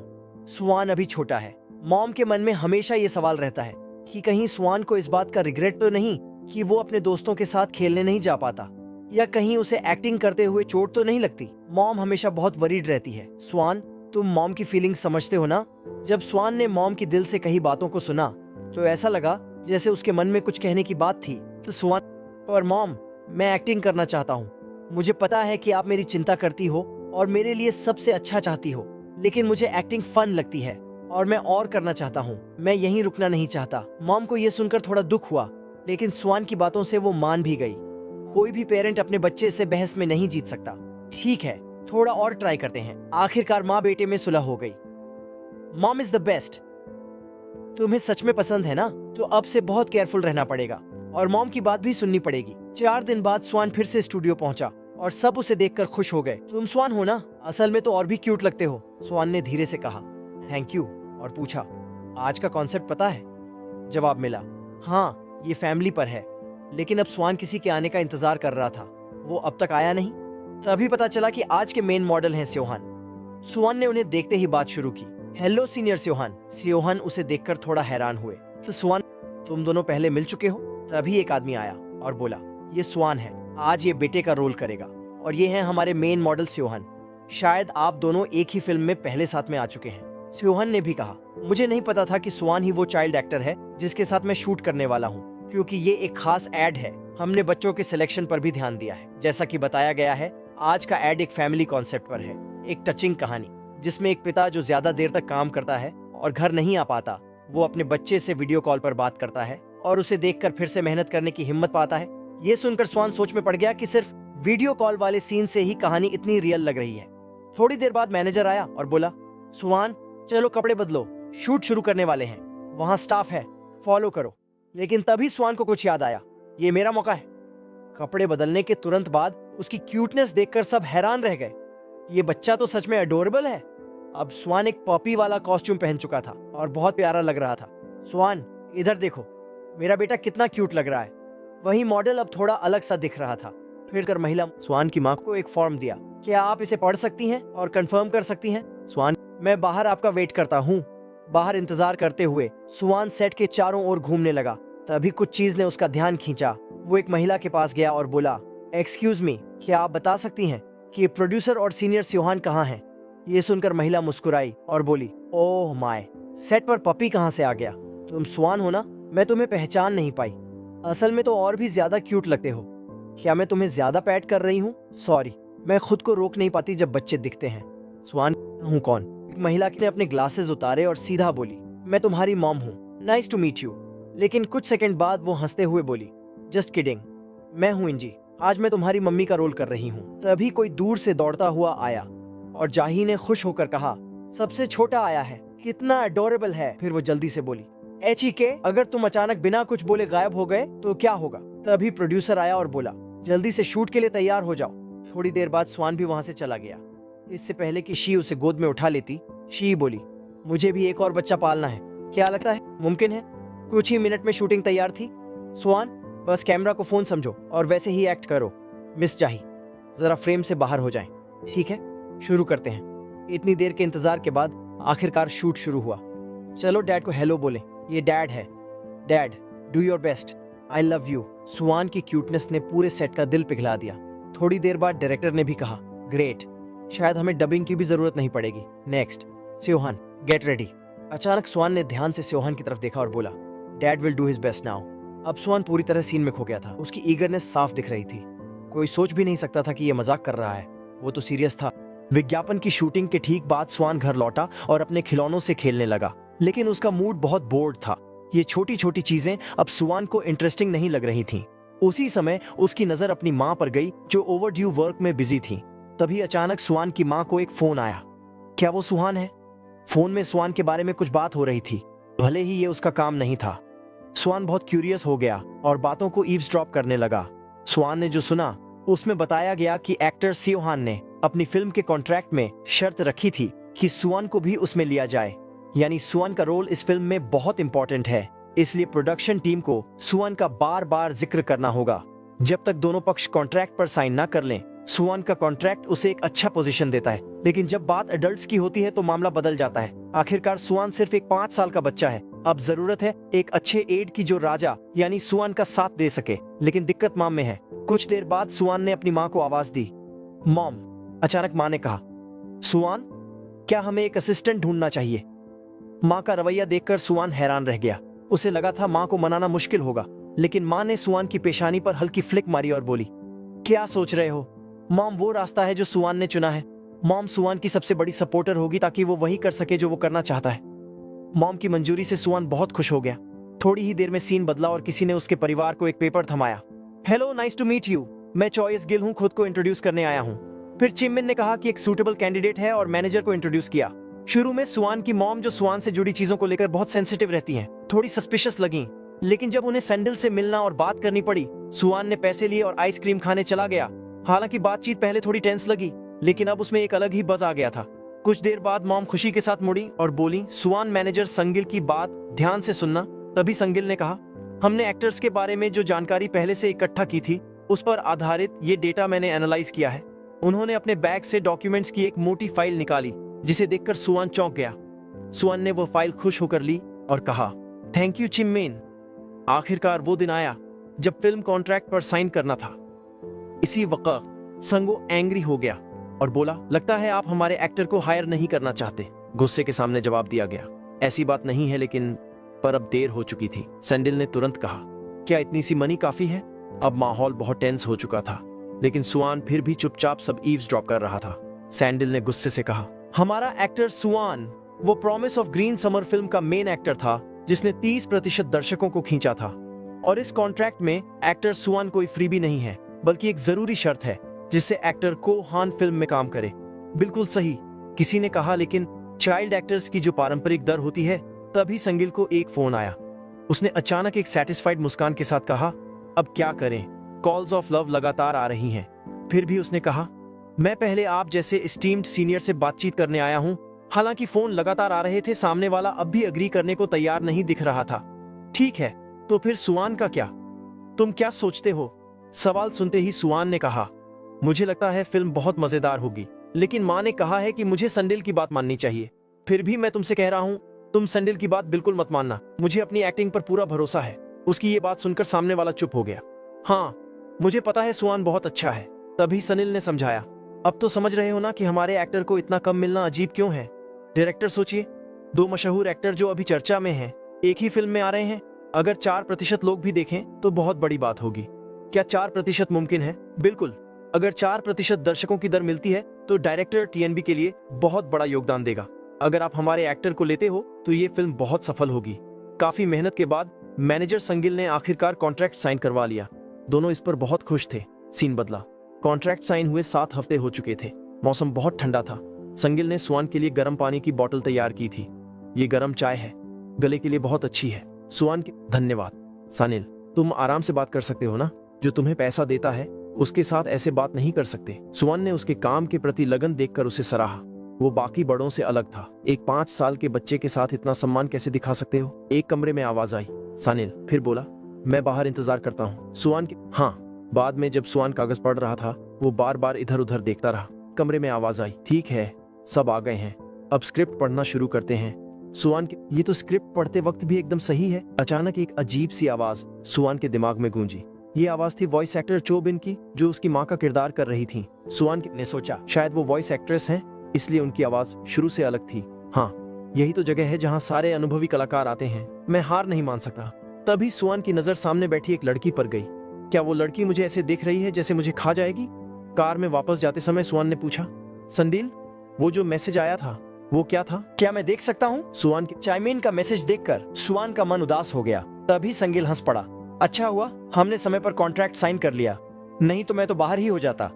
स्वान अभी छोटा है। मॉम के मन में हमेशा ये सवाल रहता है कि कहीं स्वान को इस बात का रिग्रेट तो नहीं कि वो अपने दोस्तों के साथ खेलने नहीं जा पाता, या कहीं उसे एक्टिंग करते हुए चोट तो नहीं लगती। मॉम हमेशा बहुत वरीड रहती है। स्वान, तुम मॉम की फीलिंग्स समझते हो ना? जब स्वान ने मॉम की दिल से कही बातों को सुना तो ऐसा लगा जैसे उसके मन में कुछ कहने की बात थी। तो स्वान, पर मॉम मैं एक्टिंग करना चाहता हूँ। मुझे पता है कि आप मेरी चिंता करती हो और मेरे लिए सबसे अच्छा चाहती हो, लेकिन मुझे एक्टिंग फन लगती है और मैं और करना चाहता हूँ। मैं यहीं रुकना नहीं चाहता। मॉम को यह सुनकर थोड़ा दुख हुआ, लेकिन स्वान की बातों से वो मान भी गई। कोई भी पेरेंट अपने बच्चे से बहस में नहीं जीत सकता। ठीक है, थोड़ा और ट्राई करते हैं। आखिरकार माँ बेटे में सुलह हो गई। Mom is the best. तुम्हें सच में पसंद है ना? तो अब से बहुत केयरफुल रहना पड़ेगा और मॉम की बात भी सुननी पड़ेगी। 4 दिन बाद स्वान फिर से स्टूडियो पहुंचा और सब उसे देखकर खुश हो गए। तुम स्वान हो ना? असल में तो और भी क्यूट लगते हो, स्वान ने धीरे से कहा। Thank you. और पूछा, आज का कॉन्सेप्ट पता है? जवाब मिला, हाँ, ये फैमिली पर है। लेकिन अब स्वान किसी के आने का इंतजार कर रहा था, वो अब तक आया नहीं। तभी पता चला कि आज के मेन मॉडल हैं स्योहान। स्वान ने उन्हें देखते ही बात शुरू की। Hello senior स्योहान। स्योहान उसे देखकर थोड़ा हैरान हुए। तो स्वान, तुम दोनों पहले मिल चुके हो? तभी एक आदमी आया और बोला, ये स्वान है, आज ये बेटे का रोल करेगा, और ये हैं हमारे मेन मॉडल स्योहान। शायद आप दोनों एक ही फिल्म में पहले साथ में आ चुके हैं। स्योहान ने भी कहा, मुझे नहीं पता था कि स्वान ही वो चाइल्ड एक्टर है जिसके साथ मैं शूट करने वाला हूँ, क्योंकि ये एक खास एड है। हमने बच्चों के सिलेक्शन पर भी ध्यान दिया है। जैसा कि बताया गया है, आज का एड एक फैमिली कॉन्सेप्ट पर है। एक टचिंग कहानी जिसमें एक पिता जो ज्यादा देर तक काम करता है और घर नहीं आ पाता, वो अपने बच्चे से वीडियो कॉल पर बात करता है और उसे देखकर फिर से मेहनत करने की हिम्मत पाता है। ये सुनकर स्वान सोच में पड़ गया कि सिर्फ वीडियो कॉल वाले सीन से ही कहानी इतनी रियल लग रही है। थोड़ी देर बाद मैनेजर आया और बोला, स्वान चलो कपड़े बदलो, शूट शुरू करने वाले हैं, वहां स्टाफ है, फॉलो करो। लेकिन तभी स्वान को कुछ याद आया, ये मेरा मौका है। कपड़े बदलने के तुरंत बाद उसकी क्यूटनेस देखकर सब हैरान रह गए। ये बच्चा तो सच में अडोरेबल है। अब स्वान एक पॉपी वाला कॉस्ट्यूम पहन चुका था और बहुत प्यारा लग रहा था। स्वान इधर देखो, मेरा बेटा कितना क्यूट लग रहा है। वही मॉडल अब थोड़ा अलग सा दिख रहा था। फिर कर महिला स्वान की माँ को एक फॉर्म दिया, क्या आप इसे पढ़ सकती हैं और कंफर्म कर सकती हैं? स्वान, मैं बाहर आपका वेट करता हूँ। बाहर इंतजार करते हुए स्वान सेट के चारों ओर घूमने लगा। तभी कुछ चीज ने उसका ध्यान खींचा। वो एक महिला के पास गया और बोला, एक्सक्यूज मी, क्या आप बता सकती हैं कि प्रोड्यूसर और सीनियर स्योहान कहाँ हैं? ये सुनकर महिला मुस्कुराई और बोली, ओह माय, सेट पर पपी कहाँ से आ गया? तुम स्वान हो ना? मैं तुम्हें पहचान नहीं पाई। असल में तो और भी ज्यादा क्यूट लगते हो। क्या मैं तुम्हें ज्यादा पैट कर रही हूँ? सॉरी, मैं खुद को रोक नहीं पाती जब बच्चे दिखते हैं। स्वान हूँ कौन? एक महिला ने अपने ग्लासेस उतारे और सीधा बोली, मैं तुम्हारी मॉम हूँ, नाइस टू मीट यू। लेकिन कुछ सेकंड बाद वो हंसते हुए बोली, जस्ट किडिंग, मैं हूँ इंजी, आज मैं तुम्हारी मम्मी का रोल कर रही हूँ। तभी कोई दूर से दौड़ता हुआ आया और जाही ने खुश होकर कहा, सबसे छोटा आया है, कितना अडोरेबल है। फिर वो जल्दी से बोली, एची के, अगर तुम अचानक बिना कुछ बोले गायब हो गए तो क्या होगा? तभी प्रोड्यूसर आया और बोला, जल्दी से शूट के लिए तैयार हो जाओ। थोड़ी देर बाद स्वान भी वहां से चला गया। इससे पहले कि शी उसे गोद में उठा लेती, शी बोली, मुझे भी एक और बच्चा पालना है, क्या लगता है मुमकिन है? कुछ ही मिनट में शूटिंग तैयार थी। स्वान, बस कैमरा को फोन समझो और वैसे ही एक्ट करो। मिस जाही, जरा फ्रेम से बाहर हो जाएं। ठीक है, शुरू करते हैं। इतनी देर के इंतजार के बाद आखिरकार शूट शुरू हुआ। चलो डैड को हेलो बोले, ये डैड है। Dad, do your best, I love you. स्वान की क्यूटनेस ने पूरे सेट का दिल पिघला दिया। थोड़ी देर बाद डायरेक्टर ने भी कहा, ग्रेट, शायद हमें डबिंग की भी जरूरत नहीं पड़ेगी। नेक्स्ट, स्योहान, गेट रेडी। अचानक स्वान ने ध्यान से स्योहान की तरफ देखा और बोला, dad will do his best now. अब स्वान पूरी तरह सीन में खो गया था। उसकी ईगरनेस साफ दिख रही थी। कोई सोच भी नहीं सकता था कि यह मजाक कर रहा है, वो तो सीरियस था। विज्ञापन की शूटिंग के ठीक बाद स्वान घर लौटा और अपने खिलौनों से खेलने लगा, लेकिन उसका मूड बहुत बोर्ड था। ये छोटी छोटी चीजें अब स्वान को इंटरेस्टिंग नहीं लग रही थीं। उसी समय उसकी नजर अपनी माँ पर गई जो ओवरड्यू वर्क में बिजी थी। तभी अचानक स्वान की माँ को एक फोन आया। क्या वो सुहान है? फोन में स्वान के बारे में कुछ बात हो रही थी, भले ही ये उसका काम नहीं था। स्वान बहुत क्यूरियस हो गया और बातों को ईव्सड्रॉप करने लगा। स्वान ने जो सुना उसमें बताया गया कि एक्टर स्योहान ने अपनी फिल्म के कॉन्ट्रैक्ट में शर्त रखी थी कि स्वान को भी उसमें लिया जाए, यानी स्वान का रोल इस फिल्म में बहुत इंपॉर्टेंट है, इसलिए प्रोडक्शन टीम को स्वान का बार बार जिक्र करना होगा। जब तक दोनों पक्ष कॉन्ट्रैक्ट पर साइन ना कर लें, स्वान का कॉन्ट्रैक्ट उसे एक अच्छा पोजीशन देता है, लेकिन जब बात एडल्ट्स की होती है तो मामला बदल जाता है। आखिरकार स्वान सिर्फ एक 5 साल का बच्चा है। अब जरूरत है एक अच्छे एड की जो राजा यानी स्वान का साथ दे सके, लेकिन दिक्कत माम में है। कुछ देर बाद स्वान ने अपनी माँ को आवाज दी, मॉम। अचानक माँ ने कहा, स्वान, क्या हमें एक असिस्टेंट ढूंढना चाहिए? माँ का रवैया देखकर स्वान हैरान रह गया। उसे लगा था माँ को मनाना मुश्किल होगा, लेकिन माँ ने स्वान की पेशानी पर हल्की फ्लिक मारी और बोली, क्या सोच रहे हो? मॉम, वो रास्ता है जो स्वान ने चुना है। मॉम स्वान की सबसे बड़ी सपोर्टर होगी ताकि वो वही कर सके जो वो करना चाहता है। मॉम की मंजूरी से स्वान बहुत खुश हो गया। थोड़ी ही देर में सीन बदला और किसी ने उसके परिवार को एक पेपर थमाया। Hello, nice to meet you, मैं चॉइस गिल हूँ, खुद को इंट्रोड्यूस करने आया हूँ। फिर चिमिन ने कहा कि एक सूटेबल कैंडिडेट है और मैनेजर को इंट्रोड्यूस किया। शुरू में स्वान की मॉम, जो स्वान से जुड़ी चीजों को लेकर बहुत सेंसिटिव रहती हैं, थोड़ी सस्पिशियस लगी, लेकिन जब उन्हें सैंडल से मिलना और बात करनी पड़ी, स्वान ने पैसे लिए और आइसक्रीम खाने चला गया। हालांकि बातचीत पहले थोड़ी टेंस लगी, लेकिन अब उसमें एक अलग ही बज आ गया था। कुछ देर बाद मॉम खुशी के साथ मुड़ी और बोली, स्वान मैनेजर संगिल की बात ध्यान से सुनना। तभी संगिल ने कहा, हमने एक्टर्स के बारे में जो जानकारी पहले से इकट्ठा की थी उस पर आधारित ये डेटा मैंने एनालाइज किया है। उन्होंने अपने बैग से डॉक्यूमेंट्स की एक मोटी फाइल निकाली, जिसे देखकर स्वान चौंक गया। स्वान ने वो फाइल खुश होकर ली और कहा, थैंक यू चिम्मेन। आखिरकार वो दिन आया जब फिल्म कॉन्ट्रैक्ट पर साइन करना था। इसी वक्त संगो एंग्री हो गया और बोला, लगता है आप हमारे एक्टर को हायर नहीं करना चाहते। गुस्से के सामने जवाब दिया गया, ऐसी बात नहीं है, लेकिन पर अब देर हो चुकी थी। सैंडल ने तुरंत कहा, क्या इतनी सी मनी काफी है? अब माहौल बहुत टेंस हो चुका था, लेकिन सुआन फिर भी चुपचाप सब ईव्सड्रॉप कर रहा था। सैंडिल ने गुस्से से कहा, हमारा एक्टर सुआन वो promise of green summer film का मेन एक्टर था जिसने 30% दर्शकों को खींचा था। और इस कॉन्ट्रैक्ट में एक्टर सुआन कोई फ्रीबी नहीं है, बल्कि एक जरूरी शर्त है जिससे एक्टर को हान फिल्म में काम करे। बिल्कुल सही, किसी ने कहा, लेकिन चाइल्ड एक्टर्स की जो पारंपरिक दर होती है। तभी संगिल को एक फोन आया। उसने अचानक एक सेटिस्फाइड मुस्कान के साथ कहा, अब क्या करें, कॉल्स ऑफ लव लगातार आ रही हैं। फिर भी उसने कहा, मैं पहले आप जैसे एस्टीम्ड सीनियर से बातचीत करने आया हूं। हालांकि फोन लगातार आ रहे थे, सामने वाला अब भी अग्री करने को तैयार नहीं दिख रहा था। ठीक है, तो फिर सुआन का क्या? तुम क्या सोचते हो? सवाल सुनते ही सुआन ने कहा, मुझे लगता है फिल्म बहुत मजेदार होगी, लेकिन माँ ने कहा है कि मुझे संडिल की बात माननी चाहिए। फिर भी मैं तुमसे कह रहा हूँ, तुम संडिल की बात बिल्कुल मत मानना। मुझे अपनी एक्टिंग पर पूरा भरोसा है। उसकी ये बात सुनकर सामने वाला चुप हो गया। हाँ, मुझे पता है सुआन बहुत अच्छा है। तभी सनिल ने समझाया, अब तो समझ रहे हो ना कि हमारे एक्टर को इतना कम मिलना अजीब क्यों है। डायरेक्टर सोचिए, 2 मशहूर एक्टर जो अभी चर्चा में हैं, एक ही फिल्म में आ रहे हैं। अगर 4% लोग भी देखें तो बहुत बड़ी बात होगी। क्या 4% मुमकिन है? बिल्कुल। अगर 4% दर्शकों की दर मिलती है तो डायरेक्टर टीएनबी के लिए बहुत बड़ा योगदान देगा। अगर आप हमारे एक्टर को लेते हो तो ये फिल्म बहुत सफल होगी। काफी मेहनत के बाद मैनेजर संगिल ने आखिरकार कॉन्ट्रैक्ट साइन करवा लिया। दोनों इस पर बहुत खुश थे। सीन बदला। कॉन्ट्रैक्ट साइन हुए 7 हफ्ते हो चुके थे। मौसम बहुत ठंडा था। संगिल ने सुआन के लिए गर्म पानी की बोतल तैयार की थी। ये गर्म चाय है, गले के लिए बहुत अच्छी है। सुआन के धन्यवाद। सनिल, तुम आराम से बात कर सकते हो ना? जो तुम्हें पैसा देता है उसके साथ ऐसे बात नहीं कर सकते। सुआन ने उसके काम के प्रति लगन देखकर उसे सराहा। वो बाकी बड़ों से अलग था। एक 5 साल के बच्चे के साथ इतना सम्मान कैसे दिखा सकते हो? एक कमरे में आवाज आई। सनिल फिर बोला, मैं बाहर इंतजार करता हूँ। सुआन के हाँ। बाद में जब सुआन कागज पढ़ रहा था, वो बार बार इधर उधर देखता रहा। कमरे में आवाज आई, ठीक है, सब आ गए हैं, अब स्क्रिप्ट पढ़ना शुरू करते हैं। सुआन के ये तो स्क्रिप्ट पढ़ते वक्त भी एकदम सही है। अचानक एक अजीब सी आवाज सुआन के दिमाग में गूंजी। ये आवाज थी वॉइस एक्टर चो बिन की, जो उसकी माँ का किरदार कर रही थी। सुआन ने सोचा, शायद वो वॉइस एक्ट्रेस हैं, इसलिए उनकी आवाज शुरू से अलग थी। हाँ, यही तो जगह है जहाँ सारे अनुभवी कलाकार आते हैं। मैं हार नहीं मान सकता। तभी सुआन की नजर सामने बैठी एक लड़की पर गई। क्या वो लड़की मुझे ऐसे देख रही है जैसे मुझे खा जाएगी? कार में वापस जाते समय सुआन ने पूछा, संदील, वो जो मैसेज आया था वो क्या था? क्या मैं देख सकता हूँ? सुआन के चाइमीन का मैसेज देखकर सुआन का मन उदास हो गया। तभी संगिल हंस पड़ा। अच्छा हुआ हमने समय पर कॉन्ट्रैक्ट साइन कर लिया, नहीं तो मैं तो बाहर ही हो जाता।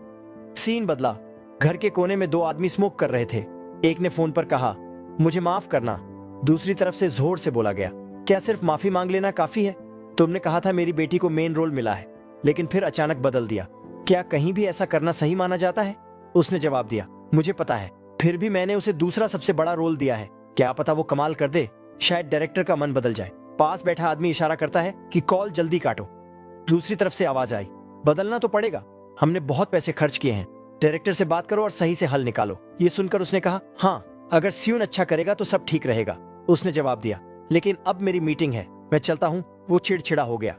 सीन बदला। घर के कोने में 2 आदमी स्मोक कर रहे थे। एक ने फोन पर कहा, मुझे माफ करना। दूसरी तरफ से जोर से बोला गया, क्या सिर्फ माफी मांग लेना काफी है? तुमने कहा था मेरी बेटी को मेन रोल मिला है, लेकिन फिर अचानक बदल दिया। क्या कहीं भी ऐसा करना सही माना जाता है? उसने जवाब दिया, मुझे पता है, फिर भी मैंने उसे दूसरा सबसे बड़ा रोल दिया है। क्या पता वो कमाल कर दे, शायद डायरेक्टर का मन बदल जाए। पास बैठा आदमी इशारा करता है कि कॉल जल्दी काटो। दूसरी तरफ से आवाज आई, बदलना तो पड़ेगा, हमने बहुत पैसे खर्च किए हैं, डायरेक्टर से बात करो और सही से हल निकालो। ये सुनकर उसने कहा, हाँ, अगर स्यून अच्छा करेगा तो सब ठीक रहेगा। उसने जवाब दिया, लेकिन अब मेरी मीटिंग है, मैं चलता हूँ। वो चिड़चिड़ा हो गया।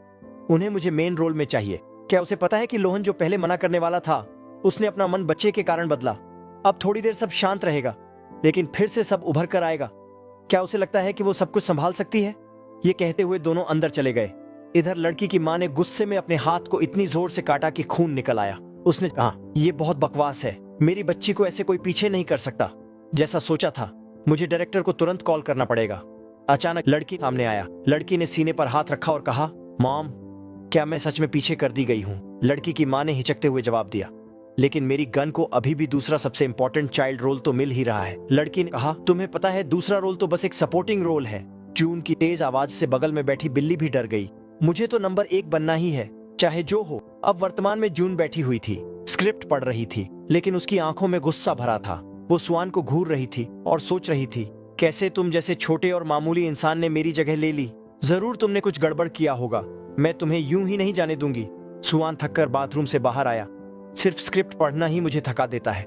उन्हें मुझे मेन रोल में चाहिए। क्या उसे पता है कि लोहन जो पहले मना करने वाला था, उसने अपना मन बच्चे के कारण बदला? अब थोड़ी देर सब शांत रहेगा, लेकिन फिर से सब उभर कर आएगा। क्या उसे लगता है कि वो सब कुछ संभाल सकती है? ये कहते हुए दोनों अंदर चले गए। इधर लड़की की माँ ने गुस्से में अपने हाथ को इतनी जोर से काटा कि खून निकल आया। उसने कहा, ये बहुत बकवास है, मेरी बच्ची को ऐसे कोई पीछे नहीं कर सकता। जैसा सोचा था, मुझे डायरेक्टर को तुरंत कॉल करना पड़ेगा। अचानक लड़की सामने आया। लड़की ने सीने पर हाथ रखा और कहा, मॉम, क्या मैं सच में पीछे कर दी गई हूँ? लड़की की माँ ने हिचकते हुए जवाब दिया, लेकिन मेरी गन को अभी भी दूसरा सबसे इंपॉर्टेंट चाइल्ड रोल तो मिल ही रहा है। लड़की ने कहा, तुम्हें पता है दूसरा रोल तो बस एक सपोर्टिंग रोल है। जून की तेज आवाज से बगल में बैठी बिल्ली भी डर गई। मुझे तो नंबर 1 बनना ही है, चाहे जो हो। अब वर्तमान में जून बैठी हुई थी, स्क्रिप्ट पढ़ रही थी, लेकिन उसकी आंखों में गुस्सा भरा था। वो सुआन को घूर रही थी और सोच रही थी, कैसे तुम जैसे छोटे और मामूली इंसान ने मेरी जगह ले ली। जरूर तुमने कुछ गड़बड़ किया होगा, मैं तुम्हें यूं ही नहीं जाने दूंगी। सुआन थककर बाथरूम से बाहर आया। सिर्फ स्क्रिप्ट पढ़ना ही मुझे थका देता है।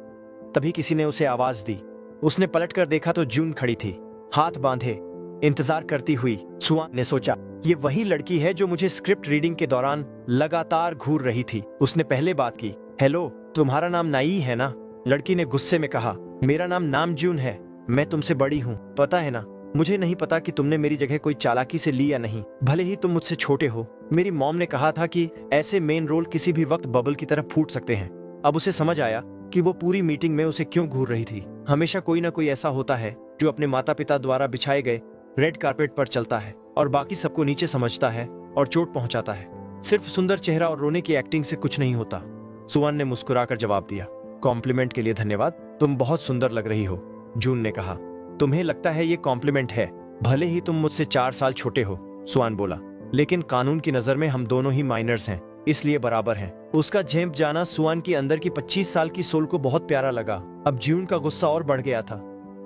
तभी किसी ने उसे आवाज दी। उसने पलट कर देखा तो जून खड़ी थी, हाथ बांधे, इंतजार करती हुई। सुआन ने सोचा, ये वही लड़की है जो मुझे स्क्रिप्ट रीडिंग के दौरान लगातार घूर रही थी। उसने पहले बात की, हेलो, तुम्हारा नाम नाई है ना? लड़की ने गुस्से में कहा, मेरा नाम नामजून है, मैं तुमसे बड़ी हूँ, पता है ना? मुझे नहीं पता कि तुमने मेरी जगह कोई चालाकी से ली या नहीं, भले ही तुम मुझसे छोटे हो। मेरी मॉम ने कहा था कि ऐसे मेन रोल किसी भी वक्त बबल की तरह फूट सकते हैं। अब उसे समझ आया कि वो पूरी मीटिंग में उसे क्यों घूर रही थी। हमेशा कोई ना कोई ऐसा होता है जो अपने माता पिता द्वारा बिछाए गए रेड कारपेट पर चलता है और बाकी सबको नीचे समझता है और चोट पहुंचाता है। सिर्फ सुंदर चेहरा और रोने की एक्टिंग से कुछ नहीं होता। सुवान ने मुस्कुराकर जवाब दिया। कॉम्प्लीमेंट के लिए धन्यवाद, तुम बहुत सुंदर लग रही हो, जून ने कहा। तुम्हें लगता है ये कॉम्प्लीमेंट है? भले ही तुम मुझसे 4 साल छोटे हो, सुवान बोला, लेकिन कानून की नजर में हम दोनों ही माइनर्स हैं, इसलिए बराबर हैं। उसका झेंप जाना सुवान की अंदर की 25 साल की सोल को बहुत प्यारा लगा। अब जून का गुस्सा और बढ़ गया था।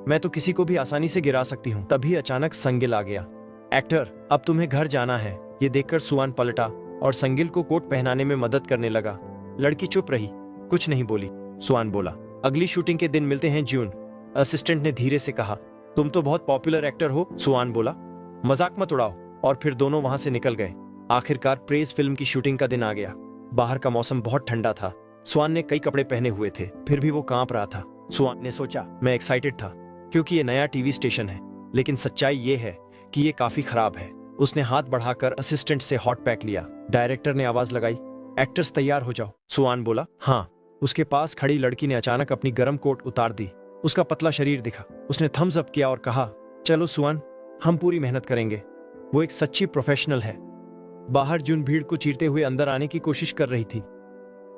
मैं तो किसी को भी आसानी से गिरा सकती हूँ। तभी अचानक संगिल आ गया। एक्टर, अब तुम्हें घर जाना है। ये देखकर सुवान पलटा और संगिल को कोट पहनाने में मदद करने लगा। लड़की चुप रही, कुछ नहीं बोली। सुवान बोला, अगली शूटिंग के दिन मिलते हैं जून, असिस्टेंट ने धीरे से कहा। तुम तो बहुत पॉपुलर एक्टर हो, सुवान बोला, मजाक मत उड़ाओ। और फिर दोनों वहां से निकल गए। आखिरकार प्रेज फिल्म की शूटिंग का दिन आ गया। बाहर का मौसम बहुत ठंडा था। सुवान ने कई कपड़े पहने हुए थे, फिर भी वो कांप रहा था। सुवान ने सोचा, मैं एक्साइटेड था क्योंकि ये नया टीवी स्टेशन है, लेकिन सच्चाई ये है कि ये काफी खराब है। उसने हाथ बढ़ाकर असिस्टेंट से हॉट पैक लिया। डायरेक्टर ने आवाज लगाई, एक्टर्स तैयार हो जाओ। सुवान बोला, हाँ। उसके पास खड़ी लड़की ने अचानक अपनी गर्म कोट उतार दी। उसका पतला शरीर दिखा। उसने थम्स अप किया और कहा, चलो सुवान, हम पूरी मेहनत करेंगे। वो एक सच्ची प्रोफेशनल है। बाहर जून भीड़ को चीरते हुए अंदर आने की कोशिश कर रही थी।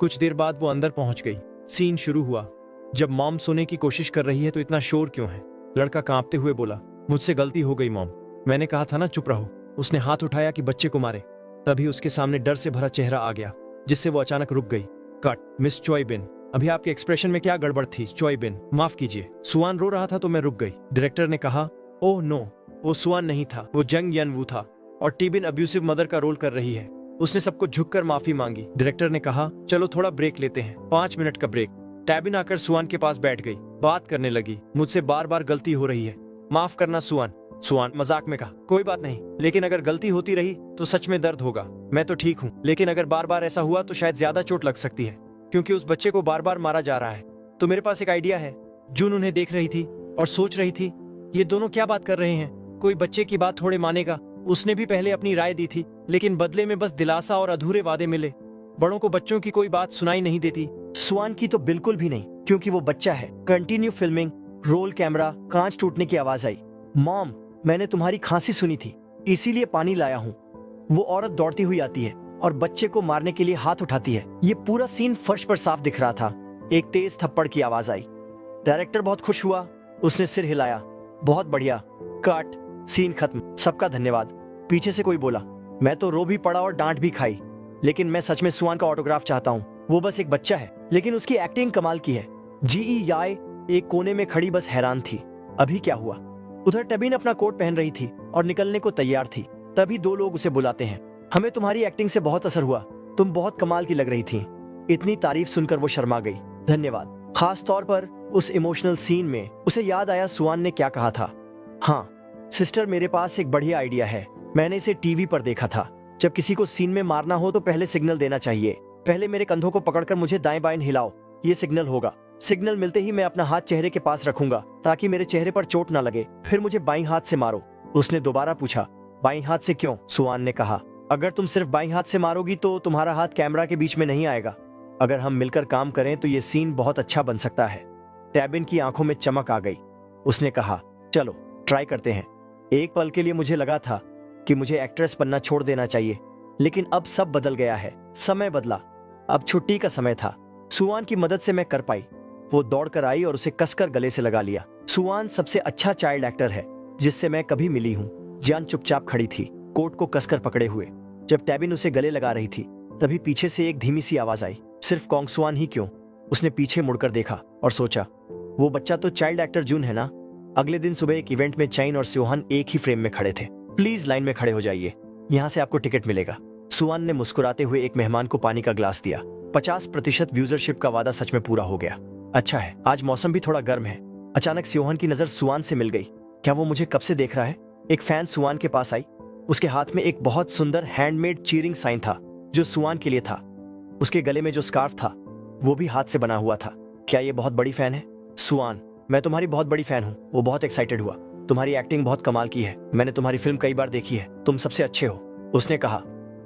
कुछ देर बाद वो अंदर पहुंच गई। सीन शुरू हुआ। जब मॉम सोने की कोशिश कर रही है तो इतना शोर क्यों है? लड़का कांपते हुए बोला, मुझसे गलती हो गई मॉम, मैंने कहा था ना चुप रहो। उसने हाथ उठाया कि बच्चे को मारे। तभी उसके सामने डर से भरा चेहरा आ गया, जिससे वो अचानक रुक गई। कट। मिस चॉय बिन, अभी आपके एक्सप्रेशन में क्या गड़बड़ थी? चॉय बिन, माफ कीजिए, सुवान रो रहा था तो मैं रुक गई। डायरेक्टर ने कहा, ओह नो, वो सुवान नहीं था, वो जंग यन वू था और टीबिन अब्यूसिव मदर का रोल कर रही है। उसने सबको झुककर माफी मांगी। डायरेक्टर ने कहा, चलो थोड़ा ब्रेक लेते हैं, 5 मिनट का ब्रेक। टैबिन आकर सुवान के पास बैठ गई, बात करने लगी। मुझसे बार बार गलती हो रही है, माफ करना सुवान। सुवान मजाक में कहा, कोई बात नहीं, लेकिन अगर गलती होती रही तो सच में दर्द होगा। मैं तो ठीक हूँ, लेकिन अगर बार बार ऐसा हुआ तो शायद ज्यादा चोट लग सकती है, क्योंकि उस बच्चे को बार बार मारा जा रहा है। तो मेरे पास एक आइडिया है। जून उन्हें देख रही थी और सोच रही थी, ये दोनों क्या बात कर रहे हैं? कोई बच्चे की बात थोड़े मानेगा। उसने भी पहले अपनी राय दी थी, लेकिन बदले में बस दिलासा और अधूरे वादे मिले। बड़ों को बच्चों की कोई बात सुनाई नहीं देती। सुवान की तो बिल्कुल भी नहीं, क्योंकि वो बच्चा है। कंटिन्यू फिल्मिंग, रोल कैमरा, कांच टूटने की आवाज आई। मॉम, मैंने तुम्हारी खांसी सुनी थी, इसीलिए पानी लाया हूँ। वो औरत दौड़ती हुई आती है और बच्चे को मारने के लिए हाथ उठाती है। ये पूरा सीन फर्श पर साफ दिख रहा था। एक तेज थप्पड़ की आवाज आई। डायरेक्टर बहुत खुश हुआ, उसने सिर हिलाया। बहुत बढ़िया, कट, सीन खत्म, सबका धन्यवाद। पीछे से कोई बोला, मैं तो रो भी पड़ा और डांट भी खाई, लेकिन मैं सच में सुवान का ऑटोग्राफ चाहता हूँ। वो बस एक बच्चा है, लेकिन उसकी एक्टिंग कमाल की है। जीई याय एक कोने में खड़ी बस हैरान थी, अभी क्या हुआ? उधर टबिन अपना कोट पहन रही थी और निकलने को तैयार थी। तभी 2 लोग उसे बुलाते हैं। हमें तुम्हारी एक्टिंग से बहुत असर हुआ, तुम बहुत कमाल की लग रही थी। इतनी तारीफ सुनकर वो शर्मा गई। धन्यवाद। खास तौर पर उस इमोशनल सीन में उसे याद आया सुवान ने क्या कहा था। हाँ सिस्टर, मेरे पास एक बढ़िया आइडिया है। मैंने इसे टीवी पर देखा था। जब किसी को सीन में मारना हो तो पहले सिग्नल देना चाहिए। पहले मेरे कंधों को पकड़कर मुझे दाएं बाएं हिलाओ, ये सिग्नल होगा। सिग्नल मिलते ही मैं अपना हाथ चेहरे के पास रखूंगा ताकि मेरे चेहरे पर चोट ना लगे। फिर मुझे बाईं हाथ से मारो। उसने दोबारा पूछा, बाईं हाथ से क्यों? सुवान ने कहा, अगर तुम सिर्फ बाईं हाथ से मारोगी तो तुम्हारा हाथ कैमरा के बीच में नहीं आएगा। अगर हम मिलकर काम करें तो ये सीन बहुत अच्छा बन सकता है। टैबिन की आंखों में चमक आ गई। उसने कहा, चलो ट्राई करते हैं। एक पल के लिए मुझे लगा था कि मुझे एक्ट्रेस बनना छोड़ देना चाहिए, लेकिन अब सब बदल गया है। समय बदला, अब छुट्टी का समय था। सुवान की मदद से मैं कर पाई। वो दौड़कर आई और उसे कसकर गले से लगा लिया। सुवान सबसे अच्छा चाइल्ड एक्टर है जिससे मैं कभी मिली हूँ। जान चुपचाप खड़ी थी, कोट को कसकर पकड़े हुए। जब टैबिन उसे गले लगा रही थी तभी पीछे से एक धीमी सी आवाज आई, सिर्फ कॉन्ग सुवान ही क्यों? उसने पीछे मुड़कर देखा और सोचा, वो बच्चा तो चाइल्ड एक्टर जून है ना। अगले दिन सुबह एक इवेंट में चैन और सुहान एक ही फ्रेम में खड़े थे। प्लीज लाइन में खड़े हो जाइए, यहाँ से आपको टिकट मिलेगा। सुवान ने मुस्कुराते हुए एक मेहमान को पानी का ग्लास दिया। 50% व्यूजरशिप का वादा सच में पूरा हो गया। अच्छा है, आज मौसम भी थोड़ा गर्म है। अचानक सुहान की नजर सुवान से मिल गई। क्या वो मुझे कब से देख रहा है? एक फैन सुवान के पास आई। उसके हाथ में एक बहुत सुंदर हैंडमेड चीयरिंग साइन था जो सुवान के लिए था। उसके गले में जो स्कार्फ था वो भी हाथ से बना हुआ था। क्या ये बहुत बड़ी फैन है? सुवान, मैं तुम्हारी बहुत बड़ी फैन हूँ। वो बहुत एक्साइटेड हुआ। तुम्हारी एक्टिंग बहुत कमाल की है। मैंने तुम्हारी फिल्म कई बार देखी है, तुम सबसे अच्छे हो। उसने कहा,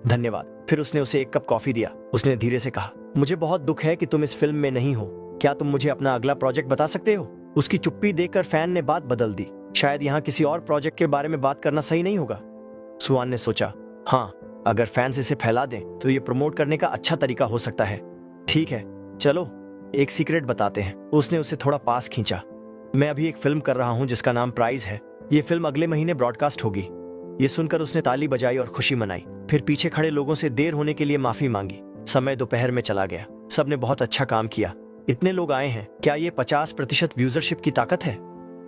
धन्यवाद। फिर उसने उसे एक कप कॉफी दिया। उसने धीरे से कहा, मुझे बहुत दुख है कि तुम इस फिल्म में नहीं हो। क्या तुम मुझे अपना अगला प्रोजेक्ट बता सकते हो? उसकी चुप्पी देखकर फैन ने बात बदल दी। शायद यहाँ किसी और प्रोजेक्ट के बारे में बात करना सही नहीं होगा। सुआन ने सोचा, हाँ, अगर फैंस इसे फैला दें तो ये प्रमोट करने का अच्छा तरीका हो सकता है। ठीक है, चलो एक सीक्रेट बताते हैं। उसने उसे थोड़ा पास खींचा। मैं अभी एक फिल्म कर रहा हूँ जिसका नाम प्राइज है। ये फिल्म अगले महीने ब्रॉडकास्ट होगी। ये सुनकर उसने ताली बजाई और खुशी मनाई। फिर पीछे खड़े लोगों से देर होने के लिए माफी मांगी। समय दोपहर में चला गया। सबने बहुत अच्छा काम किया। इतने लोग आए हैं, क्या ये 50% व्यूजरशिप की ताकत है?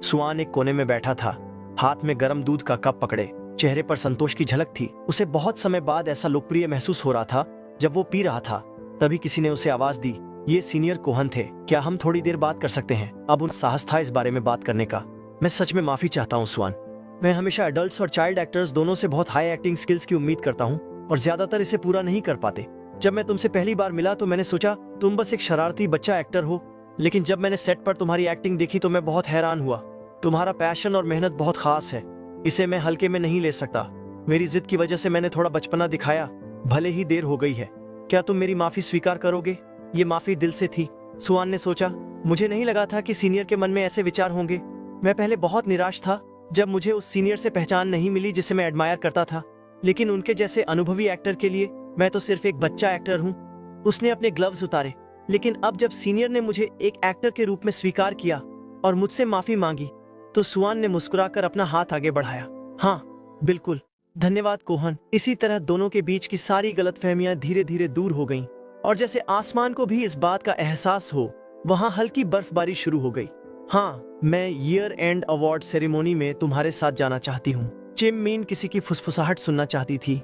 सुआन एक कोने में बैठा था, हाथ में गर्म दूध का कप पकड़े। चेहरे पर संतोष की झलक थी। उसे बहुत समय बाद ऐसा लोकप्रिय महसूस हो रहा था। जब वो पी रहा था तभी किसी ने उसे आवाज दी। ये सीनियर कोहन थे। क्या हम थोड़ी देर बात कर सकते हैं? अब उन साहस था इस बारे में बात करने का। मैं सच में माफी चाहता हूँ सुआन। मैं हमेशा एडल्ट्स और चाइल्ड एक्टर्स दोनों से बहुत हाई एक्टिंग स्किल्स की उम्मीद करता हूँ और ज्यादातर इसे पूरा नहीं कर पाते। जब मैं तुमसे पहली बार मिला तो मैंने सोचा तुम बस एक शरारती बच्चा एक्टर हो, लेकिन जब मैंने सेट पर तुम्हारी एक्टिंग देखी तो मैं बहुत हैरान हुआ। तुम्हारा पैशन और मेहनत बहुत खास है। इसे मैं हल्के में नहीं ले सकता। मेरी जिद की वजह से मैंने थोड़ा बचपना दिखाया, भले ही देर हो गई है। क्या तुम मेरी माफी स्वीकार करोगे? ये माफी दिल से थी। सुआन ने सोचा, मुझे नहीं लगा था कि सीनियर के मन में ऐसे विचार होंगे। मैं पहले बहुत निराश था जब मुझे उस सीनियर से पहचान नहीं मिली जिसे मैं एडमायर करता था, लेकिन उनके जैसे अनुभवी एक्टर के लिए मैं तो सिर्फ एक बच्चा एक्टर हूँ। उसने अपने ग्लव्स उतारे, लेकिन अब जब सीनियर ने मुझे एक एक्टर के रूप में स्वीकार किया और मुझसे माफी मांगी तो सुआन ने मुस्कुराकर अपना हाथ आगे बढ़ाया। हाँ, बिल्कुल, धन्यवाद कोहन। इसी तरह दोनों के बीच की सारी गलतफहमियां धीरे धीरे दूर हो गईं और जैसे आसमान को भी इस बात का एहसास हो, वहां हल्की बर्फबारी शुरू हो गई। हाँ, मैं ईयर एंड अवार्ड सेरेमोनी में तुम्हारे साथ जाना चाहती हूँ। चिम मीन किसी की फुसफुसाहट सुनना चाहती थी।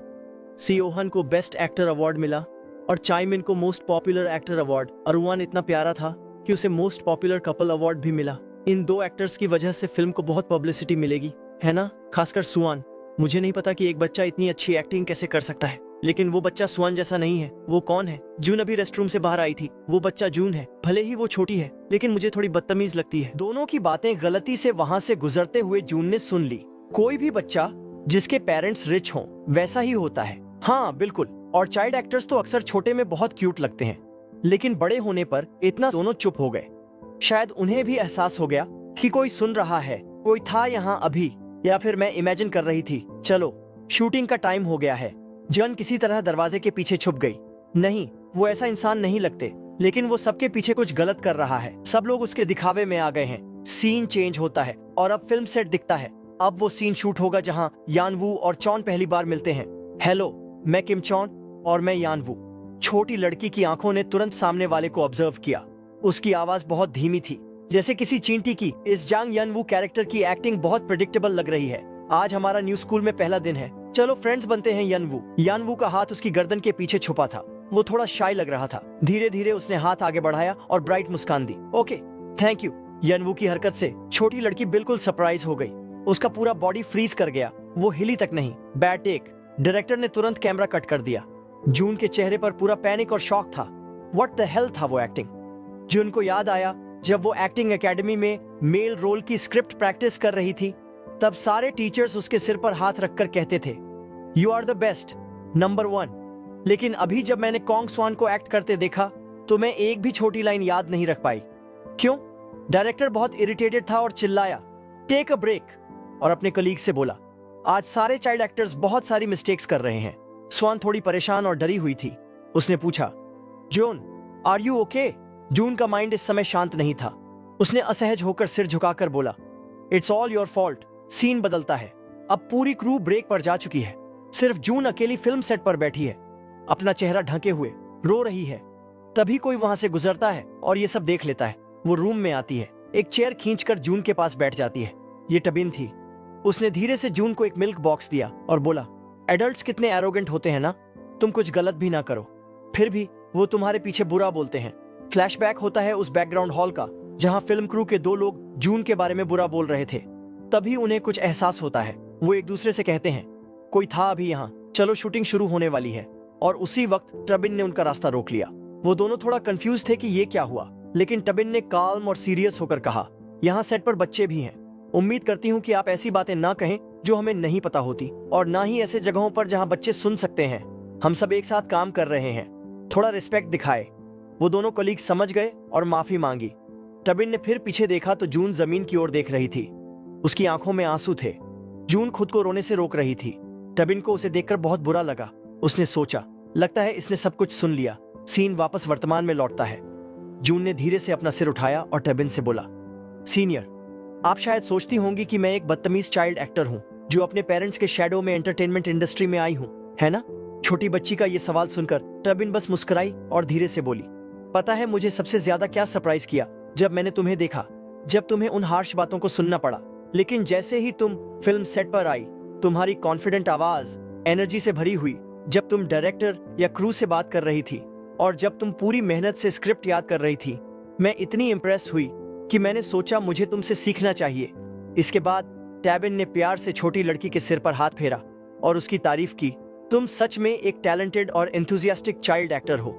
सियोहन को बेस्ट एक्टर अवार्ड मिला और चाइमिन को मोस्ट पॉपुलर एक्टर अवार्ड। अरुआन इतना प्यारा था कि उसे मोस्ट पॉपुलर कपल अवार्ड भी मिला। इन दो एक्टर्स की वजह से फिल्म को बहुत पब्लिसिटी मिलेगी, है ना? खासकर सुआन। मुझे नहीं पता कि एक बच्चा इतनी अच्छी एक्टिंग कैसे कर सकता है, लेकिन वो बच्चा सुआन जैसा नहीं है। वो कौन है? जून अभी रेस्टरूम से बाहर आई थी। वो बच्चा जून है। भले ही वो छोटी है, लेकिन मुझे थोड़ी बदतमीज लगती है। दोनों की बातें गलती से वहाँ से गुजरते हुए जून ने सुन ली। कोई भी बच्चा जिसके पेरेंट्स रिच हों वैसा ही होता है। हाँ बिल्कुल, और चाइल्ड एक्टर्स तो अक्सर छोटे में बहुत क्यूट लगते हैं, लेकिन बड़े होने पर इतना दोनों चुप हो गए। शायद उन्हें भी एहसास हो गया कि कोई सुन रहा है, कोई था यहाँ अभी, या फिर मैं इमेजिन कर रही थी। चलो, शूटिंग का टाइम हो गया है। जन किसी तरह दरवाजे के पीछे छुप गई। नहीं, वो ऐसा इंसान नहीं लगते, लेकिन वो सबके पीछे कुछ गलत कर रहा है। सब लोग उसके दिखावे में आ गए हैं। सीन चेंज होता है और अब फिल्म सेट दिखता है। अब वो सीन शूट होगा जहाँ यानवू और चॉन पहली बार मिलते हैं। हेलो, मैं किम चॉन और मैं यानवू। छोटी लड़की की आंखों ने तुरंत सामने वाले को ऑब्जर्व किया। उसकी आवाज बहुत धीमी थी, जैसे किसी चींटी की। इस जांग यानवू कैरेक्टर की एक्टिंग बहुत प्रेडिक्टेबल लग रही है। आज हमारा न्यू स्कूल में पहला दिन है। चलो फ्रेंड्स बनते हैं। यानवू का हाथ उसकी गर्दन के पीछे छुपा था। वो थोड़ा शाय लग रहा था। धीरे धीरे उसने हाथ आगे बढ़ाया और ब्राइट मुस्कान दी। Okay, thank you. यानवू की हरकत से छोटी लड़की बिल्कुल सरप्राइज हो गई। उसका पूरा बॉडी फ्रीज कर गया। वो हिली तक नहीं। Bad take. डायरेक्टर ने तुरंत कैमरा कट कर दिया। जून के चेहरे पर पूरा पैनिक और शॉक था। व्हाट द हेल था वो एक्टिंग? जून को याद आया जब वो एक्टिंग एकेडमी में मेल रोल की स्क्रिप्ट प्रैक्टिस कर रही थी, तब सारे टीचर्स उसके सिर पर हाथ रखकर कहते थे, you are the best, number 1। लेकिन अभी जब मैंने कॉन्ग स्वान को एक्ट करते देखा तो मैं एक भी छोटी लाइन याद नहीं रख पाई। क्यों? डायरेक्टर बहुत इरिटेटेड था और चिल्लाया, टेक अ ब्रेक, और अपने कलीग से बोला, आज सारे चाइल्ड एक्टर्स बहुत सारी मिस्टेक्स कर रहे हैं। स्वान थोड़ी परेशान और डरी हुई थी। उसने पूछा, जून, आर यू ओके? जून का माइंड इस समय शांत नहीं था। उसने असहज होकर सिर झुकाकर बोला, it's all your fault. Scene बदलता है। अब पूरी क्रू ब्रेक पर जा चुकी है। सिर्फ जून अकेली फिल्म सेट पर बैठी है, अपना चेहरा ढके हुए रो रही है। तभी कोई वहां से गुजरता है और ये सब देख लेता है। वो रूम में आती है, एक चेयर खींचकर जून के पास बैठ जाती है। ये टबिन थी। उसने धीरे से जून को एक मिल्क बॉक्स दिया और बोला, एडल्ट्स कितने एरोगेंट होते हैं ना, तुम कुछ गलत भी ना करो, फिर भी वो तुम्हारे पीछे बुरा बोलते हैं। फ्लैशबैक होता है उस बैकग्राउंड हॉल का जहां फिल्म क्रू के 2 लोग जून के बारे में बुरा बोल रहे थे। तभी उन्हें कुछ एहसास होता है। वो एक दूसरे से कहते हैं, कोई था अभी यहाँ, चलो शूटिंग शुरू होने वाली है। और उसी वक्त टबिन ने उनका रास्ता रोक लिया। वो दोनों थोड़ा कंफ्यूज थे कि ये क्या हुआ, लेकिन टबिन ने काल्म और सीरियस होकर कहा, यहाँ सेट पर बच्चे भी हैं, उम्मीद करती हूँ कि आप ऐसी बातें ना कहें जो हमें नहीं पता होती, और ना ही ऐसे जगहों पर जहाँ बच्चे सुन सकते हैं। हम सब एक साथ काम कर रहे हैं, थोड़ा रिस्पेक्ट दिखाए। वो दोनों कलीग समझ गए और माफी मांगी। टबिन ने फिर पीछे देखा तो जून जमीन की ओर देख रही थी। उसकी आंखों में आंसू थे। जून खुद को रोने से रोक रही थी। टबिन को उसे देखकर बहुत बुरा लगा। उसने सोचा, लगता है इसने सब कुछ सुन लिया। सीन वापस वर्तमान में लौटता है। जून ने धीरे से अपना सिर उठाया और टबिन से बोला, सीनियर, आप शायद सोचती होंगी कि मैं एक बदतमीज चाइल्ड एक्टर हूँ जो अपने पेरेंट्स के शैडो में एंटरटेनमेंट इंडस्ट्री में आई हूँ, है ना? छोटी बच्ची का ये सवाल सुनकर टबिन बस मुस्कुराई और धीरे से बोली, पता है मुझे सबसे ज्यादा क्या सरप्राइज किया जब मैंने तुम्हें देखा, जब तुम्हें उन हार्श बातों को सुनना पड़ा, लेकिन जैसे ही तुम फिल्म सेट पर आई, तुम्हारी कॉन्फिडेंट आवाज एनर्जी से भरी हुई, जब तुम डायरेक्टर या क्रू से बात कर रही थी और जब तुम पूरी मेहनत से स्क्रिप्ट याद कर रही थी, मैं इतनी इम्प्रेस हुई कि मैंने सोचा मुझे तुमसे सीखना चाहिए। इसके बाद टैबिन ने प्यार से छोटी लड़की के सिर पर हाथ फेरा और उसकी तारीफ की। तुम सच में एक टैलेंटेड और एंथुजियास्टिक चाइल्ड एक्टर हो।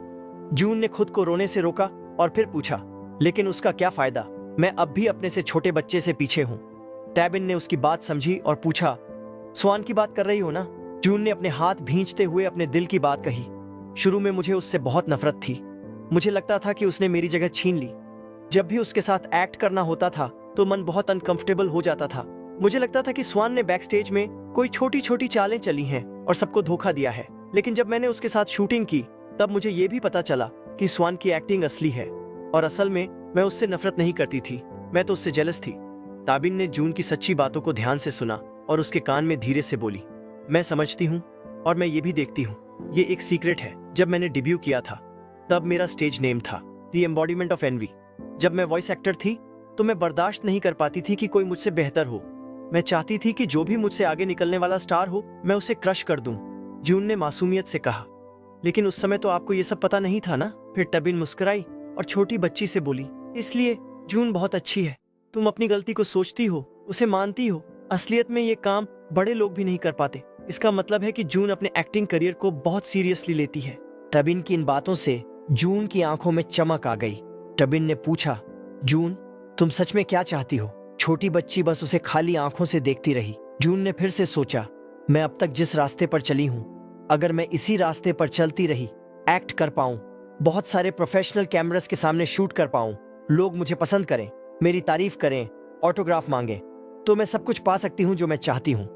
जून ने खुद को रोने से रोका और फिर पूछा, लेकिन उसका क्या फायदा, मैं अब भी अपने से छोटे बच्चे से पीछे हूँ। टैबिन ने उसकी बात समझी और पूछा, स्वान की बात कर रही हो ना? जून ने अपने हाथ भींचते हुए अपने दिल की बात कही। शुरू में मुझे उससे बहुत नफरत थी। मुझे लगता था कि उसने मेरी जगह छीन ली। जब भी उसके साथ एक्ट करना होता था तो मन बहुत अनकंफर्टेबल हो जाता था। मुझे लगता था कि स्वान ने बैक स्टेज में कोई छोटी छोटी चालें चली हैं और सबको धोखा दिया है। लेकिन जब मैंने उसके साथ शूटिंग की तब मुझे ये भी पता चला कि स्वान की एक्टिंग असली है और असल में मैं उससे नफरत नहीं करती थी, मैं तो उससे जेलस थी। ताबिन ने जून की सच्ची बातों को ध्यान से सुना और उसके कान में धीरे से बोली, मैं समझती हूँ और मैं ये भी देखती हूँ, ये एक सीक्रेट है। जब मैंने डेब्यू किया था तब मेरा स्टेज नेम था द एम्बॉडीमेंट ऑफ एनवी। जब मैं वॉइस एक्टर थी तो मैं बर्दाश्त नहीं कर पाती थी कि कोई मुझसे बेहतर हो। मैं चाहती थी कि जो भी मुझसे आगे निकलने वाला स्टार हो मैं उसे क्रश कर दूं। जून ने मासूमियत से कहा, लेकिन उस समय तो आपको ये सब पता नहीं था ना? फिर टबिन मुस्कुराई और छोटी बच्ची से बोली, इसलिए जून बहुत अच्छी है। तुम अपनी गलती को सोचती हो, उसे मानती हो। असलियत में ये काम बड़े लोग भी नहीं कर पाते। इसका मतलब है कि जून अपने एक्टिंग करियर को बहुत सीरियसली लेती है। टबिन की इन बातों से जून की आंखों में चमक आ गई। टबिन ने पूछा, जून, तुम सच में क्या चाहती हो? छोटी बच्ची बस उसे खाली आंखों से देखती रही। जून ने फिर से सोचा, मैं अब तक जिस रास्ते पर चली हूँ, अगर मैं इसी रास्ते पर चलती रही, एक्ट कर पाऊं, बहुत सारे प्रोफेशनल कैमरास के सामने शूट कर पाऊं, लोग मुझे पसंद करें, मेरी तारीफ करें, ऑटोग्राफ मांगे, तो मैं सब कुछ पा सकती हूँ जो मैं चाहती हूँ।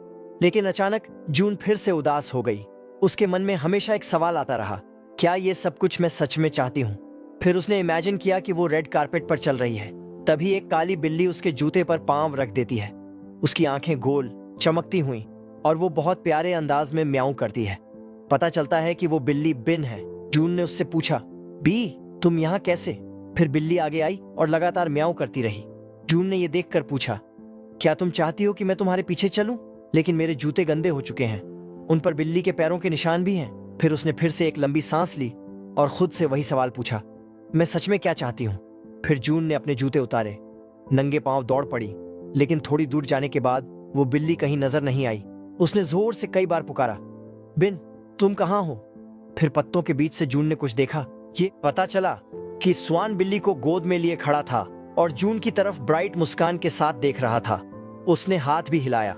लेकिन अचानक जून फिर से उदास हो गई। उसके मन में हमेशा एक सवाल आता रहा, क्या ये सब कुछ मैं सच में चाहती हूँ? फिर उसने इमेजिन किया कि वो रेड कारपेट पर चल रही है। तभी एक काली बिल्ली उसके जूते पर पांव रख देती है। उसकी आंखें गोल चमकती हुई और वो बहुत प्यारे अंदाज में म्याऊं करती है। पता चलता है कि वो बिल्ली बिन है। जून ने उससे पूछा, बी, तुम यहाँ कैसे? फिर बिल्ली आगे आई और लगातार म्याऊं करती रही। जून ने ये देखकर पूछा, क्या तुम चाहती हो कि मैं तुम्हारे पीछे चलूं? लेकिन मेरे जूते गंदे हो चुके हैं, उन पर बिल्ली के पैरों के निशान भी हैं। फिर उसने फिर से एक लंबी सांस ली और खुद से वही सवाल पूछा, मैं सच में क्या चाहती हूँ? फिर जून ने अपने जूते उतारे, नंगे पांव दौड़ पड़ी। लेकिन थोड़ी दूर जाने के बाद वो बिल्ली कहीं नजर नहीं आई। उसने जोर से कई बार पुकारा, बिन, तुम कहाँ हो? फिर पत्तों के बीच से जून ने कुछ देखा। ये पता चला कि स्वान बिल्ली को गोद में लिए खड़ा था और जून की तरफ ब्राइट मुस्कान के साथ देख रहा था। उसने हाथ भी हिलाया,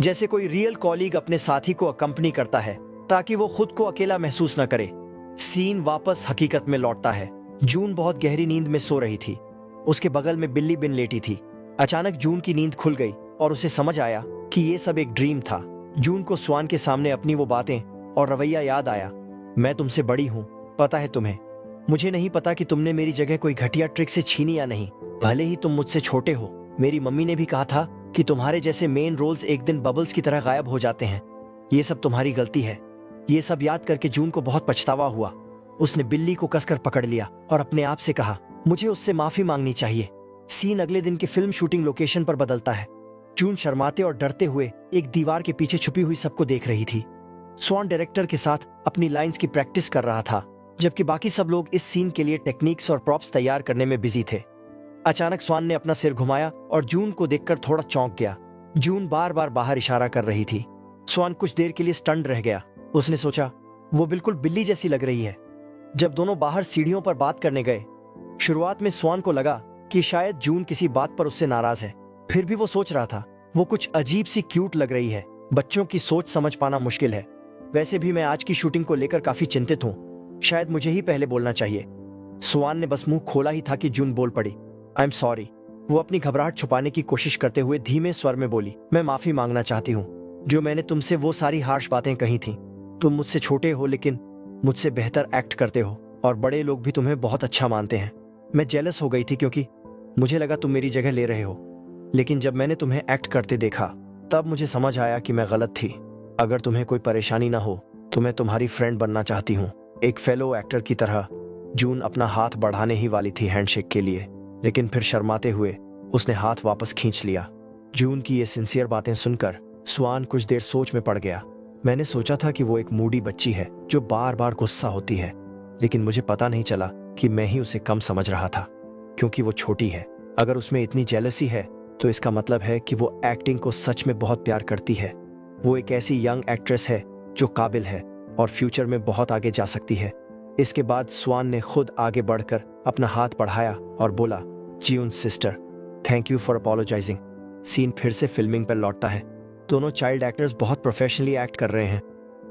जैसे कोई रियल कॉलीग अपने साथी को अकंपनी करता है ताकि वो खुद को अकेला महसूस न करे। सीन वापस हकीकत में लौटता है। जून बहुत गहरी नींद में सो रही थी। उसके बगल में बिल्ली बिन लेटी थी। अचानक जून की नींद खुल गई और उसे समझ आया कि ये सब एक ड्रीम था। जून को स्वान के सामने अपनी वो बातें और रवैया याद आया। मैं तुमसे बड़ी हूँ, पता है तुम्हें। मुझे नहीं पता कि तुमने मेरी जगह कोई घटिया ट्रिक से छीनी या नहीं, भले ही तुम मुझसे छोटे हो। मेरी मम्मी ने भी कहा था कि तुम्हारे जैसे मेन रोल्स एक दिन बबल्स की तरह गायब हो जाते हैं। ये सब तुम्हारी गलती है। ये सब याद करके जून को बहुत पछतावा हुआ। उसने बिल्ली को कसकर पकड़ लिया और अपने आप से कहा, मुझे उससे माफी मांगनी चाहिए। सीन अगले दिन की फिल्म शूटिंग लोकेशन पर बदलता है। जून शर्माते और डरते हुए एक दीवार के पीछे छुपी हुई सबको देख रही थी। स्वान डायरेक्टर के साथ अपनी लाइंस की प्रैक्टिस कर रहा था, जबकि बाकी सब लोग इस सीन के लिए टेक्निक्स और प्रॉप्स तैयार करने में बिजी थे। अचानक स्वान ने अपना सिर घुमाया और जून को देखकर थोड़ा चौंक गया। जून बार बार बाहर इशारा कर रही थी। स्वान कुछ देर के लिए स्टन्ड रह गया। उसने सोचा, वो बिल्कुल बिल्ली जैसी लग रही है। जब दोनों बाहर सीढ़ियों पर बात करने गए, शुरुआत में स्वान को लगा कि शायद जून किसी बात पर उससे नाराज है, फिर भी वो सोच रहा था, वो कुछ अजीब सी क्यूट लग रही है। बच्चों की सोच समझ पाना मुश्किल है। वैसे भी मैं आज की शूटिंग को लेकर काफी चिंतित हूँ। शायद मुझे ही पहले बोलना चाहिए। स्वान ने बस मुंह खोला ही था कि जून बोल पड़ी, आई एम सॉरी। वो अपनी घबराहट छुपाने की कोशिश करते हुए धीमे स्वर में बोली, मैं माफी मांगना चाहती हूँ जो मैंने तुमसे वो सारी हार्श बातें कही थी। तुम मुझसे छोटे हो लेकिन मुझसे बेहतर एक्ट करते हो और बड़े लोग भी तुम्हें बहुत अच्छा मानते हैं। मैं जेलस हो गई थी क्योंकि मुझे लगा तुम मेरी जगह ले रहे हो, लेकिन जब मैंने तुम्हें एक्ट करते देखा तब मुझे समझ आया कि मैं गलत थी। अगर तुम्हें कोई परेशानी ना हो तो मैं तुम्हारी फ्रेंड बनना चाहती हूँ, एक फेलो एक्टर की तरह। जून अपना हाथ बढ़ाने ही वाली थी हैंडशेक के लिए, लेकिन फिर शर्माते हुए उसने हाथ वापस खींच लिया। जून की ये सिंसियर बातें सुनकर स्वान कुछ देर सोच में पड़ गया। मैंने सोचा था कि वो एक मूडी बच्ची है जो बार बार गुस्सा होती है, लेकिन मुझे पता नहीं चला कि मैं ही उसे कम समझ रहा था क्योंकि वो छोटी है। अगर उसमें इतनी जेलसी है तो इसका मतलब है कि वो एक्टिंग को सच में बहुत प्यार करती है। वो एक ऐसी यंग एक्ट्रेस है जो काबिल है और फ्यूचर में बहुत आगे जा सकती है। इसके बाद स्वान ने खुद आगे बढ़कर अपना हाथ बढ़ाया और बोला, Jeevan sister, thank you for apologising. Scene फिर से फिल्मिंग पर लौटता है। दोनों चाइल्ड एक्टर्स बहुत प्रोफेशनली एक्ट कर रहे हैं।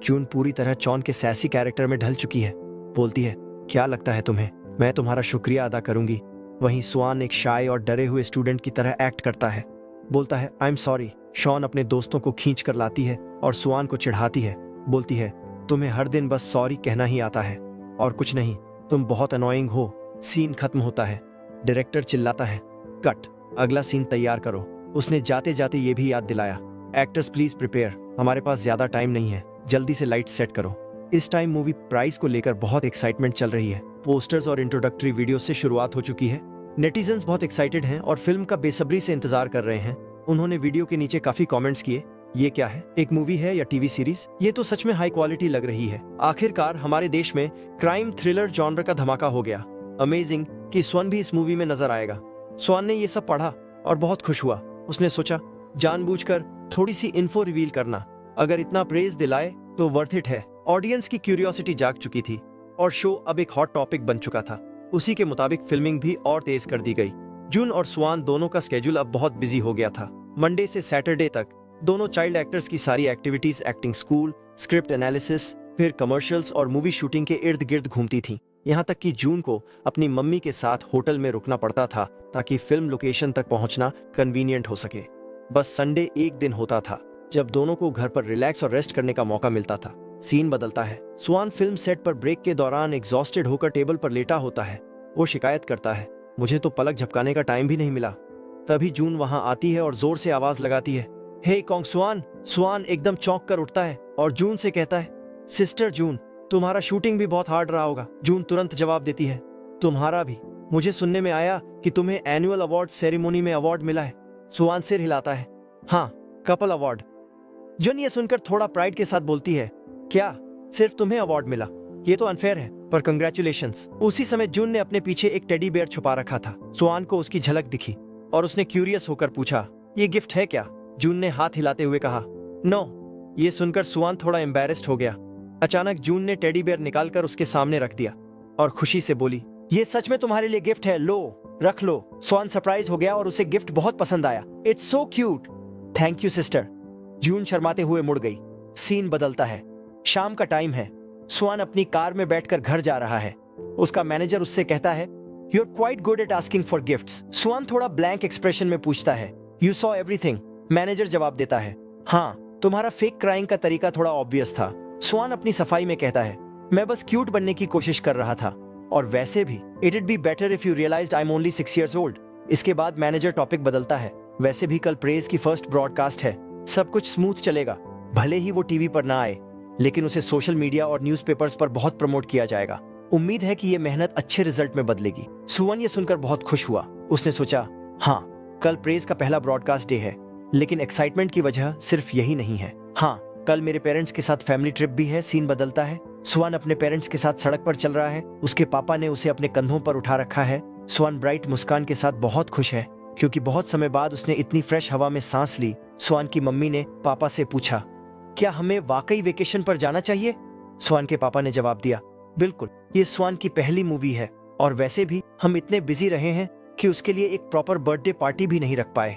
जून पूरी तरह चॉन के सैसी कैरेक्टर में ढल चुकी है। बोलती है, क्या लगता है तुम्हें मैं तुम्हारा शुक्रिया अदा करूंगी। वहीं स्वान एक शाय और डरे हुए स्टूडेंट की तरह एक्ट करता है। बोलता है, आई एम सॉरी। शॉन अपने दोस्तों को खींच कर लाती है और स्वान को चिढ़ाती है। बोलती है, तुम्हें हर दिन बस सॉरी कहना ही आता है और कुछ नहीं, तुम बहुत अनोइंग हो। सीन खत्म होता है। डायरेक्टर चिल्लाता है, कट, अगला सीन तैयार करो। उसने जाते जाते ये भी याद दिलाया, एक्टर्स प्लीज प्रिपेयर, हमारे पास ज्यादा टाइम नहीं है, जल्दी से लाइट सेट करो। इस टाइम मूवी प्राइस को लेकर बहुत एक्साइटमेंट चल रही है। पोस्टर्स और इंट्रोडक्टरी वीडियो से शुरुआत हो चुकी है। नेटिजन्स बहुत एक्साइटेड हैं और फिल्म का बेसब्री से इंतजार कर रहे हैं। उन्होंने वीडियो के नीचे काफी कमेंट्स किए, ये क्या है, एक मूवी है या टीवी सीरीज? ये तो सच में हाई क्वालिटी लग रही है। आखिरकार हमारे देश में क्राइम थ्रिलर जॉनर का धमाका हो गया। अमेजिंग कि स्वान भी इस मूवी में नजर आएगा। स्वान ने ये सब पढ़ा और बहुत खुश हुआ। उसने सोचा, जानबूझकर थोड़ी सी इन्फो रिवील करना, अगर इतना प्रेज दिलाए तो वर्थ इट है। ऑडियंस की क्यूरियोसिटी जाग चुकी थी और शो अब एक हॉट टॉपिक बन चुका था। उसी के मुताबिक फिल्मिंग भी और तेज कर दी गई। जून और स्वान दोनों का स्केड्यूल अब बहुत बिजी हो गया था। मंडे से सैटरडे तक दोनों चाइल्ड एक्टर्स की सारी activities acting school, script analysis, फिर कमर्शियल्स और मूवी शूटिंग के इर्द गिर्द घूमती थी। यहाँ तक कि जून को अपनी मम्मी के साथ होटल में रुकना पड़ता था ताकि फिल्म लोकेशन तक पहुंचना कन्वीनियंट हो सके। बस संडे एक दिन होता था जब दोनों को घर पर रिलैक्स और रेस्ट करने का मौका मिलता था। सीन बदलता है। स्वान फिल्म सेट पर ब्रेक के दौरान एग्जॉस्टेड होकर टेबल पर लेटा होता है। वो शिकायत करता है, मुझे तो पलक झपकाने का टाइम भी नहीं मिला। तभी जून वहां आती है और जोर से आवाज लगाती है, हे कॉन्ग स्वान। स्वान एकदम चौंक कर उठता है और जून से कहता है, सिस्टर जून, तुम्हारा शूटिंग भी बहुत हार्ड रहा होगा। जून तुरंत जवाब देती है, तुम्हारा भी। मुझे सुनने में आया कि तुम्हें एनुअल अवार्ड सेरेमोनी में अवार्ड मिला है। स्वान सिर हिलाता है, हाँ, कपल अवार्ड। जून ये सुनकर थोड़ा प्राइड के साथ बोलती है, क्या सिर्फ तुम्हें अवार्ड मिला? ये तो अनफेयर है, पर कंग्रेचुलेशंस। उसी समय जून ने अपने पीछे एक टेडी बेयर छुपा रखा था। स्वान को उसकी झलक दिखी और उसने क्यूरियस होकर पूछा, ये गिफ्ट है क्या? जून ने हाथ हिलाते हुए कहा, नो। ये सुनकर स्वान थोड़ा एम्बैरेस्ड हो गया। अचानक जून ने टेडी बेयर निकालकर उसके सामने रख दिया और खुशी से बोली, ये सच में तुम्हारे लिए गिफ्ट है, लो, रख लो। स्वान सरप्राइज हो गया और उसे गिफ्ट बहुत पसंद आया। It's so cute. Thank you sister. जून शर्माते हुए मुड़ गई। सीन बदलता है। शाम का टाइम है। स्वान अपनी कार में बैठकर घर जा रहा है। उसका मैनेजर उससे कहता है, you are quite good at asking for gifts. स्वान थोड़ा ब्लैंक एक्सप्रेशन में पूछता है, यू सॉ एवरीथिंग? मैनेजर जवाब देता है, हाँ, तुम्हारा फेक क्राइंग का तरीका थोड़ा ऑब्वियस था। स्वान अपनी सफाई में कहता है, मैं बस क्यूट बनने की कोशिश कर रहा था, और वैसे भी it would be better if you realised I am only 6 years old। इसके बाद मैनेजर टॉपिक बदलता है, वैसे भी कल प्रेज की फर्स्ट ब्रॉडकास्ट है, सब कुछ स्मूथ चलेगा। भले ही वो टीवी पर ना आए, लेकिन उसे सोशल मीडिया और न्यूज़पेपर्स पर बहुत प्रमोट किया जाएगा। उम्मीद है कि ये मेहनत अच्छे रिजल्ट में बदलेगी। सुवन ये सुनकर बहुत खुश हुआ। उसने सोचा, हाँ, कल प्रेज का पहला ब्रॉडकास्ट डे है, लेकिन एक्साइटमेंट की वजह सिर्फ यही नहीं है। हाँ, कल मेरे पेरेंट्स के साथ फैमिली ट्रिप भी है। सीन बदलता है। सुवन अपने पेरेंट्स के साथ सड़क पर चल रहा है। उसके पापा ने उसे अपने कंधों पर उठा रखा है। सुवन ब्राइट मुस्कान के साथ बहुत खुश है क्योंकि बहुत समय बाद उसने इतनी फ्रेश हवा में सांस ली। सुवन की मम्मी ने पापा से पूछा, क्या हमें वाकई वेकेशन पर जाना चाहिए? स्वान के पापा ने जवाब दिया, बिल्कुल, ये स्वान की पहली मूवी है और वैसे भी हम इतने बिजी रहे हैं कि उसके लिए एक प्रॉपर बर्थडे पार्टी भी नहीं रख पाए।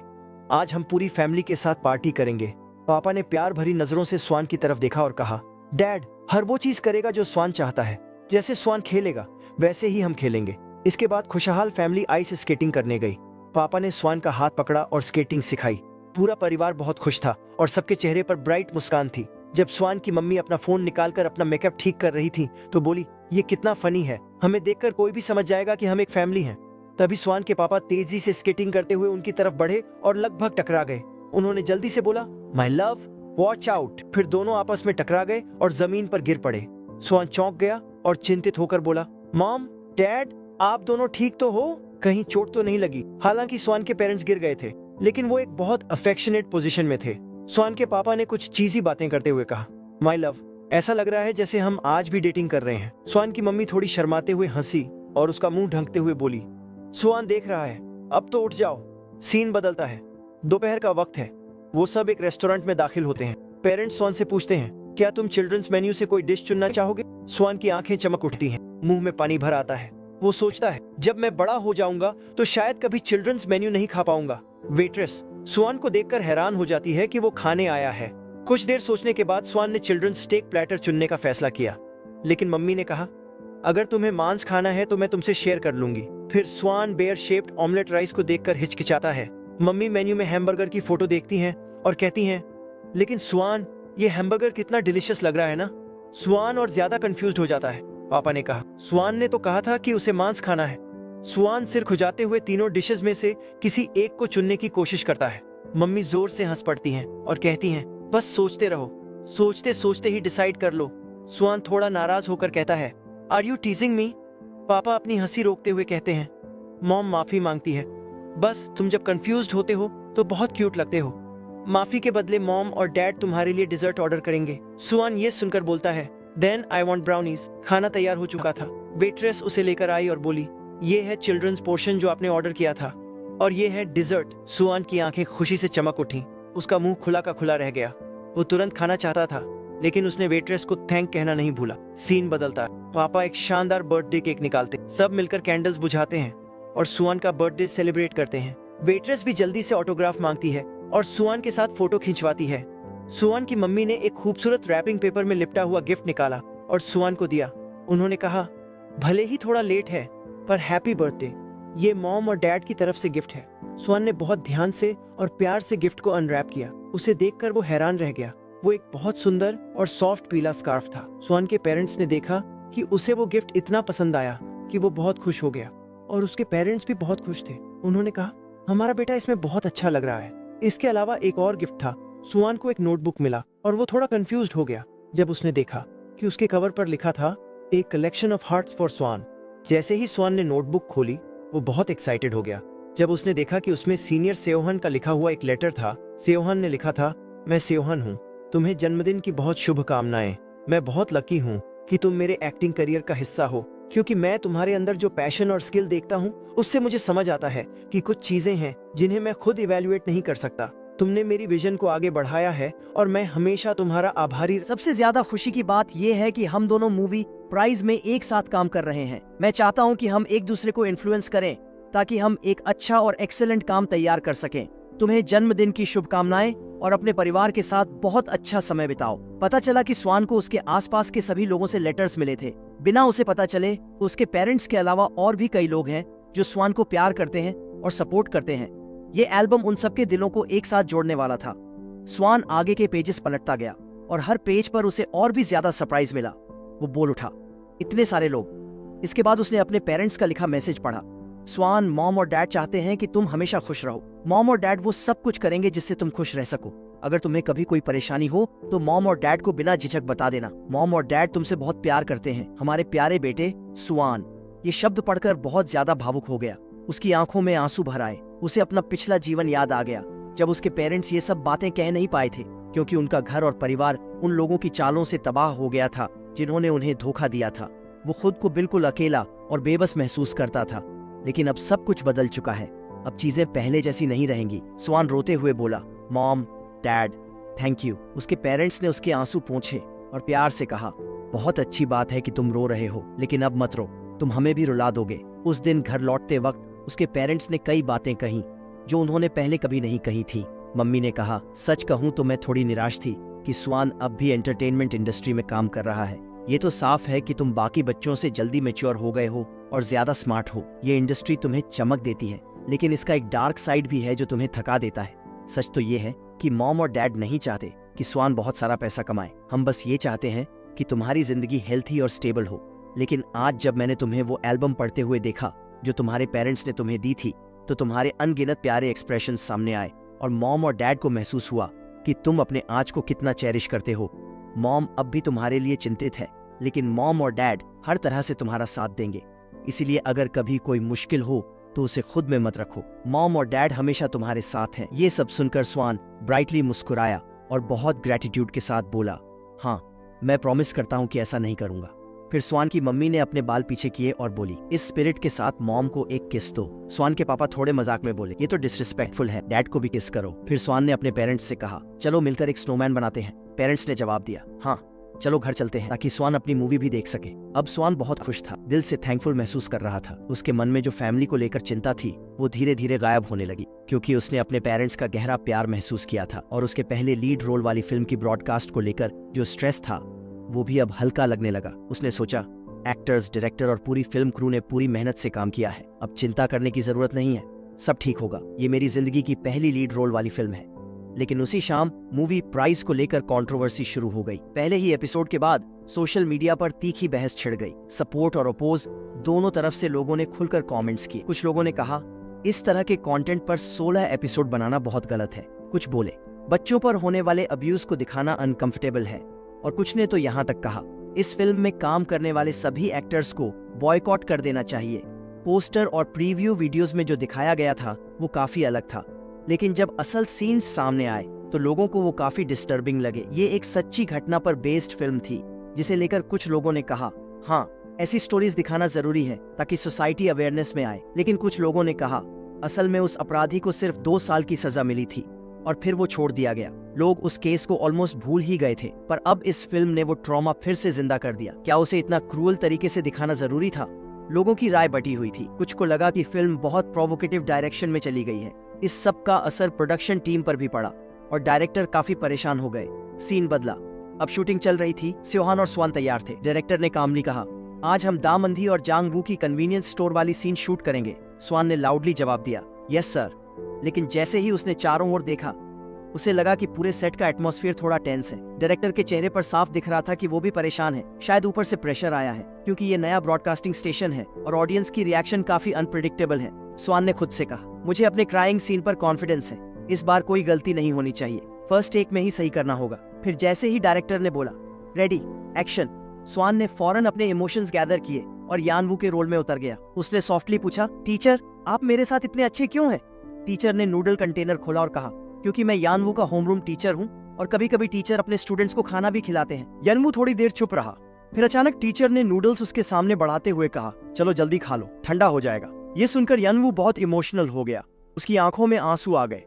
आज हम पूरी फैमिली के साथ पार्टी करेंगे। पापा ने प्यार भरी नजरों से स्वान की तरफ देखा और कहा, डैड हर वो चीज करेगा जो स्वान चाहता है। जैसे स्वान खेलेगा वैसे ही हम खेलेंगे। इसके बाद खुशहाल फैमिली आइस स्केटिंग करने गई। पापा ने स्वान का हाथ पकड़ा और स्केटिंग सिखाई। पूरा परिवार बहुत खुश था और सबके चेहरे पर ब्राइट मुस्कान थी। जब स्वान की मम्मी अपना फोन निकालकर अपना मेकअप ठीक कर रही थी तो बोली, ये कितना फनी है, हमें देखकर कोई भी समझ जाएगा कि हम एक फैमिली हैं। तभी स्वान के पापा तेजी से स्केटिंग करते हुए उनकी तरफ बढ़े और लगभग टकरा गए। उन्होंने जल्दी से बोला, माय लव वॉच आउट। फिर दोनों आपस में टकरा गए और जमीन पर गिर पड़े। स्वान चौंक गया और चिंतित होकर बोला, मॉम डैड आप दोनों ठीक तो हो, कहीं चोट तो नहीं लगी। हालांकि स्वान के पेरेंट्स गिर गए थे लेकिन वो एक बहुत अफेक्शनेट पोजीशन में थे। स्वान के पापा ने कुछ चीजी बातें करते हुए कहा, माय लव ऐसा लग रहा है जैसे हम आज भी डेटिंग कर रहे हैं। स्वान की मम्मी थोड़ी शर्माते हुए हंसी और उसका मुंह ढंकते हुए बोली, स्वान देख रहा है, अब तो उठ जाओ। सीन बदलता है, दोपहर का वक्त है। वो सब एक रेस्टोरेंट में दाखिल होते हैं। पेरेंट्स स्वान से पूछते हैं, क्या तुम चिल्ड्रंस मेन्यू से कोई डिश चुनना चाहोगे? स्वान की आंखें चमक उठती हैं, मुंह में पानी भर आता है। वो सोचता है, जब मैं बड़ा हो जाऊंगा तो शायद कभी चिल्ड्रंस मेन्यू नहीं खा पाऊंगा। वेट्रेस स्वान को देखकर हैरान हो जाती है कि वो खाने आया है। कुछ देर सोचने के बाद स्वान ने चिल्ड्रंस स्टेक प्लेटर चुनने का फैसला किया, लेकिन मम्मी ने कहा, अगर तुम्हें मांस खाना है तो मैं तुमसे शेयर कर लूंगी। फिर स्वान बेयर शेप्ड ऑमलेट राइस को देखकर हिचकिचाता है। मम्मी मेन्यू में हैमबर्गर की फोटो देखती हैं और कहती हैं, लेकिन स्वान ये हैमबर्गर कितना डिलीशियस लग रहा है ना। स्वान और ज्यादा कंफ्यूज्ड हो जाता है। पापा ने कहा, स्वान ने तो कहा था कि उसे मांस खाना है। स्वान सिर खुजाते हुए तीनों डिशेस में से किसी एक को चुनने की कोशिश करता है। मम्मी जोर से हंस पड़ती हैं और कहती हैं, बस सोचते रहो, सोचते सोचते ही डिसाइड कर लो। स्वान थोड़ा नाराज होकर कहता है, आर यू टीजिंग मी? पापा अपनी हंसी रोकते हुए कहते हैं, मॉम माफी मांगती है, बस तुम जब कंफ्यूज्ड होते हो तो बहुत क्यूट लगते हो। माफी के बदले मॉम और डैड तुम्हारे लिए डिजर्ट ऑर्डर करेंगे। स्वान ये सुनकर बोलता है, देन आई वांट ब्राउनीज। खाना तैयार हो चुका था। वेट्रेस उसे लेकर आई और बोली, ये है चिल्ड्रंस पोर्शन जो आपने ऑर्डर किया था और ये है डिजर्ट। स्वान की आंखें खुशी से चमक उठी, उसका मुंह खुला का खुला रह गया। वो तुरंत खाना चाहता था लेकिन उसने वेट्रेस को थैंक कहना नहीं भूला। सीन बदलता है। पापा एक शानदार बर्थडे केक निकालते, सब मिलकर कैंडल्स बुझाते हैं और सुआन का बर्थडे सेलिब्रेट करते हैं। वेट्रेस भी जल्दी से ऑटोग्राफ मांगती है और सुआन के साथ फोटो खिंचवाती है। सुआन की मम्मी ने एक खूबसूरत रैपिंग पेपर में लिपटा हुआ गिफ्ट निकाला और सुआन को दिया। उन्होंने कहा, भले ही थोड़ा लेट है पर हैप्पी बर्थडे, ये मॉम और डैड की तरफ से गिफ्ट है। सुआन ने बहुत ध्यान से और प्यार से गिफ्ट को अनरैप किया। उसे देखकर वो हैरान रह गया। वो एक बहुत सुंदर और सॉफ्ट पीला स्कार्फ था। सुआन के पेरेंट्स ने देखा कि उसे वो गिफ्ट इतना पसंद आया कि वो बहुत खुश हो गया और उसके पेरेंट्स भी बहुत खुश थे। उन्होंने कहा, हमारा बेटा इसमें बहुत अच्छा लग रहा है। इसके अलावा एक और गिफ्ट था। सुआन को एक नोटबुक मिला और वो थोड़ा कंफ्यूज्ड हो गया जब उसने देखा कि उसके कवर पर लिखा था, a collection of hearts for स्वान। जैसे ही स्वान ने नोटबुक खोली वो बहुत एक्साइटेड हो गया जब उसने देखा कि उसमें सीनियर सेओहन का लिखा हुआ एक लेटर था। सेओहन ने लिखा था, मैं सेओहन हूँ, तुम्हें जन्मदिन की बहुत शुभकामनाएं। मैं बहुत लकी हूँ कि तुम मेरे एक्टिंग करियर का हिस्सा हो, क्योंकि मैं तुम्हारे अंदर जो पैशन और स्किल देखता हूँ उससे मुझे समझ आता है कि कुछ चीजें हैं जिन्हें मैं खुद इवेल्युएट नहीं कर सकता। तुमने मेरी विजन को आगे बढ़ाया है और मैं हमेशा तुम्हारा आभारी। सबसे ज्यादा खुशी की बात यह है कि हम दोनों मूवी प्राइज में एक साथ काम कर रहे हैं। मैं चाहता हूं कि हम एक दूसरे को इन्फ्लुएंस करें ताकि हम एक अच्छा और एक्सेलेंट काम तैयार कर सकें। तुम्हें जन्मदिन की शुभकामनाएं और अपने परिवार के साथ बहुत अच्छा समय बिताओ। पता चला कि स्वान को उसके आसपास के सभी लोगों से लेटर्स मिले थे। बिना उसे पता चले उसके पेरेंट्स के अलावा और भी कई लोग हैं जो स्वान को प्यार करते हैं और सपोर्ट करते हैं। ये एल्बम उन सबके दिलों को एक साथ जोड़ने वाला था। स्वान आगे के पेजेस पलटता गया और हर पेज पर उसे और भी ज्यादा सरप्राइज मिला। वो बोल उठा, इतने सारे लोग। इसके बाद उसने अपने पेरेंट्स का लिखा मैसेज पढ़ा। स्वान, मॉम और डैड चाहते हैं कि तुम हमेशा खुश रहो। मॉम और डैड वो सब कुछ करेंगे जिससे तुम खुश रह सको। अगर तुम्हें कभी कोई परेशानी हो तो मॉम और डैड को बिना झिझक बता देना। मॉम और डैड तुमसे बहुत प्यार करते हैं, हमारे प्यारे बेटे स्वान। ये शब्द पढ़कर बहुत ज्यादा भावुक हो गया। उसकी आंखों में आंसू भर आए। उसे अपना पिछला जीवन याद आ गया जब उसके पेरेंट्स ये सब बातें कह नहीं पाए थे क्योंकि उनका घर और परिवार उन लोगों की चालों से तबाह हो गया था जिन्होंने उन्हें धोखा दिया था। वो खुद को बिल्कुल अकेला और बेबस महसूस करता था। लेकिन अब सब कुछ बदल चुका है। अब चीजें पहले जैसी नहीं रहेंगी। स्वान रोते हुए बोला, मॉम, डैड, थैंक यू। उसके पेरेंट्स ने उसके आंसू पोंछे और प्यार से कहा, बहुत अच्छी बात है कि तुम रो रहे हो, लेकिन अब मत रो, तुम हमें भी रुला दोगे। उस दिन घर लौटते वक्त उसके पेरेंट्स ने कई बातें कही। जो उन्होंने पहले कभी नहीं कही थी। मम्मी ने कहा, सच कहूं तो मैं थोड़ी निराश थी कि स्वान अब भी एंटरटेनमेंट इंडस्ट्री में काम कर रहा है। ये तो साफ है कि तुम बाकी बच्चों से जल्दी मैच्योर हो गए हो और ज्यादा स्मार्ट हो। ये इंडस्ट्री तुम्हें चमक देती है, लेकिन इसका एक डार्क साइड भी है जो तुम्हें थका देता है। सच तो ये है कि मॉम और डैड नहीं चाहते कि स्वान बहुत सारा पैसा कमाए। हम बस ये चाहते हैं कि तुम्हारी जिंदगी हेल्थी और स्टेबल हो। लेकिन आज जब मैंने तुम्हें वो एल्बम पढ़ते हुए देखा जो तुम्हारे पेरेंट्स ने तुम्हें दी थी, तो तुम्हारे अनगिनत प्यारे एक्सप्रेशन सामने आए और मॉम और डैड को महसूस हुआ कि तुम अपने आज को कितना चेरिश करते हो। मॉम अब भी तुम्हारे लिए चिंतित है, लेकिन मॉम और डैड हर तरह से तुम्हारा साथ देंगे। इसीलिए अगर कभी कोई मुश्किल हो तो उसे खुद में मत रखो। मॉम और डैड हमेशा तुम्हारे साथ हैं। ये सब सुनकर स्वान ब्राइटली मुस्कुराया और बहुत ग्रेटिट्यूड के साथ बोला, हाँ, मैं प्रॉमिस करता हूँ कि ऐसा नहीं करूंगा। फिर स्वान की मम्मी ने अपने बाल पीछे किए और बोली, इस स्पिरिट के साथ मॉम को एक किस दो। स्वान के पापा थोड़े मजाक में बोले, ये तो डिसरिस्पेक्टफुल है, डैड को भी किस करो। फिर स्वान ने अपने पेरेंट्स से कहा, चलो मिलकर एक स्नोमैन बनाते हैं। पेरेंट्स ने जवाब दिया, हाँ चलो घर चलते हैं, ताकि स्वान अपनी मूवी भी देख सके। अब स्वान बहुत खुश था, दिल से थैंकफुल महसूस कर रहा था। उसके मन में जो फैमिली को लेकर चिंता थी वो धीरे धीरे गायब होने लगी, क्योंकि उसने अपने पेरेंट्स का गहरा प्यार महसूस किया था और उसके पहले लीड रोल वाली फिल्म की ब्रॉडकास्ट को लेकर जो स्ट्रेस था वो भी अब हल्का लगने लगा। उसने सोचा, एक्टर्स, डायरेक्टर और पूरी फिल्म क्रू ने पूरी मेहनत से काम किया है, अब चिंता करने की जरूरत नहीं है, सब ठीक होगा। ये मेरी जिंदगी की पहली लीड रोल वाली फिल्म है। लेकिन उसी शाम मूवी प्राइस को लेकर कंट्रोवर्सी शुरू हो गई। पहले ही एपिसोड के बाद सोशल मीडिया पर तीखी बहस छिड़ गई। सपोर्ट और अपोज दोनों तरफ से लोगों ने खुलकर कमेंट्स किए। कुछ लोगों ने कहा, इस तरह के कंटेंट पर 16 एपिसोड बनाना बहुत गलत है। कुछ बोले, बच्चों पर होने वाले अब्यूज को दिखाना अनकंफर्टेबल है। और कुछ ने तो यहाँ तक कहा, इस फिल्म में काम करने वाले सभी एक्टर्स को बॉयकॉट कर देना चाहिए। पोस्टर और प्रीव्यू वीडियोस में जो दिखाया गया था वो काफी अलग था, लेकिन जब असल सीन्स सामने आए तो लोगों को वो काफी डिस्टर्बिंग लगे। ये एक सच्ची घटना पर बेस्ड फिल्म थी, जिसे लेकर कुछ लोगों ने कहा, हाँ ऐसी स्टोरीज दिखाना जरूरी है ताकि सोसाइटी अवेयरनेस में आए। लेकिन कुछ लोगों ने कहा, असल में उस अपराधी को सिर्फ 2 साल की सजा मिली थी और फिर वो छोड़ दिया गया। लोग उस केस को ऑलमोस्ट भूल ही गए थे, पर अब इस फिल्म ने वो ट्रॉमा फिर से जिंदा कर दिया। क्या उसे इतना क्रूअल तरीके से दिखाना जरूरी था? लोगों की राय बटी हुई थी। कुछ को लगा कि फिल्म बहुत प्रोवोकेटिव डायरेक्शन में चली गई है। इस सब का असर प्रोडक्शन टीम पर भी पड़ा और डायरेक्टर काफी परेशान हो गए। सीन बदला। अब शूटिंग चल रही थी। स्योहान और स्वान तैयार थे। डायरेक्टर ने कामली कहा, आज हम दामंधी और जांग वू की कन्वीनियंस स्टोर वाली सीन शूट करेंगे। स्वान ने लाउडली जवाब दिया, यस सर। लेकिन जैसे ही उसने चारों ओर देखा, उसे लगा कि पूरे सेट का एटमॉस्फेयर थोड़ा टेंस है। डायरेक्टर के चेहरे पर साफ दिख रहा था कि वो भी परेशान है। शायद ऊपर से प्रेशर आया है, क्योंकि ये नया ब्रॉडकास्टिंग स्टेशन है और ऑडियंस की रिएक्शन काफी अनप्रिडिक्टेबल है। स्वान ने खुद से कहा, मुझे अपने क्राइंग सीन पर कॉन्फिडेंस है, इस बार कोई गलती नहीं होनी चाहिए, फर्स्ट टेक में ही सही करना होगा। फिर जैसे ही डायरेक्टर ने बोला, रेडी, एक्शन, स्वान ने फौरन अपने इमोशंस गैदर किए और यानवू के रोल में उतर गया। उसने सॉफ्टली पूछा, टीचर आप मेरे साथ इतने अच्छे क्यों हैं? टीचर ने नूडल कंटेनर खोला और कहा, क्योंकि मैं यानवू का होमरूम टीचर हूँ और कभी कभी टीचर अपने स्टूडेंट्स को खाना भी खिलाते हैं। यानवू थोड़ी देर चुप रहा, फिर अचानक टीचर ने नूडल्स उसके सामने बढ़ाते हुए कहा, चलो जल्दी खा लो, ठंडा हो जाएगा। ये सुनकर यानवू बहुत इमोशनल हो गया, उसकी आंखों में आंसू आ गए।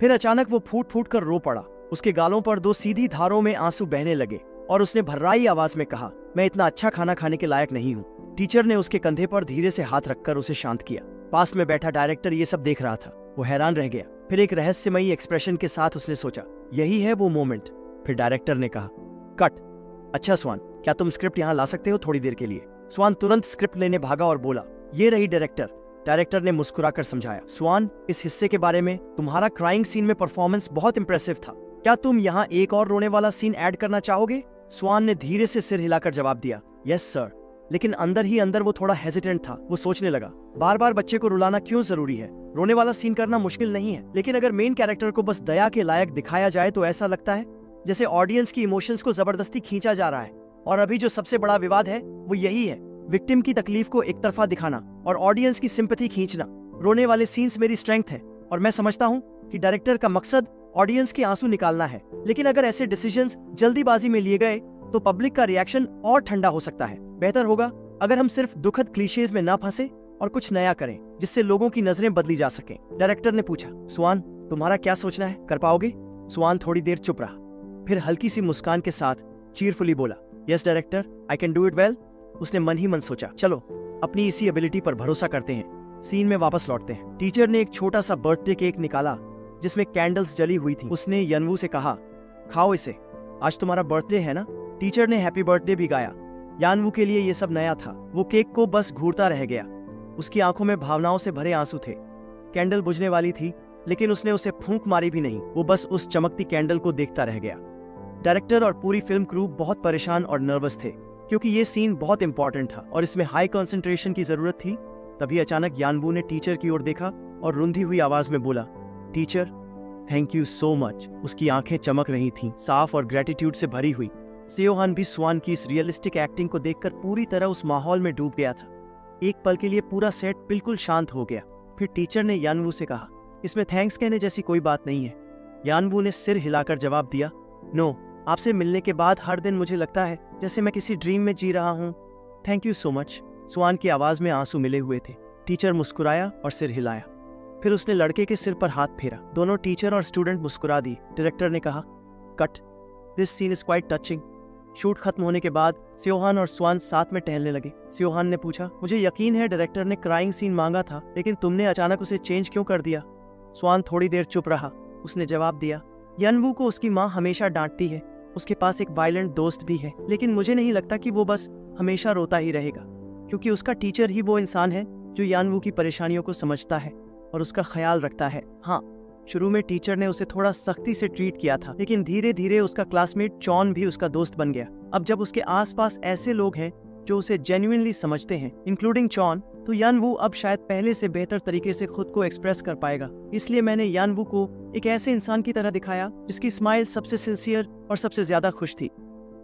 फिर अचानक वो फूट फूट कर रो पड़ा। उसके गालों पर 2 सीधी धारों में आंसू बहने लगे और उसने भर्राई आवाज में कहा, मैं इतना अच्छा खाना खाने के लायक नहीं हूँ। टीचर ने उसके कंधे पर धीरे से हाथ रखकर उसे शांत किया। पास में बैठा डायरेक्टर ये सब देख रहा था। वो हैरान रह गया। फिर एक रहस्यमयी एक्सप्रेशन के साथ उसने सोचा, यही है वो मोमेंट। फिर डायरेक्टर ने कहा, कट। अच्छा स्वान, क्या तुम स्क्रिप्ट यहाँ ला सकते हो थोड़ी देर के लिए? स्वान तुरंत स्क्रिप्ट लेने भागा और बोला, ये रही डायरेक्टर। डायरेक्टर ने मुस्कुराकर समझाया, स्वान इस हिस्से के बारे में, तुम्हारा क्राइंग सीन में परफॉर्मेंस बहुत इंप्रेसिव था। क्या तुम यहाँ एक और रोने वाला सीन ऐड करना चाहोगे? स्वान ने धीरे से सिर हिलाकर जवाब दिया, यस सर। लेकिन अंदर ही अंदर वो थोड़ा हेजिटेंट था। वो सोचने लगा, बार बार बच्चे को रुलाना क्यों जरूरी है? रोने वाला सीन करना मुश्किल नहीं है, लेकिन अगर मेन कैरेक्टर को बस दया के लायक दिखाया जाए तो ऐसा लगता है जैसे ऑडियंस की इमोशंस को जबरदस्ती खींचा जा रहा है। और अभी जो सबसे बड़ा विवाद है वो यही है, विक्टिम की तकलीफ को एक तरफा दिखाना और ऑडियंस की सिंपैथी खींचना। रोने वाले सीन्स मेरी स्ट्रेंथ है और मैं समझता हूँ कि डायरेक्टर का मकसद ऑडियंस के आंसू निकालना है। लेकिन अगर ऐसे डिसीजंस जल्दीबाजी में लिए गए तो पब्लिक का रिएक्शन और ठंडा हो सकता है। बेहतर होगा अगर हम सिर्फ दुखद क्लीशेज में ना फंसे और कुछ नया करें जिससे लोगों की नजरें बदली जा सके। डायरेक्टर ने पूछा, स्वान तुम्हारा क्या सोचना है, कर पाओगे? स्वान थोड़ी देर चुप रहा, फिर हल्की सी मुस्कान के साथ चीयरफुली बोला, yes director, I can do it well. उसने मन ही मन सोचा, चलो अपनी इसी एबिलिटी पर भरोसा करते हैं। सीन में वापस लौटते हैं। टीचर ने एक छोटा सा बर्थडे केक निकाला जिसमें कैंडल्स जली हुई थी। उसने यनवू से कहा, खाओ इसे, आज तुम्हारा बर्थडे है ना। टीचर ने हैप्पी बर्थडे भी गाया। यानवू के लिए ये सब नया था। वो केक को बस घूरता रह गया। उसकी आंखों में भावनाओं से भरे आंसू थे। कैंडल बुझने वाली थी, लेकिन उसने उसे फूंक मारी भी नहीं। वो बस उस चमकती कैंडल को देखता रह गया। डायरेक्टर और पूरी फिल्म क्रू बहुत परेशान और नर्वस थे, क्योंकि ये सीन बहुत इंपॉर्टेंट था और इसमें हाई कंसंट्रेशन की जरूरत थी। तभी अचानक यानवू ने टीचर की ओर देखा और रुंधी हुई आवाज में बोला, teacher, thank you so much. उसकी आंखें चमक रही थीं, साफ और ग्रेटिट्यूड से भरी हुई। सेओहान भी स्वान की इस रियलिस्टिक एक्टिंग को देखकर पूरी तरह उस माहौल में डूब गया था। एक पल के लिए पूरा सेट बिल्कुल शांत हो गया। फिर टीचर ने यानवू से कहा, इसमें थैंक्स कहने जैसी कोई बात नहीं है। यानवू ने सिर हिलाकर जवाब दिया, नो, आपसे मिलने के बाद हर दिन मुझे लगता है जैसे मैं किसी ड्रीम में जी रहा हूँ। Thank you so much. स्वान की आवाज में आंसू मिले हुए थे। टीचर मुस्कुराया और सिर हिलाया। फिर उसने लड़के के सिर पर हाथ फेरा। दोनों टीचर और स्टूडेंट मुस्कुरा दिए। डायरेक्टर ने कहा, cut, this scene is quite touching. Shoot खत्म होने के बाद सेओहान और स्वान साथ में टहलने लगे। सेओहान ने पूछा, मुझे यकीन है डायरेक्टर ने क्राइंग सीन मांगा था, लेकिन तुमने अचानक उसे चेंज क्यों कर दिया? स्वान थोड़ी देर चुप रहा। उसने जवाब दिया, यनवू को उसकी माँ हमेशा डांटती है। उसके पास एक वायलेंट दोस्त भी है, लेकिन मुझे नहीं लगता कि वो बस हमेशा रोता ही रहेगा, क्योंकि उसका टीचर ही वो इंसान है जो यानवू की परेशानियों को समझता है और उसका ख्याल रखता है। हाँ, शुरू में टीचर ने उसे थोड़ा सख्ती से ट्रीट किया था, लेकिन धीरे धीरे उसका क्लासमेट चॉन भी उसका दोस्त बन गया। अब जब उसके आसपास ऐसे लोग हैं जो उसे जेन्युइनली समझते हैं, इंक्लूडिंग चॉन, तो यानवू अब शायद पहले से बेहतर तरीके से खुद को एक्सप्रेस कर पाएगा। इसलिए मैंने यानवू को एक ऐसे इंसान की तरह दिखाया जिसकी स्माइल सबसे सिंसियर और सबसे ज्यादा खुश थी।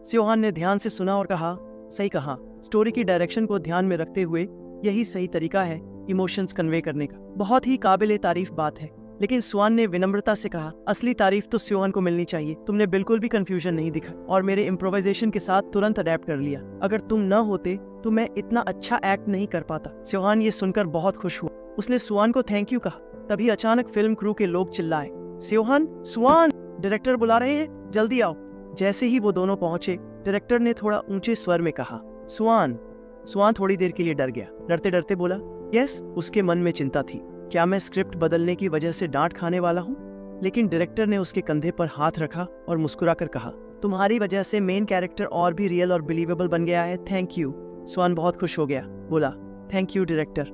सेओहान ने ध्यान से सुना और कहा, सही कहा, स्टोरी की डायरेक्शन को ध्यान में रखते हुए यही सही तरीका है इमोशंस कन्वे करने का। बहुत ही काबिले तारीफ बात है। लेकिन स्वान ने विनम्रता से कहा, असली तारीफ तो सेओहान को मिलनी चाहिए। तुमने बिल्कुल भी कंफ्यूजन नहीं दिखा और मेरे इम्प्रोवाइजेशन के साथ तुरंत अडेप्ट कर लिया। अगर तुम न होते तो मैं इतना अच्छा एक्ट नहीं कर पाता। सेओहान ये सुनकर बहुत खुश हुआ। उसने स्वान को थैंक यू कहा। तभी अचानक फिल्म क्रू के लोग चिल्लाए, सेओहान, स्वान, डायरेक्टर बुला रहे हैं, जल्दी आओ। जैसे ही वो दोनों पहुंचे, डायरेक्टर ने थोड़ा ऊंचे स्वर में कहा, स्वान। स्वान थोड़ी देर के लिए डर गया। डरते डरते बोला, यस। उसके मन में चिंता थी, क्या मैं स्क्रिप्ट बदलने की वजह से डांट खाने वाला हूँ? लेकिन डायरेक्टर ने उसके कंधे पर हाथ रखा और मुस्कुराकर कहा, तुम्हारी वजह से मेन कैरेक्टर और भी रियल और बिलीवेबल बन गया है, थैंक यू। स्वान बहुत खुश हो गया, बोला, थैंक यू डायरेक्टर।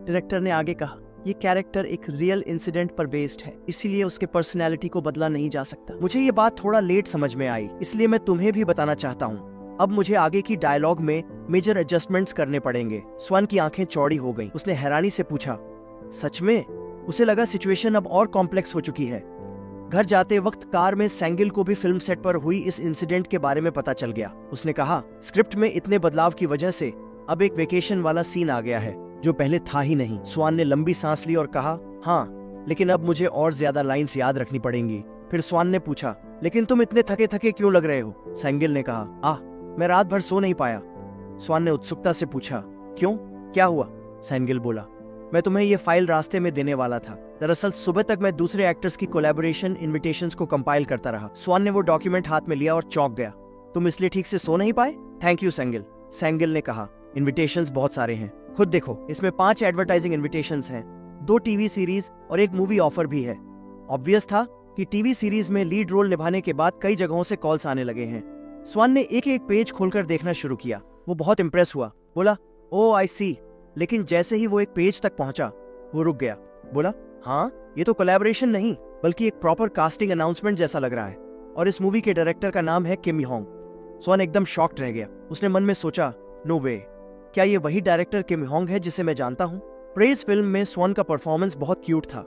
डायरेक्टर ने आगे कहा, ये कैरेक्टर एक रियल इंसिडेंट पर बेस्ड है, इसीलिए उसके पर्सनैलिटी को बदला नहीं जा सकता। मुझे ये बात थोड़ा लेट समझ में आई, इसलिए मैं तुम्हें भी बताना चाहता हूँ। अब मुझे आगे की डायलॉग में मेजर एडजस्टमेंट्स करने पड़ेंगे। स्वान की आंखें चौड़ी हो गईं। उसने हैरानी से पूछा, सच में? उसे लगा सिचुएशन अब और कॉम्प्लेक्स हो चुकी है। घर जाते वक्त कार में सेंगिल को भी फिल्म सेट पर हुई इस इंसिडेंट के बारे में पता चल गया। उसने कहा, स्क्रिप्ट में इतने बदलाव की वजह से अब एक वेकेशन वाला सीन आ गया है जो पहले था ही नहीं। स्वान ने लंबी सांस ली और कहा, हाँ, लेकिन अब मुझे और ज्यादा लाइंस याद रखनी पड़ेंगी। फिर स्वान ने पूछा, लेकिन तुम इतने थके थके क्यों लग रहे हो? सेंगिल ने कहा, मैं रात भर सो नहीं पाया। स्वान ने उत्सुकता से पूछा, क्यों, क्या हुआ? सेंगिल बोला, मैं तुम्हें ये फाइल रास्ते में देने वाला था। दरअसल सुबह तक मैं दूसरे एक्टर्स की कोलैबोरेशन इनविटेशंस को कंपाइल करता रहा। स्वान ने वो डॉक्यूमेंट हाथ में लिया और चौंक गया। तुम इसलिए ठीक से सो नहीं पाए? Thank you सेंगिल। सेंगिल ने कहा, इनविटेशंस बहुत सारे हैं, खुद देखो, इसमें 5 एडवर्टाइजिंग इनविटेशंस हैं, 2 टीवी सीरीज और एक मूवी ऑफर भी है। ऑब्वियस था कि टीवी सीरीज में लीड रोल निभाने के बाद कई जगहों से कॉल्स आने लगे हैं। स्वान ने एक एक पेज खोलकर देखना शुरू किया। वो बहुत इंप्रेस हुआ, बोला, ओ आई सी। लेकिन जैसे ही वो एक पेज तक पहुंचा, वो रुक गया। बोला, हाँ, ये तो कोलैबोरेशन नहीं बल्कि एक प्रॉपर कास्टिंग अनाउंसमेंट जैसा लग रहा है, और इस मूवी के डायरेक्टर का नाम है किम योंग। स्वान एकदम शॉक्ड रह गया। उसने मन में सोचा, नो वे, क्या ये वही डायरेक्टर किम योंग है जिसे मैं जानता हूँ? प्रेज फिल्म में स्वान का परफॉर्मेंस बहुत क्यूट था।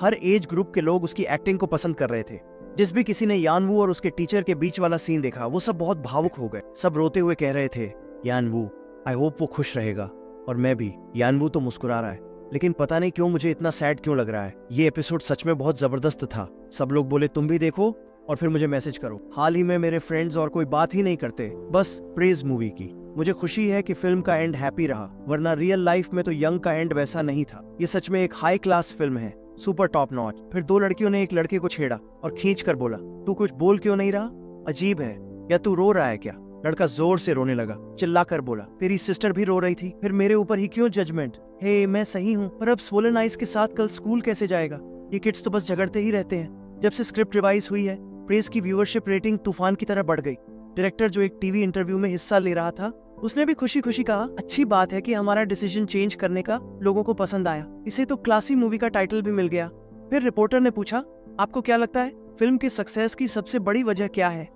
हर एज ग्रुप के लोग उसकी एक्टिंग को पसंद कर रहे थे। जिस भी किसी ने यानवू और उसके टीचर के बीच वाला सीन देखा, वो सब बहुत भावुक हो गए। सब रोते हुए कह रहे थे, यानवू, आई होप वो खुश रहेगा। और मैं भी। यानवू तो मुस्कुरा रहा है, लेकिन पता नहीं क्यों मुझे इतना सैड क्यों लग रहा है। ये एपिसोड सच में बहुत जबरदस्त था। सब लोग बोले तुम भी देखो और फिर मुझे मैसेज करो। हाल ही में मेरे फ्रेंड्स और कोई बात ही नहीं करते, बस प्रेज मूवी की। मुझे खुशी है कि फिल्म का एंड हैप्पी रहा, वरना रियल लाइफ में तो यंग का एंड वैसा नहीं था। ये सच में एक हाई क्लास फिल्म है, सुपर टॉप नॉच। फिर 2 लड़कियों ने एक लड़के को छेड़ा और खींच कर बोला, तू कुछ बोल क्यों नहीं रहा? अजीब है, या तू रो रहा है क्या? लड़का जोर से रोने लगा, चिल्लाकर बोला, तेरी सिस्टर भी रो रही थी, फिर मेरे ऊपर ही क्यों जजमेंट? हे मैं सही हूँ, पर अब स्वोलन आइज के साथ कल स्कूल कैसे जाएगा? ये किड्स तो बस झगड़ते ही रहते हैं। जब से स्क्रिप्ट रिवाइज हुई है, प्रेस की व्यूअरशिप रेटिंग तूफान की तरह बढ़ गई। डायरेक्टर जो एक टीवी इंटरव्यू में हिस्सा ले रहा था, उसने भी खुशी खुशी कहा, अच्छी बात है कि हमारा डिसीजन चेंज करने का लोगों को पसंद आया। इसे तो क्लासी मूवी का टाइटल भी मिल गया। फिर रिपोर्टर ने पूछा, आपको क्या लगता है फिल्म की सक्सेस की सबसे बड़ी वजह क्या है?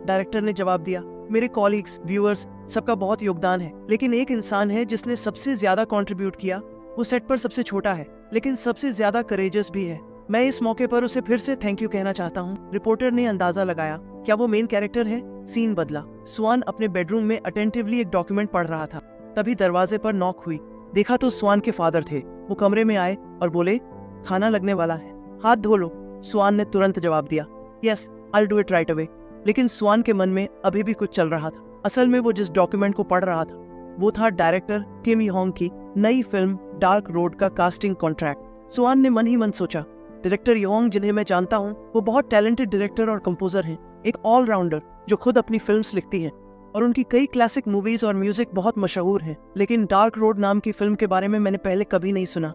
डायरेक्टर ने जवाब दिया, मेरे कॉलीग्स, व्यूअर्स, सबका बहुत योगदान है, लेकिन एक इंसान है जिसने सबसे ज्यादा कंट्रीब्यूट किया। वो सेट पर सबसे छोटा है, लेकिन सबसे ज्यादा करेजियस भी है। मैं इस मौके पर उसे फिर से थैंक यू कहना चाहता हूँ। रिपोर्टर ने अंदाजा लगाया, क्या वो मेन कैरेक्टर है? सीन बदला। स्वान अपने बेडरूम में अटेंटिवली एक डॉक्यूमेंट पढ़ रहा था। तभी दरवाजे पर नॉक हुई। देखा तो स्वान के फादर थे। वो कमरे में आए और बोले, खाना लगने वाला है, हाथ धो लो। स्वान ने तुरंत जवाब दिया, yes I do it right away. लेकिन स्वान के मन में अभी भी कुछ चल रहा था। असल में वो जिस डॉक्यूमेंट को पढ़ रहा था, वो था डायरेक्टर किम योंग की नई फिल्म डार्क रोड का कास्टिंग कॉन्ट्रैक्ट। स्वान ने मन ही मन सोचा, डायरेक्टर योंग जिन्हें मैं जानता हूँ, वो बहुत टैलेंटेड डायरेक्टर और कंपोजर हैं, एक ऑलराउंडर जो खुद अपनी फिल्म्स लिखती हैं और उनकी कई क्लासिक मूवीज और म्यूजिक बहुत मशहूर हैं। लेकिन डार्क रोड नाम की फिल्म के बारे में मैंने पहले कभी नहीं सुना।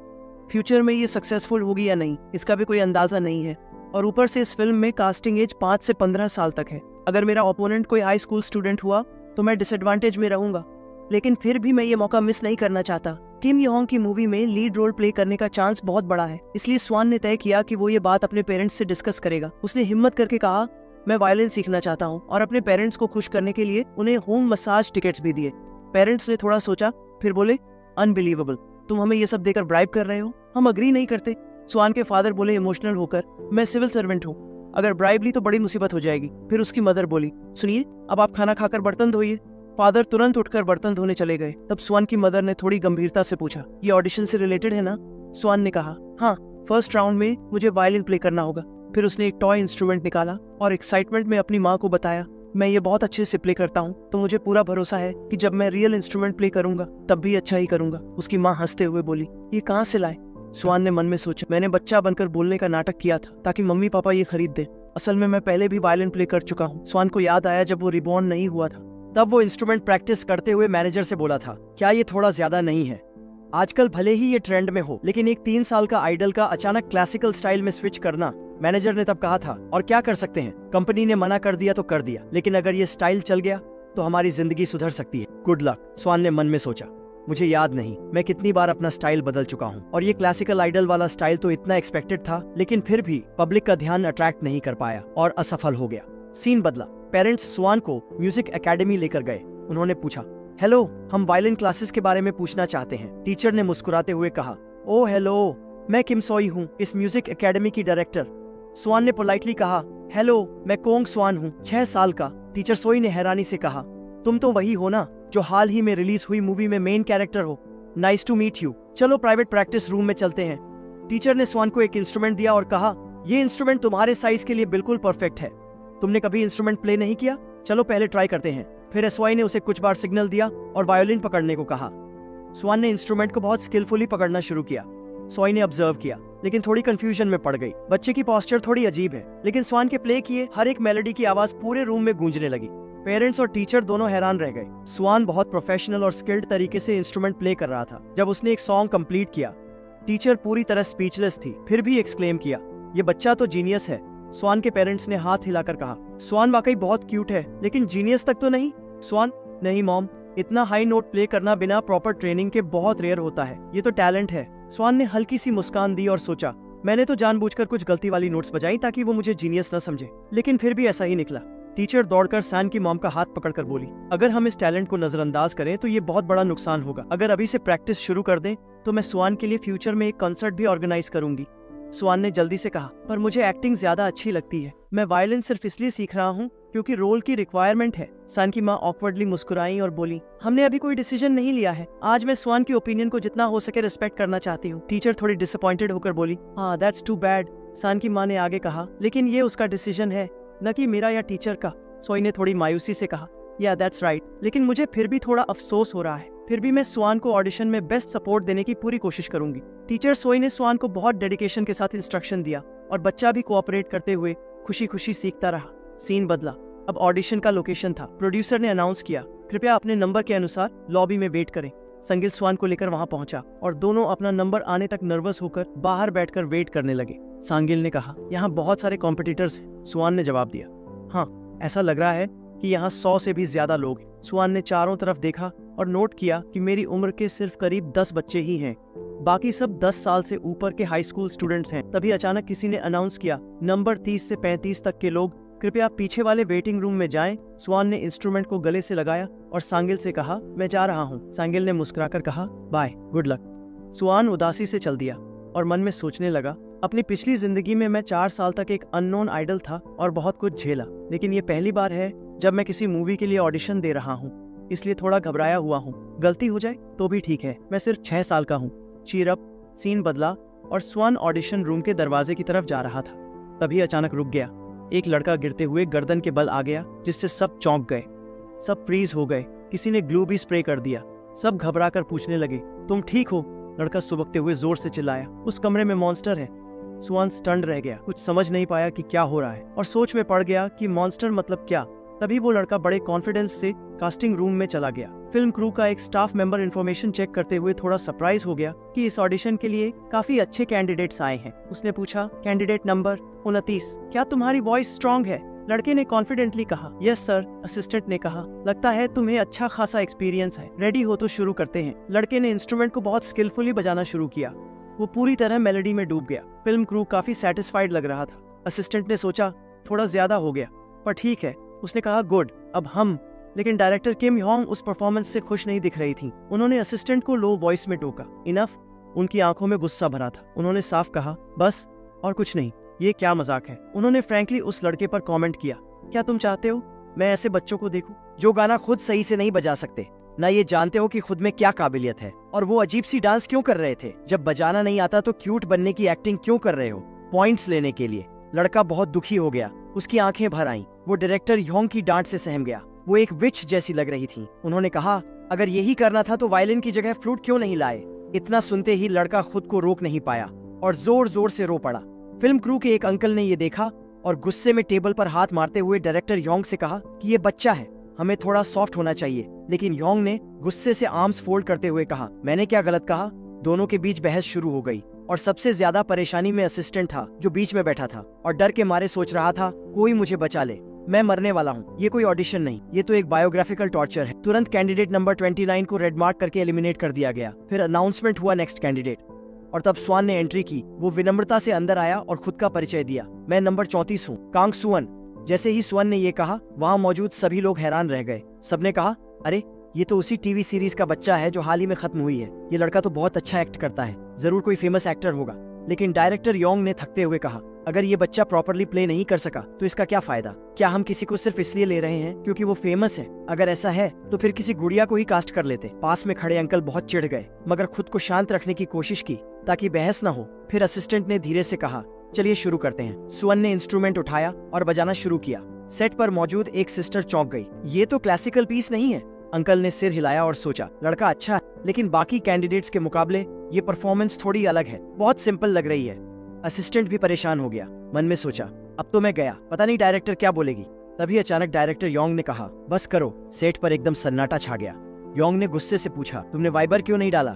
फ्यूचर में ये सक्सेसफुल होगी या नहीं, इसका भी कोई अंदाजा नहीं है। और ऊपर से इस फिल्म में कास्टिंग एज 5 से 15 साल तक है। अगर मेरा ओपोनेंट कोई हाई स्कूल स्टूडेंट हुआ तो मैं डिसएडवांटेज में रहूंगा, लेकिन फिर भी मैं ये मौका मिस नहीं करना चाहता। किम योंग की मूवी में लीड रोल प्ले करने का चांस बहुत बड़ा है, इसलिए स्वान ने तय किया कि वो ये बात अपने पेरेंट्स से डिस्कस करेगा। उसने हिम्मत करके कहा, मैं वायलिन सीखना चाहता हूँ, और अपने पेरेंट्स को खुश करने के लिए उन्हें होम मसाज टिकट्स भी दिए। पेरेंट्स ने थोड़ा सोचा, फिर बोले, अनबिलीवेबल, तुम हमें ये सब देकर ब्राइब कर रहे हो, हम अग्री नहीं करते। स्वान के फादर बोले इमोशनल होकर, मैं सिविल सर्वेंट हूँ, अगर ब्राइब ली तो बड़ी मुसीबत हो जाएगी। फिर उसकी मदर बोली, सुनिए, अब आप खाना खाकर बर्तन धोइए। फादर तुरंत उठकर बर्तन धोने चले गए। तब स्वान की मदर ने थोड़ी गंभीरता से पूछा, ये ऑडिशन से रिलेटेड है ना? स्वान ने कहा, हाँ, फर्स्ट राउंड में मुझे वायलिन प्ले करना होगा। फिर उसने एक टॉय इंस्ट्रूमेंट निकाला और एक्साइटमेंट में अपनी माँ को बताया, मैं ये बहुत अच्छे से प्ले करता हूँ, तो मुझे पूरा भरोसा है कि जब मैं रियल इंस्ट्रूमेंट प्ले करूंगा तब भी अच्छा ही करूंगा। उसकी माँ हंसते हुए बोली, ये कहाँ से लाए? स्वान ने मन में सोचा, मैंने बच्चा बनकर बोलने का नाटक किया था ताकि मम्मी पापा ये खरीद दे। असल में मैं पहले भी वायलिन प्ले कर चुका हूँ। स्वान को याद आया जब वो रिबॉर्न नहीं हुआ था, तब वो इंस्ट्रूमेंट प्रैक्टिस करते हुए मैनेजर से बोला था, क्या ये थोड़ा ज्यादा नहीं है? आजकल भले ही ये ट्रेंड में हो, लेकिन एक 3 साल का आइडल का अचानक क्लासिकल स्टाइल में स्विच करना। मैनेजर ने तब कहा था, और क्या कर सकते हैं, कंपनी ने मना कर दिया तो कर दिया, लेकिन अगर ये स्टाइल चल गया तो हमारी जिंदगी सुधर सकती है। Good luck. स्वान ने मन में सोचा, मुझे याद नहीं मैं कितनी बार अपना स्टाइल बदल चुका हूँ, और ये क्लासिकल आइडल वाला स्टाइल तो इतना एक्सपेक्टेड था, लेकिन फिर भी पब्लिक का ध्यान अट्रैक्ट नहीं कर पाया और असफल हो गया। सीन बदला। पेरेंट्स स्वान को म्यूजिक एकेडमी लेकर गए। उन्होंने पूछा, हेलो, हम वायलिन क्लासेस के बारे में पूछना चाहते हैं। टीचर ने मुस्कुराते हुए कहा, ओ हेलो, मैं किम सोई हूँ, इस म्यूजिक एकेडमी की डायरेक्टर। स्वान ने पोलाइटली कहा, हेलो, मैं कोंग स्वान हूँ, 6 साल का। टीचर सोई ने हैरानी से कहा, तुम तो वही हो ना जो हाल ही में रिलीज हुई मूवी में मेन कैरेक्टर हो। Nice to meet you. चलो प्राइवेट प्रैक्टिस रूम में चलते हैं। टीचर ने स्वान को एक इंस्ट्रूमेंट दिया और कहा, ये इंस्ट्रूमेंट तुम्हारे साइज के लिए बिल्कुल परफेक्ट है। तुमने कभी इंस्ट्रूमेंट प्ले नहीं किया? चलो पहले ट्राई करते हैं। फिर एसवाई ने उसे कुछ बार सिग्नल दिया और वायोलिन पकड़ने को कहा। स्वान ने इंस्ट्रूमेंट को बहुत स्किलफुली पकड़ना शुरू किया। स्वाई ने ऑब्जर्व किया, लेकिन थोड़ी कंफ्यूजन में पड़ गई। बच्चे की पोस्चर थोड़ी अजीब है, लेकिन स्वान के प्ले किए हर एक मेलोडी की आवाज पूरे रूम में गूंजने लगी। पेरेंट्स और टीचर दोनों हैरान रह गए। स्वान बहुत प्रोफेशनल और स्किल्ड तरीके से इंस्ट्रूमेंट प्ले कर रहा था। जब उसने एक सॉन्ग कंप्लीट किया, टीचर पूरी तरह स्पीचलेस थी, फिर भी एक्सक्लेम किया, ये बच्चा तो जीनियस है। स्वान के पेरेंट्स ने हाथ हिलाकर कहा, स्वान वाकई बहुत क्यूट है, लेकिन जीनियस तक तो नहीं। स्वान, नहीं मॉम, इतना हाई नोट प्ले करना बिना प्रॉपर ट्रेनिंग के बहुत रेयर होता है, ये तो टैलेंट है। स्वान ने हल्की सी मुस्कान दी और सोचा, मैंने तो जानबूझकर कुछ गलती वाली नोट्स बजाई ताकि वो मुझे जीनियस न समझे, लेकिन फिर भी ऐसा ही निकला। टीचर दौड़कर सैन की मॉम का हाथ पकड़कर बोली, अगर हम इस टैलेंट को नजरअंदाज करें तो ये बहुत बड़ा नुकसान होगा। अगर अभी से प्रैक्टिस शुरू कर दें तो मैं स्वान के लिए फ्यूचर में एक कंसर्ट भी ऑर्गेनाइज करूंगी। स्वान ने जल्दी से कहा, पर मुझे एक्टिंग ज्यादा अच्छी लगती है, मैं वायलिन सिर्फ इसलिए सीख रहा हूँ क्योंकि रोल की रिक्वायरमेंट है। सैन की माँ ऑकवर्डली मुस्कुराई और बोली, हमने अभी कोई डिसीजन नहीं लिया है, आज मैं स्वान की ओपिनियन को जितना हो सके रिस्पेक्ट करना चाहती हूँ। टीचर थोड़ी डिसअपॉइंटेड होकर बोली, हाँ दैट्स टू बैड। सैन की माँ ने आगे कहा, लेकिन ये उसका डिसीजन है, न कि मेरा या टीचर का। सोई ने थोड़ी मायूसी से कहा, या दैट्स राइट, लेकिन मुझे फिर भी थोड़ा अफसोस हो रहा है। फिर भी मैं स्वान को ऑडिशन में बेस्ट सपोर्ट देने की पूरी कोशिश करूंगी। टीचर सोई ने स्वान को बहुत डेडिकेशन के साथ इंस्ट्रक्शन दिया और बच्चा भी कोऑपरेट करते हुए खुशी खुशी सीखता रहा। सीन बदला। अब ऑडिशन का लोकेशन था। प्रोड्यूसर ने अनाउंस किया, कृपया अपने नंबर के अनुसार लॉबी में वेट करें। संगिल स्वान को लेकर वहां पहुंचा और दोनों अपना नंबर आने तक नर्वस होकर बाहर बैठकर वेट करने लगे। सांगिल ने कहा, यहाँ बहुत सारे कॉम्पिटिटर्स हैं। स्वान ने जवाब दिया, हाँ, ऐसा लग रहा है कि यहाँ 100 से भी ज्यादा लोग हैं। स्वान ने चारों तरफ देखा और नोट किया कि मेरी उम्र के सिर्फ करीब 10 बच्चे ही हैं, बाकी सब 10 साल से ऊपर के हाई स्कूल स्टूडेंट्स हैं। तभी अचानक किसी ने अनाउंस किया, नंबर 30 से 35 तक के लोग कृपया पीछे वाले वेटिंग रूम में जाएं। स्वान ने इंस्ट्रूमेंट को गले से लगाया और सांगिल से कहा, मैं जा रहा हूँ। सांगिल ने मुस्कुराकर कहा, बाय, गुड लक। स्वान उदासी से चल दिया और मन में सोचने लगा, अपनी पिछली जिंदगी में मैं 4 साल तक एक अननोन आइडल था और बहुत कुछ झेला, लेकिन ये पहली बार है जब मैं किसी मूवी के लिए ऑडिशन दे रहा हूँ, इसलिए थोड़ा घबराया हुआ हूँ। गलती हो जाए तो भी ठीक है, मैं सिर्फ 6 साल का हूँ। Cheer up. सीन बदला और स्वान ऑडिशन रूम के दरवाजे की तरफ जा रहा था, तभी अचानक रुक गया। एक लड़का गिरते हुए गर्दन के बल आ गया, जिससे सब चौंक गए, सब फ्रीज हो गए। किसी ने ग्लू भी स्प्रे कर दिया। सब घबरा कर पूछने लगे, तुम ठीक हो? लड़का सुबकते हुए जोर से चिल्लाया, उस कमरे में मॉन्स्टर है। स्वान स्टन्ड रह गया, कुछ समझ नहीं पाया कि क्या हो रहा है और सोच में पड़ गया कि मॉन्स्टर मतलब क्या। तभी वो लड़का बड़े कॉन्फिडेंस से कास्टिंग रूम में चला गया। फिल्म क्रू का एक स्टाफ मेंबर इन्फॉर्मेशन चेक करते हुए थोड़ा सरप्राइज हो गया कि इस ऑडिशन के लिए काफी अच्छे कैंडिडेट्स आए हैं। उसने पूछा, कैंडिडेट नंबर 29, क्या तुम्हारी वॉइस स्ट्रॉन्ग है? लड़के ने कॉन्फिडेंटली कहा, यस सर। असिस्टेंट ने कहा, लगता है तुम्हें अच्छा खासा एक्सपीरियंस है, रेडी हो तो शुरू करते हैं। लड़के ने इंस्ट्रूमेंट को बहुत स्किलफुली बजाना शुरू किया। वो पूरी तरह मेलोडी में डूब गया। फिल्म क्रू काफी सेटिस्फाइड लग रहा था। असिस्टेंट ने सोचा, थोड़ा ज्यादा हो गया, पर ठीक है। उसने कहा, गुड, अब हम। लेकिन डायरेक्टर किम योंग उस परफॉर्मेंस से खुश नहीं दिख रही थी। उन्होंने असिस्टेंट को लो वॉइस में टोका। इनफ। उनकी आंखों में गुस्सा भरा था। उन्होंने साफ कहा, बस और कुछ नहीं, ये क्या मजाक है। उन्होंने फ्रैंकली उस लड़के पर कमेंट किया, क्या तुम चाहते हो मैं ऐसे बच्चों को देखूं जो गाना खुद सही से नहीं बजा सकते, ना ये जानते हो कि खुद में क्या काबिलियत है, और वो अजीब सी डांस क्यों कर रहे थे? जब बजाना नहीं आता तो क्यूट बनने की एक्टिंग क्यों कर रहे हो, पॉइंट्स लेने के लिए? लड़का बहुत दुखी हो गया, उसकी आंखें भर आईं। वो डायरेक्टर योंग की डांट से सहम गया। वो एक विच जैसी लग रही थी। उन्होंने कहा, अगर यही करना था तो वायलिन की जगह फ्लूट क्यों नहीं लाए? इतना सुनते ही लड़का खुद को रोक नहीं पाया और जोर जोर से रो पड़ा। फिल्म क्रू के एक अंकल ने ये देखा और गुस्से में टेबल पर हाथ मारते हुए डायरेक्टर योंग से कहा कि ये बच्चा है, हमें थोड़ा सॉफ्ट होना चाहिए। लेकिन योंग ने गुस्से से आर्म्स फोल्ड करते हुए कहा, मैंने क्या गलत कहा? दोनों के बीच बहस शुरू हो गई और सबसे ज्यादा परेशानी में असिस्टेंट था, जो बीच में बैठा था और डर के मारे सोच रहा था, कोई मुझे बचा ले, मैं मरने वाला हूँ। ये कोई ऑडिशन नहीं, ये तो एक बायोग्राफिकल टॉर्चर है। तुरंत कैंडिडेट नंबर 29 को रेड मार्क करके एलिमिनेट कर दिया गया। फिर अनाउंसमेंट हुआ नेक्स्ट कैंडिडेट, और तब स्वान ने एंट्री की। वो विनम्रता से अंदर आया और खुद का परिचय दिया, मैं नंबर 34 हूँ, कांग सुअन। जैसे ही सुअन ने ये कहा, वहाँ मौजूद सभी लोग हैरान रह गए। सबने कहा, अरे ये तो उसी टीवी सीरीज का बच्चा है जो हाल ही में खत्म हुई है। ये लड़का तो बहुत अच्छा एक्ट करता है, जरूर कोई फेमस एक्टर होगा। लेकिन डायरेक्टर योंग ने थकते हुए कहा, अगर ये बच्चा प्रॉपरली प्ले नहीं कर सका तो इसका क्या फायदा? क्या हम किसी को सिर्फ इसलिए ले रहे हैं क्योंकि वो फेमस है? अगर ऐसा है तो फिर किसी गुड़िया को ही कास्ट कर लेते। पास में खड़े अंकल बहुत चिढ़ गए, मगर खुद को शांत रखने की कोशिश की ताकि बहस न हो। फिर असिस्टेंट ने धीरे से कहा, चलिए शुरू करते हैं। सुअन ने इंस्ट्रूमेंट उठाया और बजाना शुरू किया। सेट पर मौजूद एक सिस्टर चौंक गई, ये तो क्लासिकल पीस नहीं है। अंकल ने सिर हिलाया और सोचा, लड़का अच्छा है, लेकिन बाकी कैंडिडेट्स के मुकाबले ये परफॉर्मेंस थोड़ी अलग है, बहुत सिंपल लग रही है। असिस्टेंट भी परेशान हो गया, मन में सोचा, अब तो मैं गया, पता नहीं डायरेक्टर क्या बोलेगी। तभी अचानक डायरेक्टर योंग ने कहा, बस करो। सेट पर एकदम सन्नाटा छा गया। योंग ने गुस्से से पूछा, तुमने वाइबर क्यों नहीं डाला?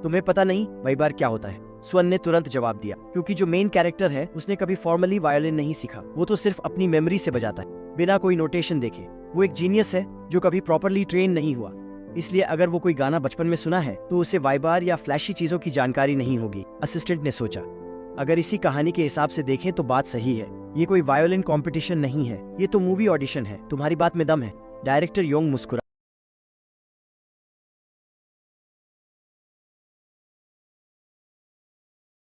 तुम्हें पता नहीं वाइबर क्या होता है? सुअन ने तुरंत जवाब दिया, क्योंकि जो मेन कैरेक्टर है उसने कभी फॉर्मली वायोलिन नहीं सीखा, वो तो सिर्फ अपनी मेमोरी से बजाता है, बिना कोई नोटेशन देखे। वो एक जीनियस है जो कभी प्रॉपरली ट्रेन नहीं हुआ, इसलिए अगर वो कोई गाना बचपन में सुना है तो उसे वाइबार या फ्लैशी चीजों की जानकारी नहीं होगी। असिस्टेंट ने सोचा, अगर इसी कहानी के हिसाब से देखें तो बात सही है, ये कोई वायोलिन कंपटीशन नहीं है, ये तो मूवी ऑडिशन है। तुम्हारी बात में दम है। डायरेक्टर योंग मुस्कुरा।